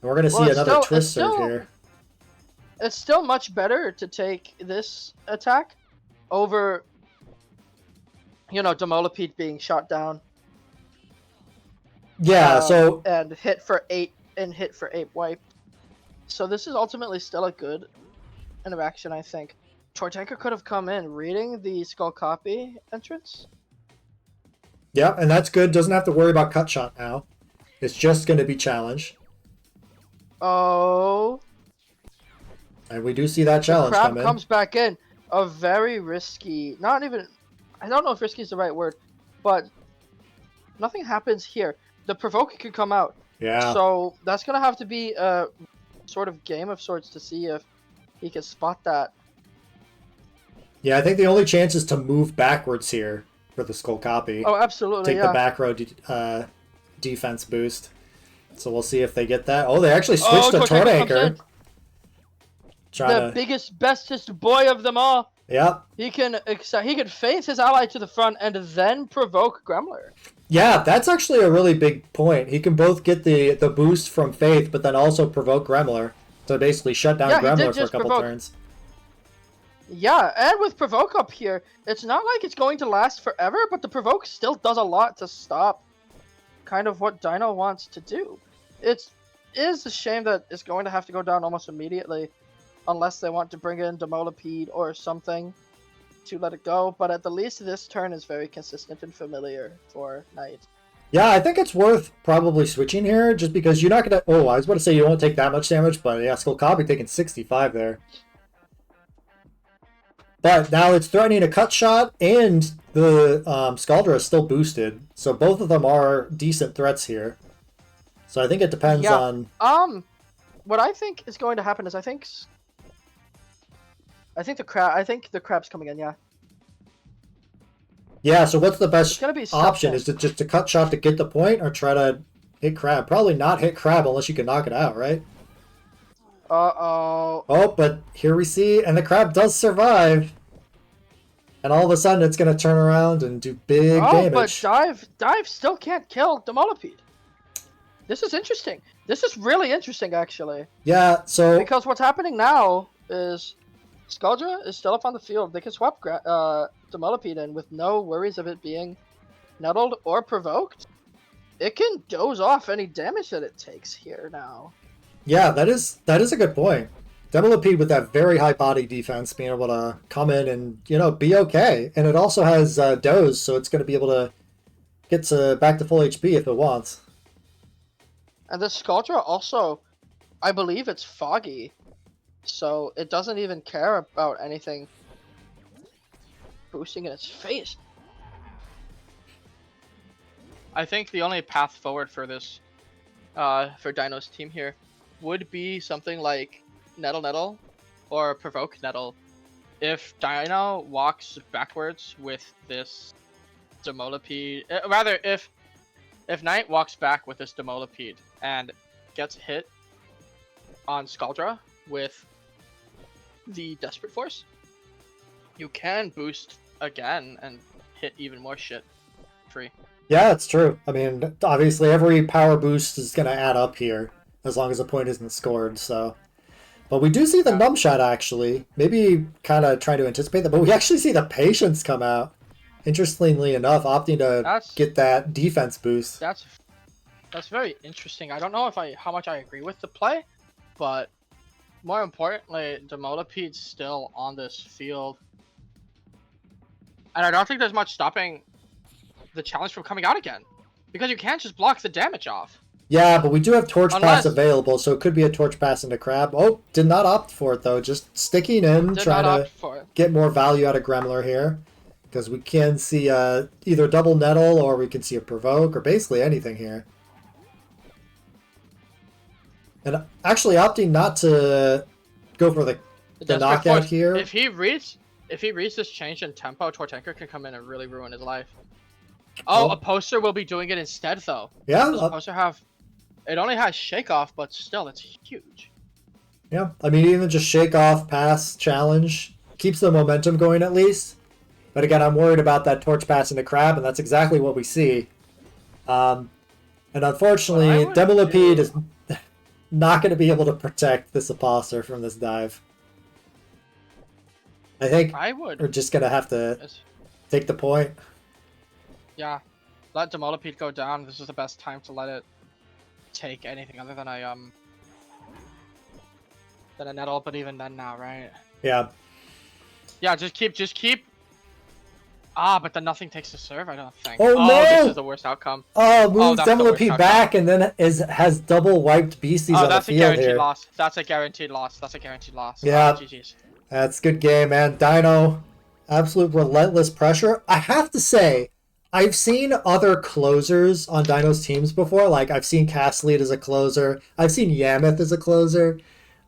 And we're going to see another twist serve here.
It's still much better to take this attack over, Demolipede being shot down.
Yeah,
and hit for 8 wipe. So this is ultimately still a good interaction, I think. Tortanker could have come in reading the Skull Copy entrance.
Yeah, and that's good. Doesn't have to worry about cut shot now. It's just going to be challenge.
Oh.
And we do see that challenge come in.
Crab comes back in. A very risky, I don't know if risky is the right word, but nothing happens here. The provoke could come out.
Yeah.
So that's going to have to be a sort of game of sorts to see if he can spot that.
Yeah, I think the only chance is to move backwards here for the Skull Copy.
Oh, absolutely,
Take the back row defense boost. So we'll see if they get that. Oh, they actually switched to Tortanker.
The biggest, bestest boy of them all.
Yep.
He can phase his ally to the front and then provoke Gremler.
Yeah, that's actually a really big point. He can both get the boost from Faith, but then also provoke Gremler to basically shut down Gremler for a couple turns.
Yeah, and with provoke up here, it's not like it's going to last forever, but the provoke still does a lot to stop kind of what Dino wants to do. It is a shame that it's going to have to go down almost immediately, unless they want to bring in Demolipede or something to let it go, but at the least this turn is very consistent and familiar for Knight.
Yeah, I think it's worth probably switching here, just because you're not going to... Oh, I was about to say you won't take that much damage, but yeah, Skullcabe taking 65 there. But now it's threatening a cut shot, and the Scaldra is still boosted, so both of them are decent threats here. So I think it depends on...
What I think is going to happen is I think the crab's coming in, yeah.
Yeah, so what's the best
option?
Something. Is it just a cut shot to get the point, or try to hit crab? Probably not hit crab unless you can knock it out, right?
Uh-oh.
Oh, but here we see, and the crab does survive. And all of a sudden it's going to turn around and do big damage.
Oh, but Dive still can't kill Demolipede. This is interesting. This is really interesting, actually.
Yeah, so...
Because what's happening now is Skuldra is still up on the field. They can swap Demolipede in with no worries of it being nettled or provoked. It can doze off any damage that it takes here now.
Yeah, that is a good point. Demolipede with that very high body defense being able to come in and, you know, be okay. And it also has doze, so it's going to be able to get back to full HP if it wants.
And the Skuldra also, I believe it's foggy, so it doesn't even care about anything boosting in its face. I think the only path forward for this, for Dino's team here, would be something like Nettle or Provoke Nettle. If Dino walks backwards with this Demolipede, rather if Knight walks back with this Demolipede and gets hit on Skuldra with the Desperate Force, you can boost again and hit even more shit free.
Yeah, it's true. I mean, obviously every power boost is going to add up here, as long as the point isn't scored, so... But we do see the numb shot, actually. Maybe kind of trying to anticipate that, but we actually see the Patience come out. Interestingly enough, opting to get that defense boost.
That's very interesting. I don't know how much I agree with the play, but more importantly, Demolipede's still on this field. And I don't think there's much stopping the challenge from coming out again, because you can't just block the damage off.
Yeah, but we do have Torch Pass available, so it could be a Torch Pass into Crab. Oh, did not opt for it, though. Just sticking in, trying to get more value out of Gremler here. Because we can see either double Nettle, or we can see a Provoke, or basically anything here. And actually opting not to go for the knockout here.
If he reads this change in tempo, Tortanker can come in and really ruin his life. Oh, a poster will be doing it instead, though.
Yeah.
Does a poster have... It only has Shake Off, but still, it's huge.
Yeah, I mean, even just Shake Off, Pass, Challenge, keeps the momentum going at least. But again, I'm worried about that Torch Pass into Crab, and that's exactly what we see. And unfortunately, Demolipede is not going to be able to protect this Imposter from this dive. I think we're just going to have to take the point.
Yeah, let Demolipede go down. This is the best time to let it take anything other than a Nettle, but even then now, right?
Yeah.
Yeah, just keep. Ah, but then nothing takes to serve, I don't think.
Oh no!
This is the worst outcome.
Oh, moves Demolipede back and then has double wiped Beasties on the field here.
That's a guaranteed loss. That's a guaranteed loss. That's a guaranteed loss.
Yeah.
GG's.
That's a good game, man. Dino, absolute relentless pressure. I have to say, I've seen other closers on Dino's teams before. Like, I've seen Castlead as a closer. I've seen Yameth as a closer.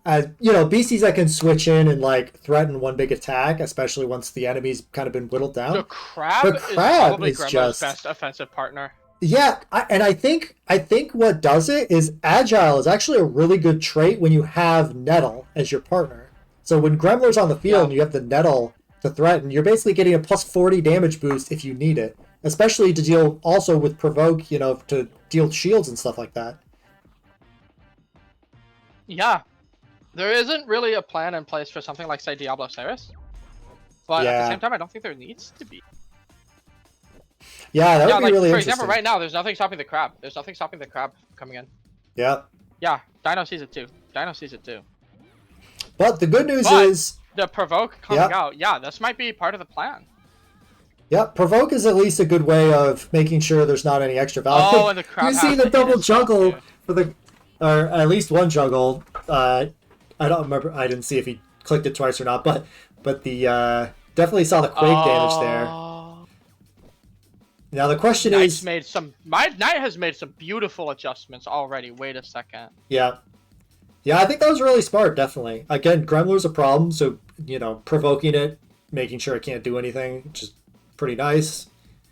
You know, beasties that can switch in and, like, threaten one big attack, especially once the enemy's kind of been whittled down.
The crab is probably Gremler's best offensive partner.
Yeah, I think what does it is Agile is actually a really good trait when you have Nettle as your partner. So when Gremler's on the field and
Yeah.
you have the Nettle to threaten, you're basically getting a plus 40 damage boost if you need it. Especially to deal also with Provoke, you know, to deal shields and stuff like that.
Yeah. There isn't really a plan in place for something like, say, Diablo Ceres. But at the
Yeah.
same time, I don't think there needs to be.
Yeah, that would be
like,
really
for
interesting.
example, right now, there's nothing stopping the crab. There's nothing stopping the crab coming in.
Yeah.
Yeah, Dino sees it too. Dino sees it too.
But the good news
But
is...
the Provoke coming out, yeah, this might be part of the plan.
Yeah, Provoke is at least a good way of making sure there's not any extra value.
Oh, and the crab
you see
has
the
to hit
double
his stuff,
juggle
too.
for the... Or at least one juggle. I don't remember. I didn't see if he clicked it twice or not, but the definitely saw the Quake damage there. Now the question is...
Knight has made some beautiful adjustments already. Wait a second.
Yeah. Yeah, I think that was really smart, definitely. Again, Gremler's a problem, so, you know, provoking it, making sure it can't do anything, which is pretty nice.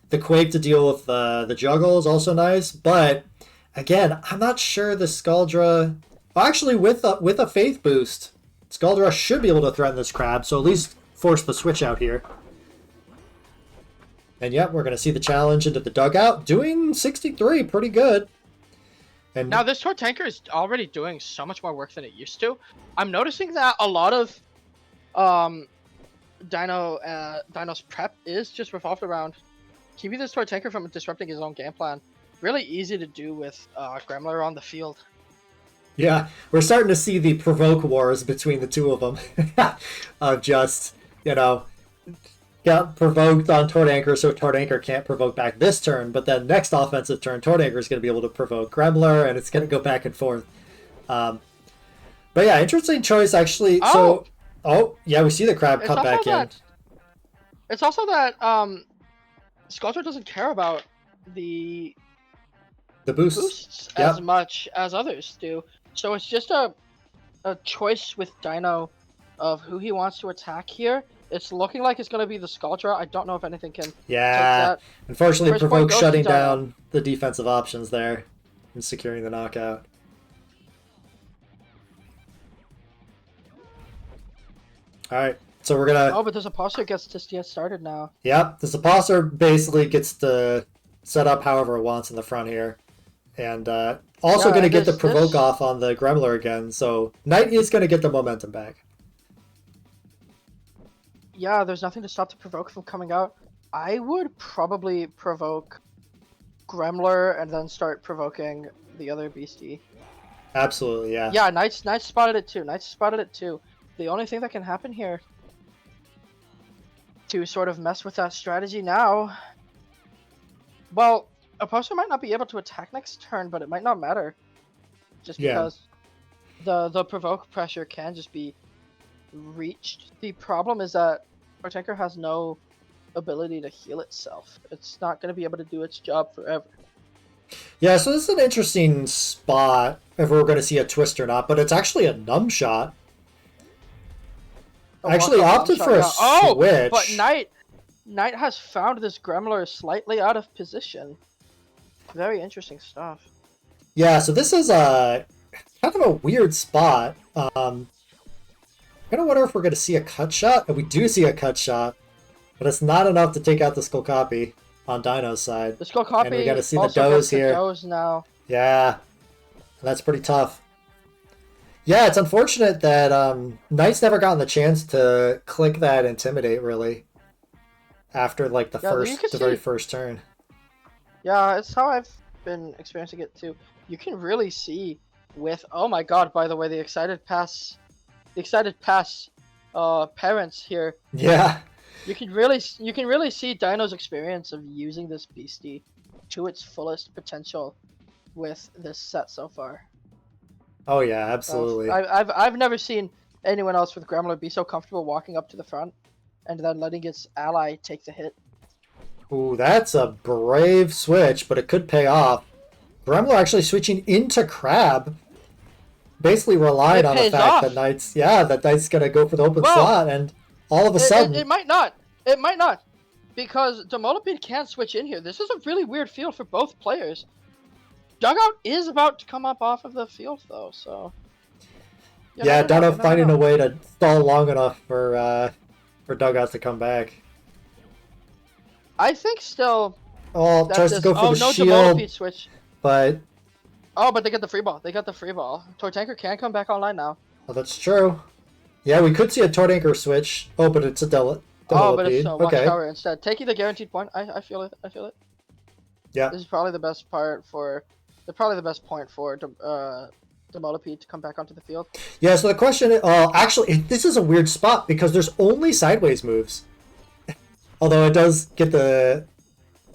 The Quake to deal with the juggle is also nice, but, again, I'm not sure the Scaldra... Well, actually, with a Faith boost, Scaldra should be able to threaten this crab, so at least force the switch out here. And yep, we're going to see the challenge into the dugout, doing 63, pretty good. And
now this Tor Tanker is already doing so much more work than it used to. I'm noticing that a lot of Dino's prep is just revolved around keeping this Tor Tanker from disrupting his own game plan. Really easy to do with Gremler on the field.
Yeah, we're starting to see the provoke wars between the two of them. Of just, you know, got provoked on Tordanker, so Tordanker can't provoke back this turn, but then next offensive turn, Tordanker is going to be able to provoke Gremler, and it's going to go back and forth. But yeah, interesting choice, actually.
Oh!
So, yeah, we see the crab cut back in.
It's also that Sculptor doesn't care about the boosts as much as others do. So it's just a choice with Dino of who he wants to attack here. It's looking like it's going to be the Scaldra. I don't know if anything can take that.
Unfortunately,
First
Provoke
point
shutting
goes to Dino.
down the defensive options there and securing the knockout. Alright, so we're going to...
Oh, but the Suppostor gets to get started now.
Yep, the Suppostor basically gets to set up however it wants in the front here. And also going to get the Provoke off on the Gremler again, so Knight is going to get the momentum back.
Yeah, there's nothing to stop the Provoke from coming out. I would probably provoke Gremler and then start provoking the other Beastie.
Absolutely, yeah.
Yeah, Knight spotted it too. Knight spotted it too. The only thing that can happen here to sort of mess with that strategy now... Well, Opposer might not be able to attack next turn, but it might not matter. Just because the provoke pressure can just be reached. The problem is that our tanker has no ability to heal itself. It's not going to be able to do its job forever.
Yeah, so this is an interesting spot if we're going to see a twist or not, but it's actually a numb shot. Actually opted for a switch.
Oh, but Knight has found this Gremler slightly out of position. Very interesting stuff.
Yeah, so this is a kind of a weird spot. I'm gonna wonder if we're gonna see a cut shot, and we do see a cut shot, but it's not enough to take out the Skull Copy on Dino's side.
The Skull Copy,
and we gotta see the
also
does
gets the
here.
does now.
Yeah, that's pretty tough. Yeah, it's unfortunate that Knight's never gotten the chance to click that Intimidate really after like the very first turn.
Yeah, it's how I've been experiencing it too. You can really see with, oh my god, by the way, the excited pass parents here.
Yeah.
You can really see Dino's experience of using this Beastie to its fullest potential with this set so far.
Oh yeah, absolutely.
I've never seen anyone else with Gremler be so comfortable walking up to the front and then letting its ally take the hit.
Ooh, that's a brave switch, but it could pay off. Gremler actually switching into Crab, basically relied on the fact that Knight's gonna go for the open slot, and all of a sudden
it might not. It might not, because Demolipede can't switch in here. This is a really weird field for both players. Dugout is about to come up off of the field though, so.
Yeah, Dino finding a way to stall long enough for Dugout to come back.
I think still.
Oh, tries to go for the
no
shield,
switch.
but...
Oh, but they get the free ball. They got the free ball. Tortanker can come back online now.
Oh, that's true. Yeah, we could see a Tort Anchor switch. Oh, but it's a Developede.
Oh, but it's
okay.
instead. Taking the guaranteed point. I feel it. I feel it.
Yeah.
This is probably the best part for... probably the best point for Developede to come back onto the field.
Yeah, so the question... actually, this is a weird spot because there's only sideways moves. Although it does get the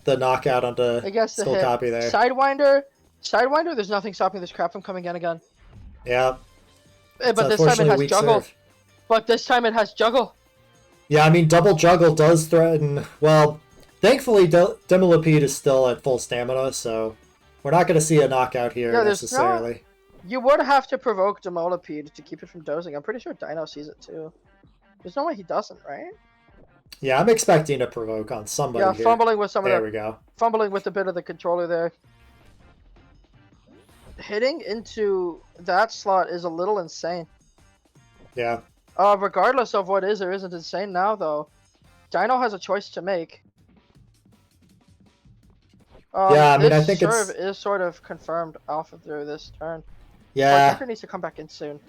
knockout onto Skull Copy there.
Sidewinder, there's nothing stopping this crap from coming in again.
Yeah.
But this time it has juggle. But this time it has juggle.
Yeah, I mean, double juggle does threaten... Well, thankfully, Developede is still at full stamina, so we're not going to see a knockout here necessarily.
You would have to provoke Developede to keep it from dozing. I'm pretty sure Dino sees it too. There's no way he doesn't, right?
Yeah, I'm expecting a provoke on somebody here.
Yeah, fumbling with some of
There we go.
Fumbling with a bit of the controller there. Hitting into that slot is a little insane.
Yeah.
Regardless of what is or isn't insane now, though, Dino has a choice to make.
Yeah, I mean, I think
serve is sort of confirmed off of this turn.
Yeah.
Tortanker needs to come back in soon.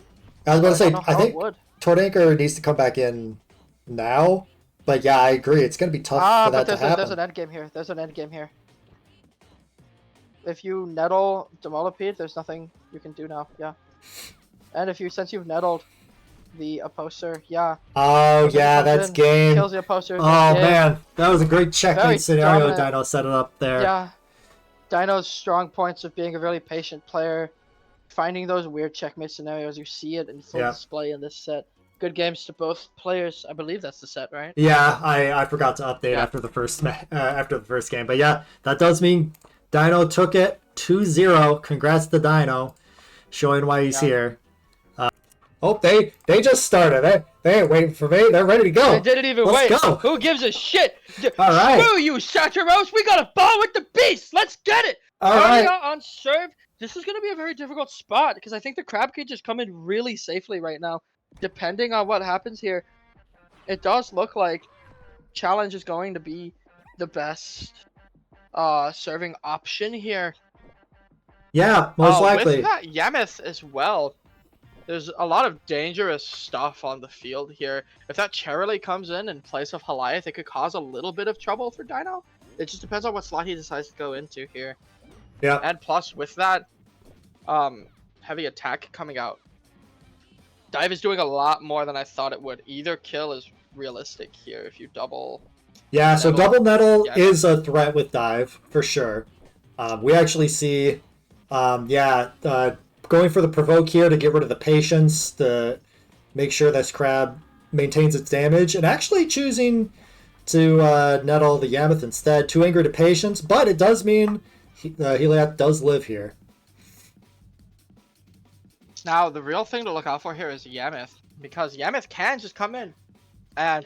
I was going to say, I think Tort Anchor needs to come back in now. But yeah, I agree. It's going to be tough for that to happen.
There's an end game here. There's an end game here. If you nettle Developede, there's nothing you can do now. Yeah. And since you've nettled the opposer, yeah. Oh
yeah, that's game.
Kills the opposer.
Oh man, that was a great checkmate scenario. Dino set it up there.
Yeah. Dino's strong points of being a really patient player, finding those weird checkmate scenarios. You see it in full display in this set. Good games to both players. I believe that's the set, right?
Yeah, I forgot to update after the first game, but yeah, that does mean Dino took it 2-0. Congrats to Dino, showing why he's here. Oh, they just started. They ain't waiting for me. They're ready to go.
They didn't even wait.
Let's go.
Who gives a shit?
All right.
Screw you, Saturos. We got a ball with the beast. Let's get it.
All right.
On serve. This is going to be a very difficult spot because I think the crab can just come in really safely right now. Depending on what happens here, it does look like challenge is going to be the best serving option here.
Yeah, most likely.
With that Yameth as well, there's a lot of dangerous stuff on the field here. If that Cherilly comes in place of Goliath, it could cause a little bit of trouble for Dino. It just depends on what slot he decides to go into here.
Yeah.
And plus, with that heavy attack coming out, Dive is doing a lot more than I thought it would. Either kill is realistic here if you double.
Yeah, so double nettle is a threat with Dive, for sure. We actually see, going for the provoke here to get rid of the patience, to make sure this crab maintains its damage, and actually choosing to nettle the Yameth instead. Too angry to patience, but it does mean Heliath does live here.
Now, the real thing to look out for here is Yameth, because Yameth can just come in and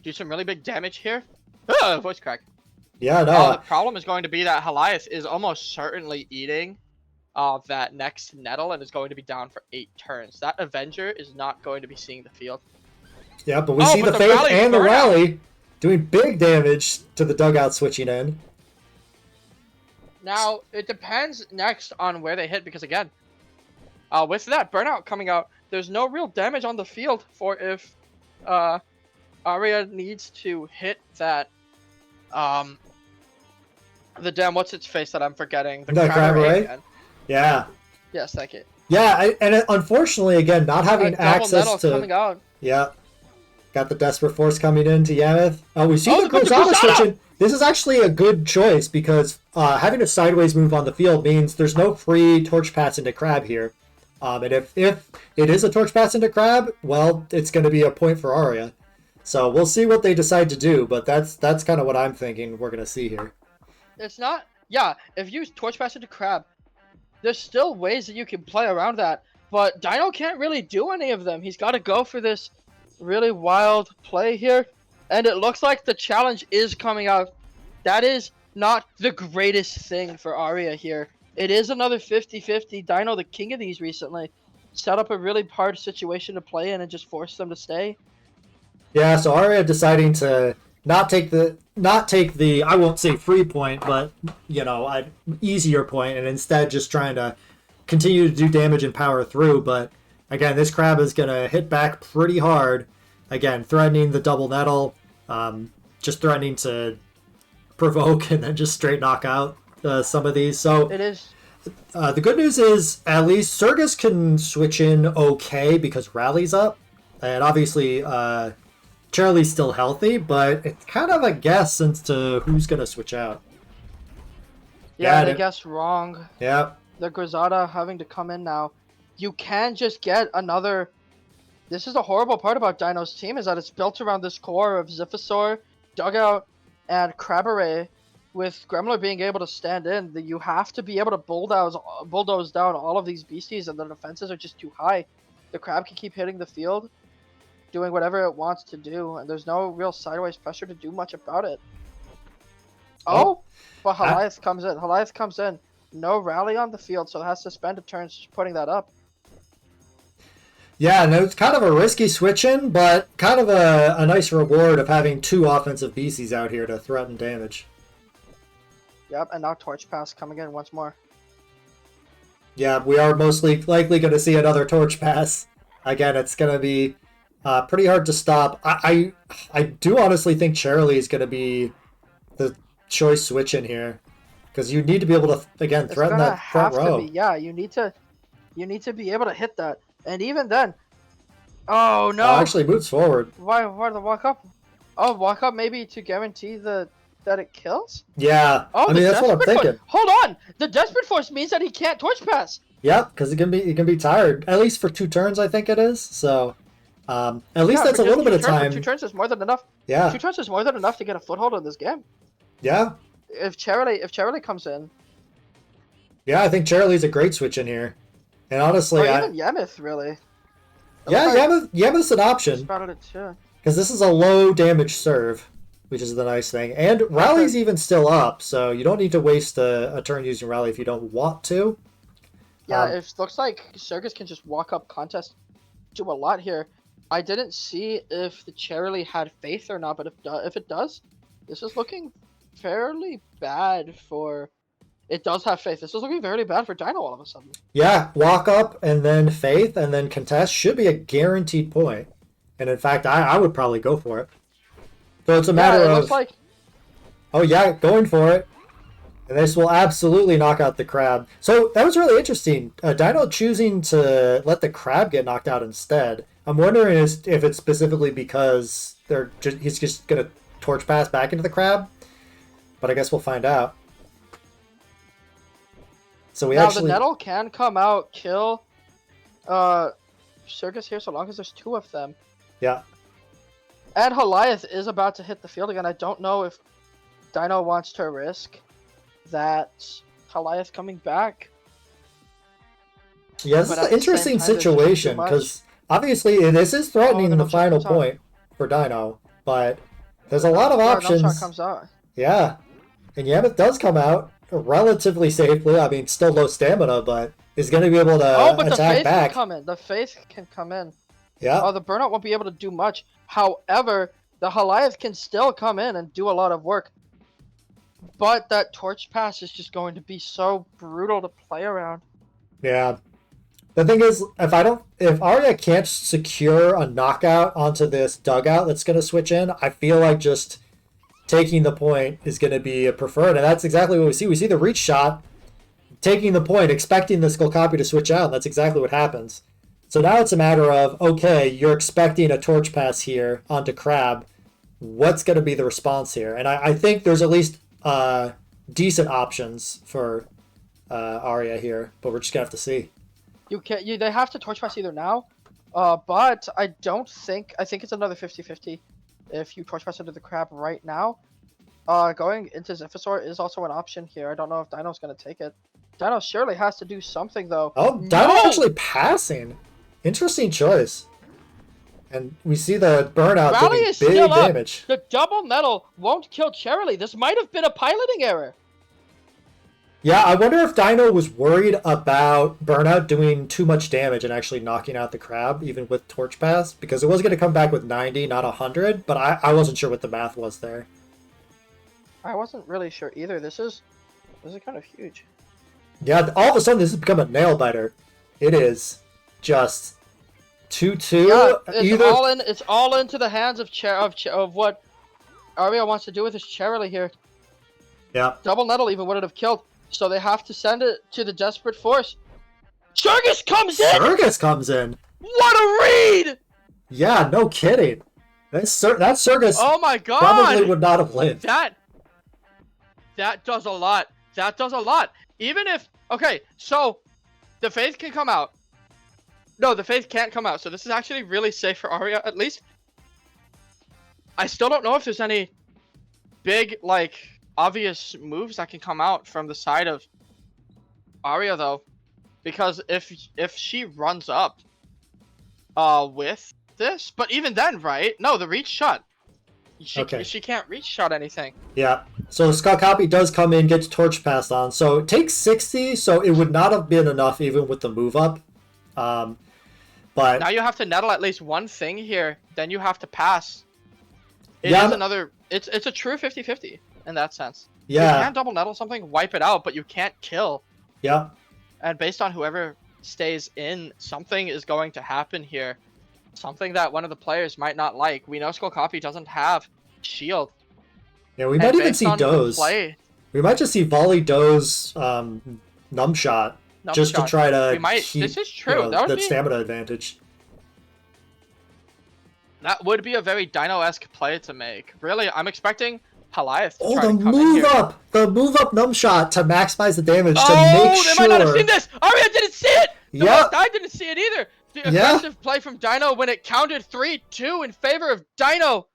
do some really big damage here. Voice crack.
Yeah, no.
The problem is going to be that Goliath is almost certainly eating that next nettle and is going to be down for 8 turns. That Avenger is not going to be seeing the field.
Yeah, but we see the Faith and the Rally doing big damage to the dugout switching in.
Now, it depends next on where they hit, because again, with that burnout coming out, there's no real damage on the field for if Aria needs to hit that the damn what's its face that I'm forgetting, the crab again.
Yeah.
Yes, thank you.
Yeah, and unfortunately, again, not having access to
coming out.
Yeah, got the Desperate Force coming in to Yameth. We see the Cruzada switching. This is actually a good choice because having a sideways move on the field means there's no free torch pass into Crab here. And if it is a torch pass into Crab, well, it's going to be a point for Aria. So we'll see what they decide to do, but that's kind of what I'm thinking we're going to see here.
It's not... Yeah, if you torch pass into Crab, there's still ways that you can play around that, but Dino can't really do any of them. He's got to go for this really wild play here, and it looks like the challenge is coming out. That is not the greatest thing for Aria here. It is another 50-50. Dino, the king of these recently, set up a really hard situation to play in and just force them to stay.
Yeah, so Aria deciding to not take the I won't say free point, but easier point, and instead just trying to continue to do damage and power through. But again, this crab is gonna hit back pretty hard. Again, threatening the double nettle, just threatening to provoke and then just straight knock out some of these. So
it is.
The good news is at least Surgus can switch in okay because Rally's up, and obviously Charlie's still healthy, but it's kind of a guess as to who's gonna switch out.
Yeah, they guessed wrong.
Yeah.
The Grisada having to come in now. You can just get another. This is the horrible part about Dino's team, is that it's built around this core of Ziphosaur, Dugout, and Crabberay. With Gremlin being able to stand in, you have to be able to bulldoze down all of these beasties, and the defenses are just too high. The crab can keep hitting the field, doing whatever it wants to do, and there's no real sideways pressure to do much about it. Oh, but Heliath comes in. Heliath comes in. No rally on the field, so it has to spend a turn putting that up.
Yeah, no, it's kind of a risky switch in, but kind of a nice reward of having two offensive beasties out here to threaten damage.
Yep, and now Torch Pass coming in once more.
Yeah, we are mostly likely going to see another Torch Pass. Again, it's going to be pretty hard to stop. I do honestly think Charlie is going to be the choice switch in here, because you need to be able to again threaten that front row.
Yeah, you need to be able to hit that, and even then, oh no!
Actually moves forward.
Why the walk up? Oh, walk up maybe to guarantee that it kills?
Yeah.
Oh,
I mean that's what I'm thinking.
Force. Hold on, the Desperate Force means that he can't Torch Pass.
Yeah, because it can be tired at least for 2 turns. I think it is. So at least that's a little bit of time.
2 turns is more than enough.
Yeah.
2 turns is more than enough to get a foothold in this game.
Yeah.
If Charlie comes in.
Yeah, I think Charlie's a great switch in here, and honestly,
even Yemith really.
Yeah, Yemith's an option. Because this is a low damage serve, which is the nice thing. And Rally's even still up, so you don't need to waste a turn using Rally if you don't want to.
Yeah, it looks like Surgus can just walk up contest, do a lot here. I didn't see if the Charlie had faith or not, but if it does, this is looking fairly bad for... It does have faith. This is looking very bad for Dino all of a sudden.
Yeah, walk up and then faith and then contest should be a guaranteed point. And in fact, I would probably go for it. So it's a matter of...
Looks like...
Oh yeah, going for it. And this will absolutely knock out the crab. So that was really interesting. Dino choosing to let the crab get knocked out instead. I'm wondering if it's specifically because he's just going to Torch Pass back into the crab. But I guess we'll find out. So
the nettle can come out, kill Surgus here so long as there's 2 of them.
Yeah.
And Heliath is about to hit the field again. I don't know if Dino wants to risk that Heliath coming back.
Yeah, this is an interesting situation because obviously this is threatening the final point for Dino, but there's a lot of options.
No shot comes out.
Yeah, and Yamith does come out relatively safely. I mean, still low stamina, but is going to be able to attack back.
The Faith can come in.
Yeah.
Oh, the Burnout won't be able to do much. However, the Heliath can still come in and do a lot of work. But that Torch Pass is just going to be so brutal to play around.
Yeah. The thing is, if Aria can't secure a knockout onto this dugout that's going to switch in, I feel like just taking the point is going to be preferred. And that's exactly what we see. We see the reach shot, taking the point, expecting the Skull Copy to switch out. And that's exactly what happens. So now it's a matter of, okay, you're expecting a Torch Pass here onto Crab. What's going to be the response here? And I think there's at least decent options for Aria here, but we're just going to have to see.
They have to Torch Pass either now, but I think it's another 50-50 if you Torch Pass into the Crab right now. Going into Ziphosaur is also an option here. I don't know if Dino's going to take it. Dino surely has to do something, though.
Oh, Dino's actually passing. Interesting choice. And we see the burnout doing big damage.
The double metal won't kill Charlie. This might have been a piloting error.
Yeah, I wonder if Dino was worried about Burnout doing too much damage and actually knocking out the crab, even with Torch Pass, because it was going to come back with 90, not 100, but I wasn't sure what the math was there.
I wasn't really sure either. This is kind of huge.
Yeah, all of a sudden this has become a nail biter. It is just 2-2.
Yeah, it's
either...
all in. It's all into the hands of what Aria wants to do with his Charlie here.
Yeah.
Double Nettle even would have killed, so they have to send it to the Desperate Force. Surgus comes in!
Surgus comes in!
What a read!
Yeah, no kidding. That Surgus
oh my god!
probably would not have lived.
That does a lot. That does a lot. Even if... Okay, so the Faith can come out. No, the Faith can't come out, so this is actually really safe for Aria, at least. I still don't know if there's any big, like, obvious moves that can come out from the side of Aria, though. Because if she runs up with this... But even then, right? No, the reach shot. She can't reach shot anything.
Yeah. So Skull Copy does come in, gets Torch passed on. So it takes 60, so it would not have been enough even with the move up. But
now you have to nettle at least one thing here, then you have to pass. It
yeah,
is another... It's a true 50-50 in that sense.
Yeah.
You can double nettle something, wipe it out, but you can't kill.
Yeah.
And based on whoever stays in, something is going to happen here. Something that one of the players might not like. We know Skull Copy doesn't have shield.
Yeah, we might even see Doze. We might just see volley Doze numb shot just to try to keep
this is true.
You know, the stamina advantage.
That would be a very Dino-esque play to make. Really, I'm expecting Goliath to try
the
to come
move
in here.
up! The move up numb shot to maximize the damage to make
they
sure...
might not have seen this! Aria didn't see it!
Yeah.
I didn't see it either! The aggressive play from Dino when it counted 3-2 in favor of Dino!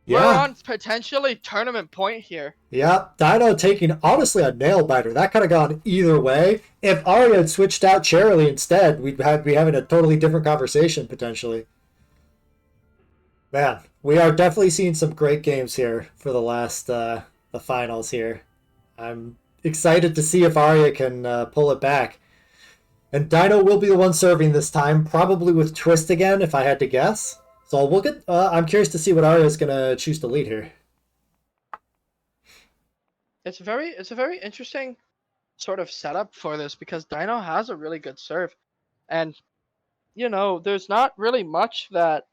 Yeah.
We're on potentially tournament point here.
Yeah, Dino taking, honestly, a nail biter. That could have gone either way. If Aria had switched out Charlie instead, we'd be having a totally different conversation, potentially. Man, we are definitely seeing some great games here for the last, the finals here. I'm excited to see if Aria can pull it back. And Dino will be the one serving this time, probably with Twist again, if I had to guess. So we'll get. I'm curious to see what Aria is gonna choose to lead here.
It's a very interesting sort of setup for this because Dino has a really good serve, and you know there's not really much that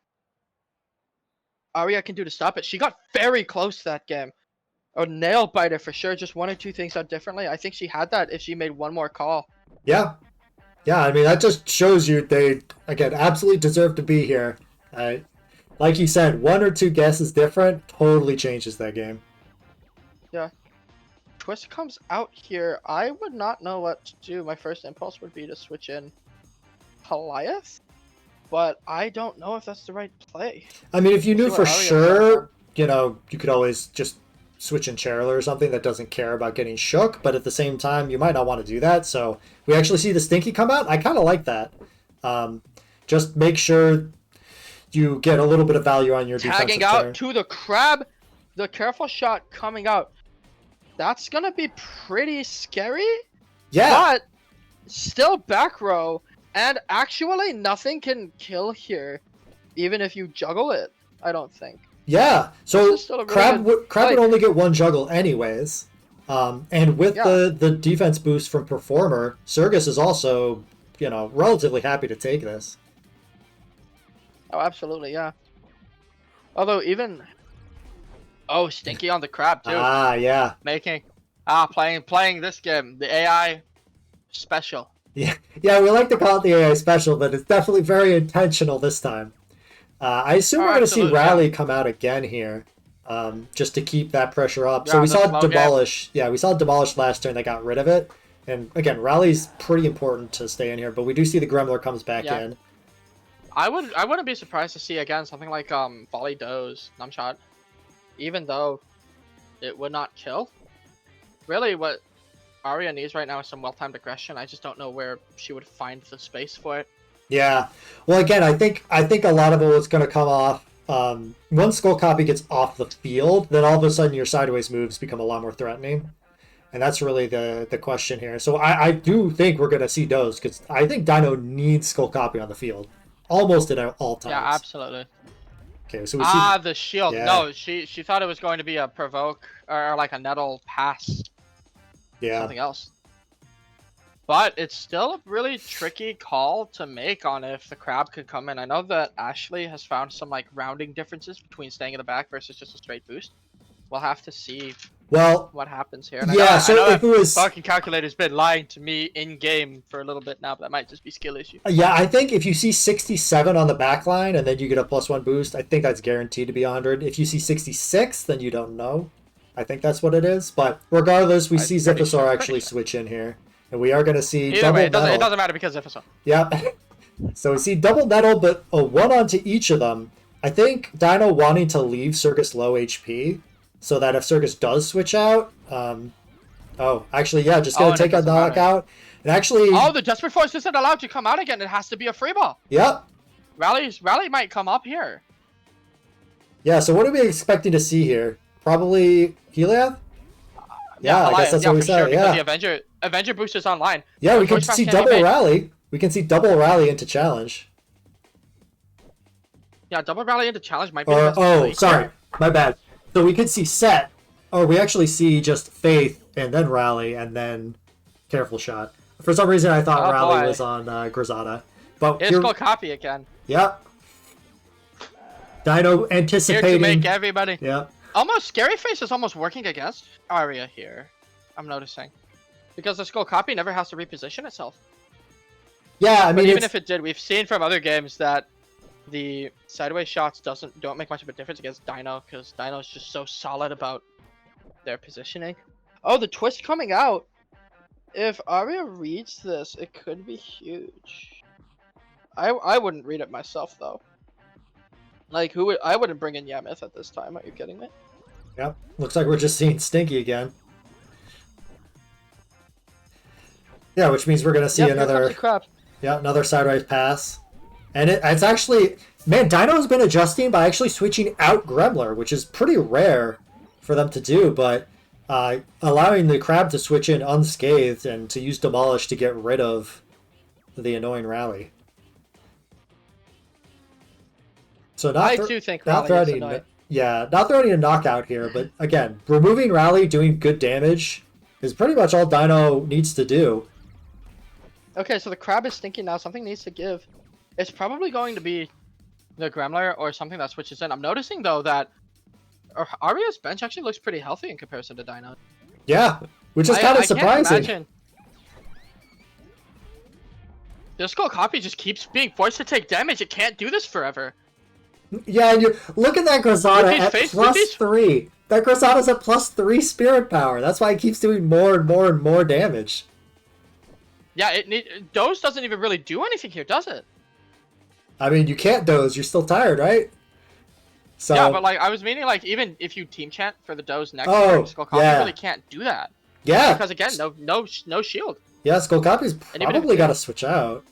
Aria can do to stop it. She got very close that game. A nail biter for sure. Just one or two things out differently. I think she had that if she made one more call.
Yeah. Yeah, I mean, that just shows you they, again, absolutely deserve to be here. Like you said, one or two guesses different totally changes that game.
Yeah. Twist comes out here. I would not know what to do. My first impulse would be to switch in Goliath, but I don't know if that's the right play.
I mean, if you knew for sure, you know, you could always just switch in Charler or something that doesn't care about getting shook, but at the same time, you might not want to do that. So we actually see the Stinky come out. I kind of like that. Just make sure you get a little bit of value on your defensive
tagging out
player.
To the crab, the careful shot coming out. That's gonna be pretty scary.
Yeah,
but still back row, and actually nothing can kill here, even if you juggle it. I don't think.
Yeah, so
really
Crab would only get one juggle anyways. And with the defense boost from Performer, Surgus is also, you know, relatively happy to take this.
Oh, absolutely, yeah. Although even... Oh, Stinky on the crab, too.
Ah, yeah.
Playing this game. The AI special.
Yeah, we like to call it the AI special, but it's definitely very intentional this time. I assume we're going to see Rally come out again here, just to keep that pressure up.
Yeah,
so we saw
Demolish.
Yeah, we saw Demolish last turn. They got rid of it. And again, Rally's pretty important to stay in here, but we do see the Gremlin comes back in.
I wouldn't be surprised to see again something like Volley Doze, Numshot. Even though it would not kill. Really what Aria needs right now is some well-timed aggression. I just don't know where she would find the space for it.
Yeah. Well, again, I think a lot of it was going to come off once Skull Copy gets off the field, then all of a sudden your sideways moves become a lot more threatening. And that's really the question here. So I do think we're going to see Doze, because I think Dino needs Skull Copy on the field. Almost at all times.
Yeah, absolutely.
Okay, so we see...
the shield.
Yeah.
No, she thought it was going to be a provoke or like a nettle pass.
Yeah.
Something else. But it's still a really tricky call to make on if the crab could come in. I know that Ashley has found some like rounding differences between staying in the back versus just a straight boost. We'll have to see what happens here. And
yeah, so if it was...
fucking calculator's been lying to me in-game for a little bit now, but that might just be skill issue.
Yeah, I think if you see 67 on the back line and then you get a +1 boost, I think that's guaranteed to be 100. If you see 66, then you don't know. I think that's what it is. But regardless, we see Ziphosaur actually switch in here. And we are going to see
Either
double
way,
nettle.
It doesn't matter because Ziphosaur.
Yeah. So we see double nettle, but a 1 onto each of them. I think Dino wanting to leave Circus low HP, so that if Circus does switch out... oh, actually, yeah, just going to take a knockout. And actually...
Oh, the Desperate Force isn't allowed to come out again. It has to be a free ball.
Yep.
Rally might come up here.
Yeah, so what are we expecting to see here? Probably Heliath? Yeah, I guess that's what we said.
Sure,
yeah,
the Avenger boost is online.
Yeah, we can see double rally. We can see double rally into challenge.
Yeah, double rally into challenge might be.
Oh, sorry, my bad. So we could see set, or we actually see just faith and then rally and then careful shot. For some reason, I thought rally was on Grisada, but
it's called copy again.
Yep. Dino anticipating.
Here to make everybody.
Yep.
Almost Scary Face is almost working against Aria here. I'm noticing. Because the skull copy never has to reposition itself.
Yeah, I mean,
even if it did, we've seen from other games that the sideways shots don't make much of a difference against Dino, because Dino is just so solid about their positioning. Oh, the twist coming out. If Aria reads this, it could be huge. I wouldn't read it myself though. Like, I wouldn't bring in Yamith at this time. Are you kidding me?
Yep. Looks like we're just seeing Stinky again. Yeah, which means we're gonna see another. Yeah, another sideways pass, and it's actually, man, Dino's been adjusting by actually switching out Gremler, which is pretty rare for them to do, but allowing the crab to switch in unscathed and to use Demolish to get rid of the annoying rally. So
I do think Rally is annoying.
Yeah, not throwing a knockout here, but again, removing Rally, doing good damage is pretty much all Dino needs to do.
Okay, so the crab is stinking now. Something needs to give. It's probably going to be the Gremler or something that switches in. I'm noticing though that Aria's bench actually looks pretty healthy in comparison to Dino.
Yeah, which is kind of surprising.
Can't imagine. The skull copy just keeps being forced to take damage. It can't do this forever.
Yeah, and you look at that Grisada at +3. That Grisada's at +3 spirit power. That's why it keeps doing more and more and more damage.
Yeah, Doze doesn't even really do anything here, does it?
I mean, you can't Doze. You're still tired, right? So,
yeah, but like I was meaning, like even if you team chant for the Doze next turn, Skull Copy really can't do that.
Yeah.
Because again, no shield.
Yeah, Skull Copy's probably got to switch out.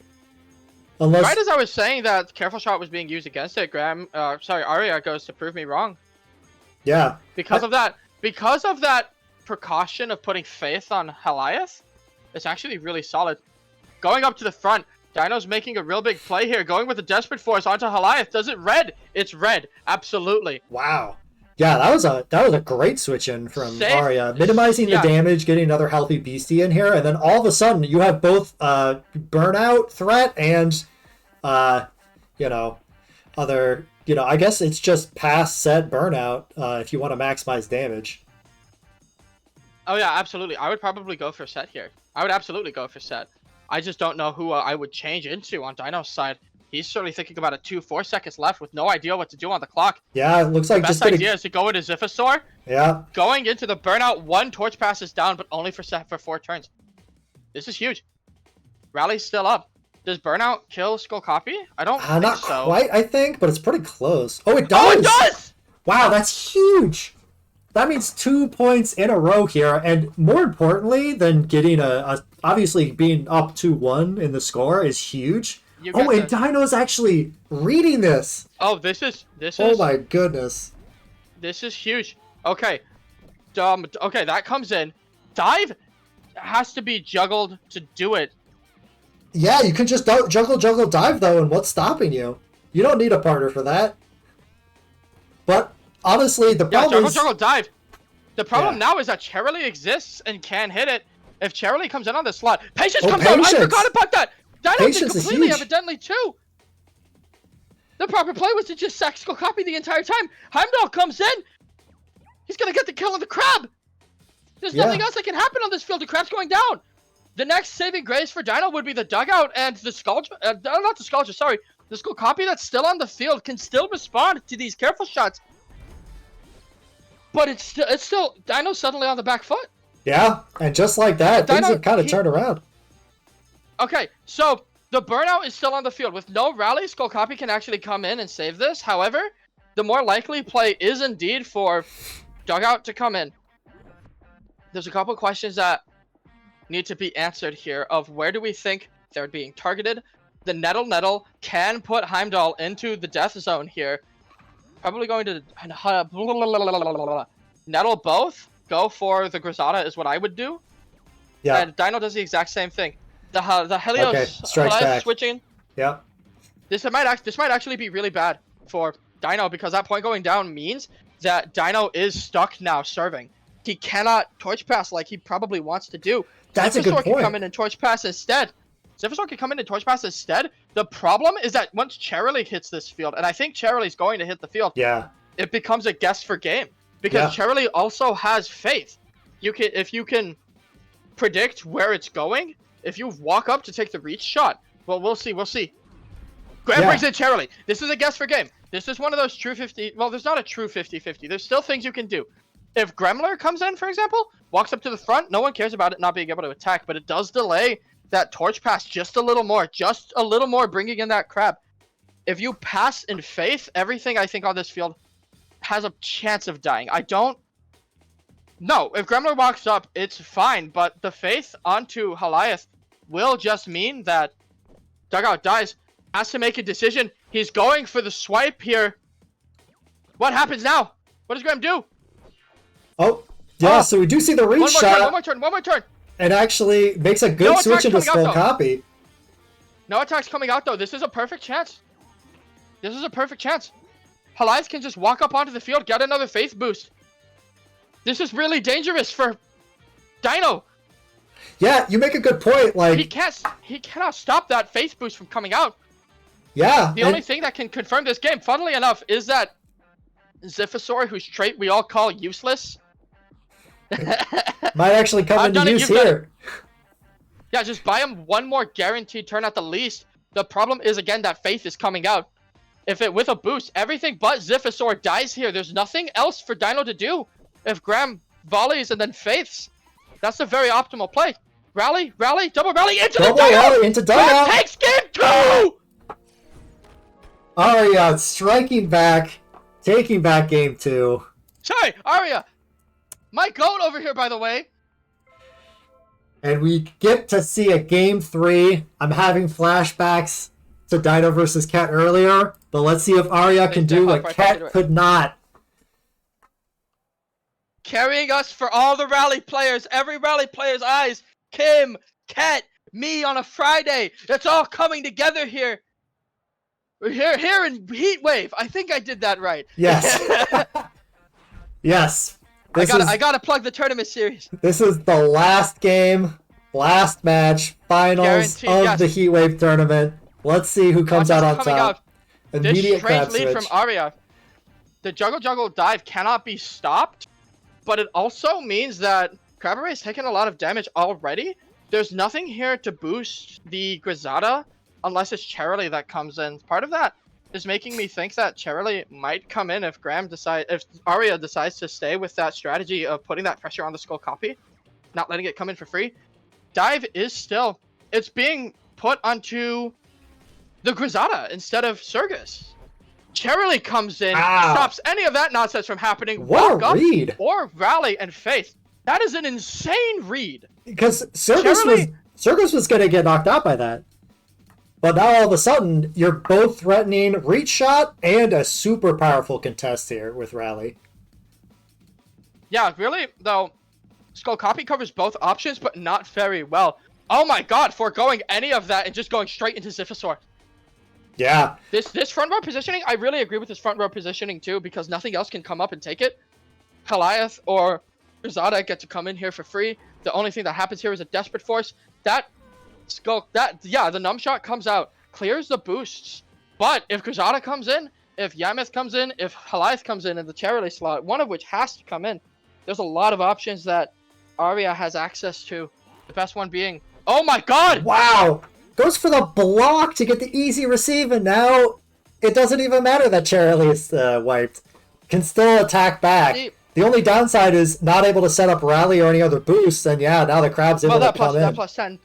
Unless...
Right as I was saying that Careful Shot was being used against it, Aria goes to prove me wrong.
Yeah.
Because of that precaution of putting Faith on Heliath, it's actually really solid. Going up to the front, Dino's making a real big play here, going with the Desperate Force onto Heliath. Does it red? It's red. Absolutely.
Wow. Yeah, that was a great switch in from Aria, minimizing the damage, getting another healthy beastie in here, and then all of a sudden you have both burnout threat and I guess it's just pass set burnout if you want to maximize damage.
Oh yeah, absolutely. I would probably go for set here. I would absolutely go for set. I just don't know who I would change into on Dino's side. He's certainly thinking about it 4 seconds left with no idea what to do on the clock.
Yeah, it looks like
the best idea is to go into Ziphosaur.
Yeah.
Going into the burnout, 1 torch pass is down, but only for 4 turns. This is huge. Rally's still up. Does burnout kill Skull Copy? I don't think
not
so.
Quite, I think, but it's pretty close. Oh, it does!
Oh, it does!
Wow, that's huge! That means 2 points in a row here, and more importantly than getting obviously being up 2-1 in the score is huge. And Dino's actually reading this.
Oh, this is.
Oh my goodness.
This is huge. Okay. Okay, that comes in. Dive has to be juggled to do it.
Yeah, you can just juggle, dive, though, and what's stopping you? You don't need a partner for that. But, honestly, the problem is...
juggle, dive. The problem now is that Cheerilee exists and can hit it. If Cheerilee comes in on the slot, Patience comes out. I forgot about that. Dino did completely evidently too. The proper play was to just sack Skull Copy the entire time. Heimdall comes in. He's gonna get the kill on the crab. There's nothing else that can happen on this field. The crab's going down. The next saving grace for Dino would be the dugout and the skull. Not the Skull, sorry. The Skull Copy that's still on the field can still respond to these careful shots. But it's still Dino's suddenly on the back foot. Yeah,
and just like that, things have kind of turned around.
Okay, so the burnout is still on the field. With no rally, Skull Copy can actually come in and save this. However, the more likely play is indeed for dugout to come in. There's a couple questions that need to be answered here of where do we think they're being targeted. The Nettle can put Heimdall into the death zone here. Probably going to Nettle both. Go for the Grisada is what I would do. Yeah. And Dino does the exact same thing. The Helios switching.
Yeah.
This might actually be really bad for Dino because that point going down means that Dino is stuck now serving. He cannot torch pass like he probably wants to do.
That's a good point.
Can come in and torch pass instead. Zephysaur can come in and torch pass instead. The problem is that once Cheerilee hits this field, and I think Cheerilee's going to hit the field.
Yeah.
It becomes a guess for game because Cheerilee also has faith. If you can predict where it's going, if you walk up to take the reach shot, well, we'll see. Graham brings in Cheerilee. This is a guess for game. This is one of those true 50. Well, there's not a true 50-50. There's still things you can do. If Gremler comes in, for example, walks up to the front, no one cares about it not being able to attack, but it does delay that torch pass just a little more, bringing in that crab. If you pass in faith, everything I think on this field has a chance of dying. No, if Gremler walks up, it's fine, but the faith onto Helios will just mean that Dugout dies, has to make a decision. He's going for the swipe here. What happens now? What does Graham do?
Oh, yeah, so we do see the reach shot.
One more turn.
And actually makes a good switch into Skull Copy.
No attacks coming out, though. This is a perfect chance. Helios can just walk up onto the field, get another faith boost. This is really dangerous for Dino.
Yeah, you make a good point. Like
he cannot stop that faith boost from coming out.
Yeah.
The only thing that can confirm this game, funnily enough, is that Zephysaur, whose trait we all call useless,
might actually come into use here.
Yeah, just buy him one more guaranteed turn at the least. The problem is, again, that faith is coming out. If it with a boost, everything but Zephysaur dies here. There's nothing else for Dino to do. If Graham volleys and then faiths, that's a very optimal play. Rally, double rally into the dugout. Graham takes game 2!
Aria striking back, taking back game 2.
Sorry, Aria. My goat over here, by the way.
And we get to see a game 3. I'm having flashbacks to Dino versus Cat earlier, but let's see if Aria can do what Cat could not.
Carrying us for all the rally players, every rally player's eyes. Kim, Cat, me on a Friday. It's all coming together here. We're here in Heat Wave. I think I did that right.
Yes. Yes.
I gotta plug the tournament series.
This is the last game, last match, finals of the Heat Wave tournament. Let's see who comes out on top.
This strange lead from Aria. The juggle dive cannot be stopped, but it also means that Crabberay has taken a lot of damage already. There's nothing here to boost the Grisada unless it's Cheerilee that comes in. Part of that is making me think that Cheerilee might come in if Aria decides to stay with that strategy of putting that pressure on the Skull Copy, not letting it come in for free. Dive is still, it's being put onto the Grisada instead of Surgus. Cheerilee comes in, stops any of that nonsense from happening.
What a read!
Or rally and faith. That is an insane read.
Because Surgus was going to get knocked out by that. But now all of a sudden, you're both threatening reach shot and a super powerful contest here with Rally.
Yeah, really, though, Skull Copy covers both options, but not very well. Oh my god, foregoing any of that and just going straight into Ziphosaur.
Yeah.
This front row positioning, I really agree with this front row positioning too, because nothing else can come up and take it. Goliath or Grisada get to come in here for free. The only thing that happens here is a Desperate Force. The Numb Shot comes out, clears the boosts. But if Grisada comes in, if Yameth comes in, if Goliath comes in the Charity slot, one of which has to come in, there's a lot of options that Aria has access to. The best one being, oh my god!
Wow! Goes for the block to get the easy receive, and now it doesn't even matter that Charity is wiped. Can still attack back. The only downside is not able to set up Rally or any other boosts, and yeah, now the Crab's able to come in.
That plus 10.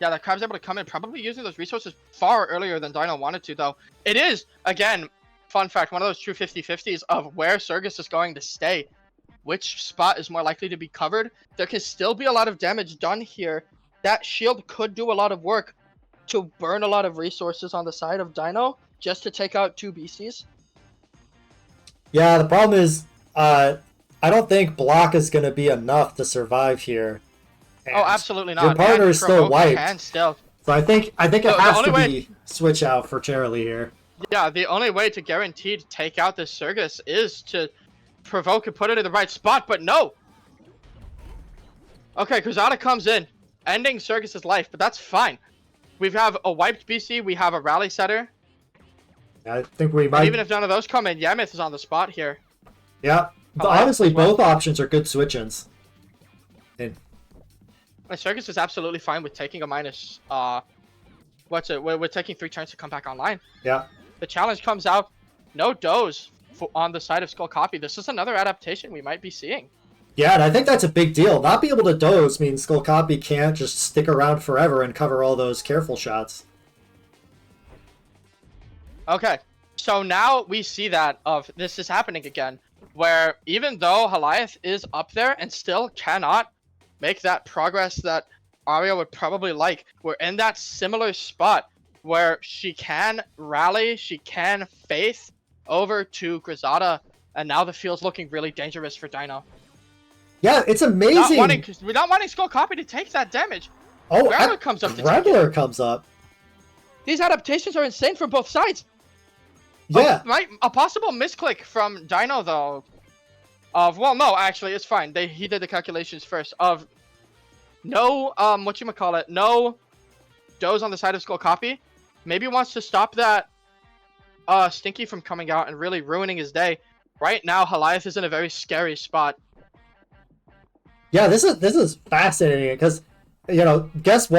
Yeah, the Crab's able to come in, probably using those resources far earlier than Dino wanted to, though. It is, again, fun fact, one of those true 50-50s of where Surgus is going to stay. Which spot is more likely to be covered? There can still be a lot of damage done here. That shield could do a lot of work to burn a lot of resources on the side of Dino, just to take out 2 beasties.
Yeah, the problem is, I don't think block is going to be enough to survive here. And
oh, absolutely not.
Your partner is still wiped. So I think it has to be switch out for Charlie here.
Yeah, the only way to guaranteed take out this Surgus is to provoke and put it in the right spot, but no. Okay, Cruzada comes in, ending Surgus's life, but that's fine. We have a wiped BC, we have a rally setter.
I think we might.
And even if none of those come in, Yameth is on the spot here.
Yeah, honestly, both options are good switch-ins.
And Surgus is absolutely fine with taking a minus. We're taking 3 turns to come back online.
Yeah.
The challenge comes out. No does on the side of Skull Copy. This is another adaptation we might be seeing.
Yeah, and I think that's a big deal. Not be able to doze means Skull Copy can't just stick around forever and cover all those careful shots.
Okay, so now we see that this is happening again, where even though Goliath is up there and still cannot make that progress that Aria would probably like, we're in that similar spot where she can rally, she can faith over to Grisada, and now the field's looking really dangerous for Dino.
Yeah, it's amazing.
We're not wanting Skull Copy to take that damage.
Oh,
Grappler comes up.
Grappler comes up.
These adaptations are insane from both sides.
Yeah.
A possible misclick from Dino though. Well, no, actually, it's fine. He did the calculations first. Of no, no doze on the side of Skull Copy. Maybe wants to stop that Stinky from coming out and really ruining his day. Right now, Goliath is in a very scary spot.
Yeah, this is fascinating because, you know, Guess knew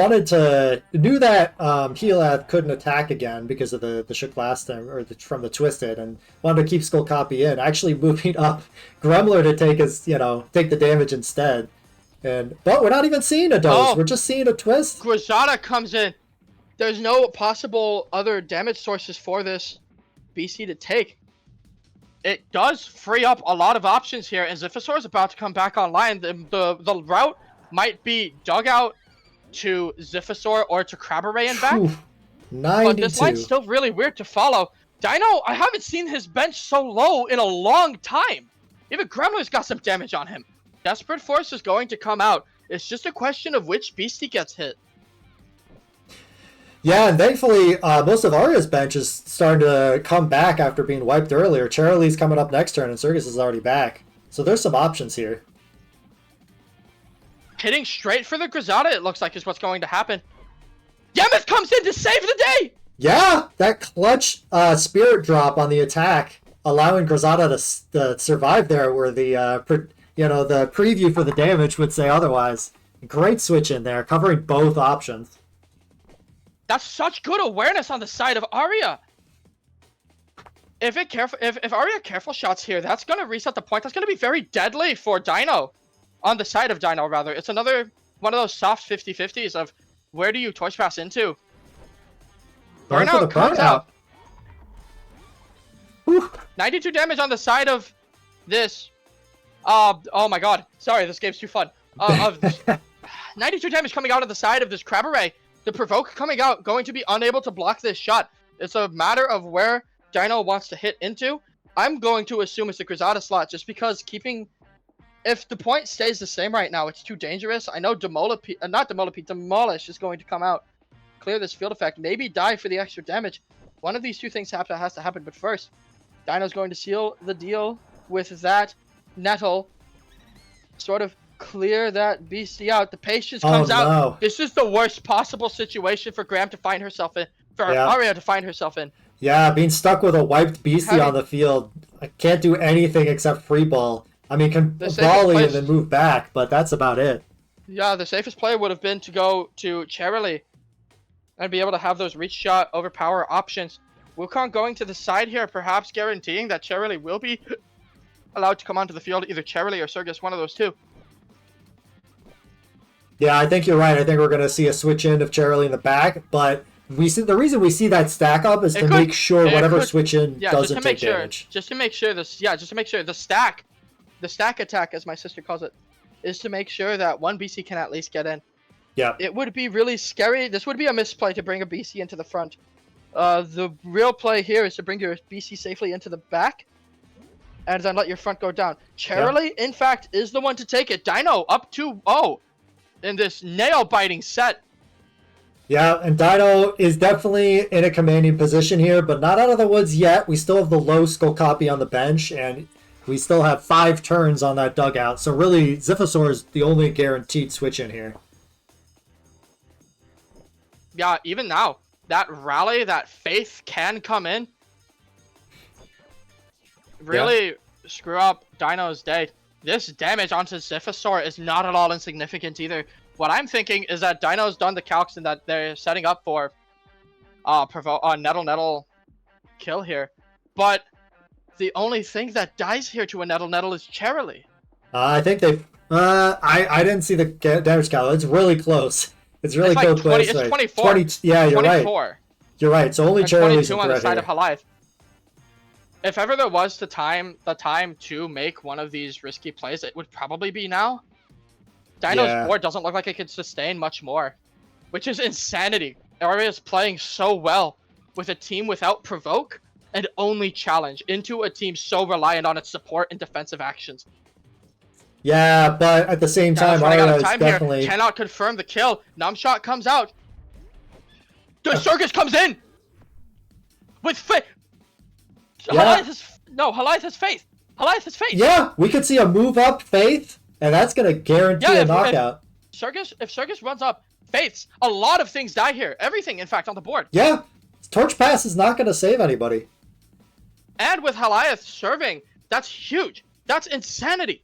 that Helath couldn't attack again because of the shook last time, or from the Twisted, and wanted to keep Skull Copy in, actually moving up Gremler to take the damage instead. But we're not even seeing a dose, we're just seeing a twist.
Grisada comes in. There's no possible other damage sources for this BC to take. It does free up a lot of options here, and Ziphosaur is about to come back online. The route might be Dugout to Ziphosaur or to Crabberay and back.
92.
But this line's still really weird to follow. Dino, I haven't seen his bench so low in a long time. Even Gremler's got some damage on him. Desperate Force is going to come out. It's just a question of which beastie gets hit.
Yeah, and thankfully, most of Aria's bench is starting to come back after being wiped earlier. Charlie's coming up next turn, and Surgus is already back. So there's some options here.
Hitting straight for the Grisada, it looks like, is what's going to happen. Yameth comes in to save the day!
Yeah, that clutch spirit drop on the attack, allowing Grisada to survive there, where the preview for the damage would say otherwise. Great switch in there, covering both options.
That's such good awareness on the side of Aria. If Aria careful shots here, that's going to reset the point. That's going to be very deadly for Dino. On the side of Dino, rather. It's another one of those soft 50-50s of where do you torch pass into? Burnout comes out. 92 damage on the side of this. Oh my god. Sorry, this game's too fun. 92 damage coming out of the side of this Crabberay. The Provoke coming out, going to be unable to block this shot. It's a matter of where Dino wants to hit into. I'm going to assume it's the Grisada slot, just because keeping if the point stays the same right now, it's too dangerous. I know Demolish is going to come out, clear this field effect, maybe die for the extra damage. One of these two things has to happen, but first, Dino's going to seal the deal with that Nettle, sort of clear that beastie out. The patience comes out. This is the worst possible situation for Graham to find herself in, for Aria to find herself in.
Yeah, being stuck with a wiped beastie on the field. I can't do anything except free ball. I mean, can volley and then move back, but that's about it.
Yeah, the safest play would have been to go to Cherily and be able to have those reach shot overpower options. Wukong going to the side here, perhaps guaranteeing that Cherily will be allowed to come onto the field, either Cherily or Surgus, one of those two.
Yeah, I think you're right. I think we're going to see a switch in of Cherily in the back, but the reason we see that stack up is to make sure whatever switch in doesn't take damage.
Just to make sure the stack attack, as my sister calls it, is to make sure that one BC can at least get in.
Yeah.
It would be really scary. This would be a misplay to bring a BC into the front. The real play here is to bring your BC safely into the back and then let your front go down. Cherily, in fact, is the one to take it. Dino up 2-0 in this nail-biting set.
Yeah, and Dino is definitely in a commanding position here, but not out of the woods yet. We still have the low skull copy on the bench, and we still have 5 turns on that dugout. So really, Ziphosaur is the only guaranteed switch in here.
Yeah, even now, that rally, that faith can come in. Really screw up Dino's day. This damage onto Ziphosaur is not at all insignificant either. What I'm thinking is that Dino's done the calcs and that they're setting up for Nettle kill here. But the only thing that dies here to a Nettle is Cherily.
I think they... I didn't see the damage count. It's really close. It's really close.
It's 24.
Yeah, you're
24.
right. You're right. So only Cherily's
22 on the side of Halive. If ever there was the time to make one of these risky plays, it would probably be now. Dino's board doesn't look like it could sustain much more, which is insanity. Aria is playing so well with a team without provoke and only challenge into a team so reliant on its support and defensive actions.
Yeah, but at the same time, Aria is definitely...
cannot confirm the kill. Numbshot comes out. The Circus comes in! With faith! Halive has faith! Halive has faith!
Yeah, we could see a move up Faith, and that's going to guarantee a knockout.
If Circus runs up Faiths, a lot of things die here. Everything, in fact, on the board.
Yeah, Torch Pass is not going to save anybody.
And with Halive serving, that's huge. That's insanity.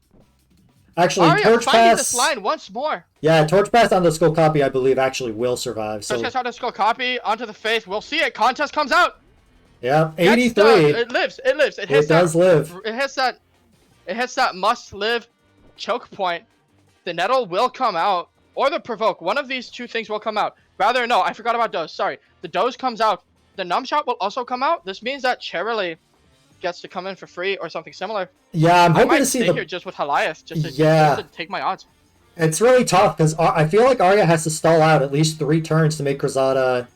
Actually,
Aria
Torch Pass...
this line once more.
Yeah, Torch Pass on the skull copy, I believe, actually will survive. So...
Torch Pass on the skull copy, onto the Faith. We'll see it. Contest comes out.
Yeah, 83.
It lives. It
does live.
It hits that must-live choke point. The Nettle will come out, or the Provoke. One of these two things will come out. Rather, no, I forgot about Doze. Sorry. The Doze comes out. The Numbshot will also come out. This means that Cherily gets to come in for free or something similar.
Yeah, I'm hoping to see
here just with Halive, just to take my odds.
It's really tough because I feel like Aria has to stall out at least 3 turns to make Cruzada,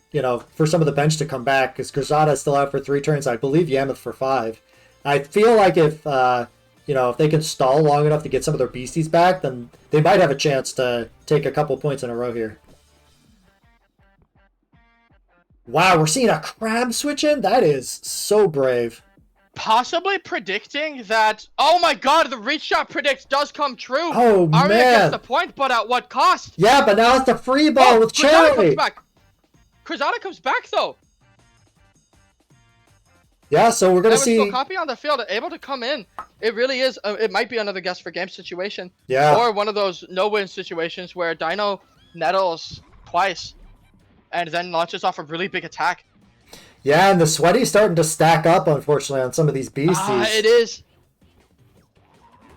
for some of the bench to come back, because Cruzada is still out for 3 turns. I believe Yammoth for 5. I feel like if they can stall long enough to get some of their beasties back, then they might have a chance to take a couple points in a row here. Wow, we're seeing a crab switch in? That is so brave.
Possibly predicting that, oh my god, the reach shot predict does come true.
Oh,
Aria
man.
gets the point, but at what cost?
Yeah, but now it's a free ball with Cherily.
Cruzada comes back, though.
Yeah, so we're going to see...
copy on the field, able to come in. It really is, it might be another guess for game situation.
Yeah.
Or one of those no-win situations where Dino nettles twice and then launches off a really big attack.
Yeah, and the Sweaty's starting to stack up, unfortunately, on some of these beasties.
It is.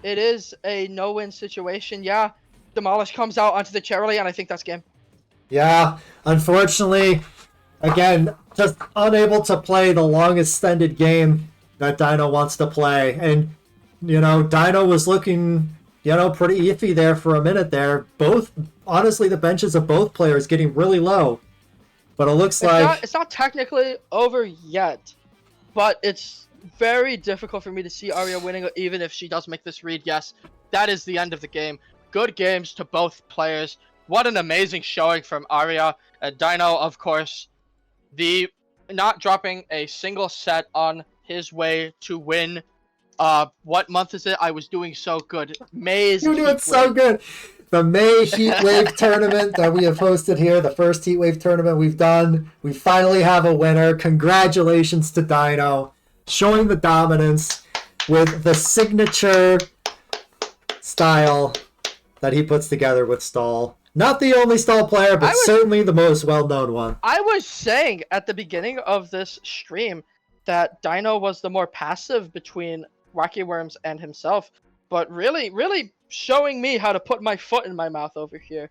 It is a no-win situation, yeah. Demolish comes out onto the Cherily, and I think that's game.
Yeah, unfortunately, again, just unable to play the long extended game that Dino wants to play. And, Dino was looking, pretty iffy there for a minute there. Honestly, the benches of both players getting really low. But it looks like...
It's not technically over yet, but it's very difficult for me to see Aria winning, even if she does make this read. Yes, that is the end of the game. Good games to both players. What an amazing showing from Aria. Dino, of course, not dropping a single set on his way to win. What month is it? I was doing so good. May's
You're doing so good. The May Heat Wave tournament that we have hosted here, the first Heat Wave tournament we've done. We finally have a winner. Congratulations to Dino, showing the dominance with the signature style that he puts together with Stall. Not the only Stall player, but certainly the most well-known one.
I was saying at the beginning of this stream that Dino was the more passive between Wacky Worms and himself, but really showing me how to put my foot in my mouth over here.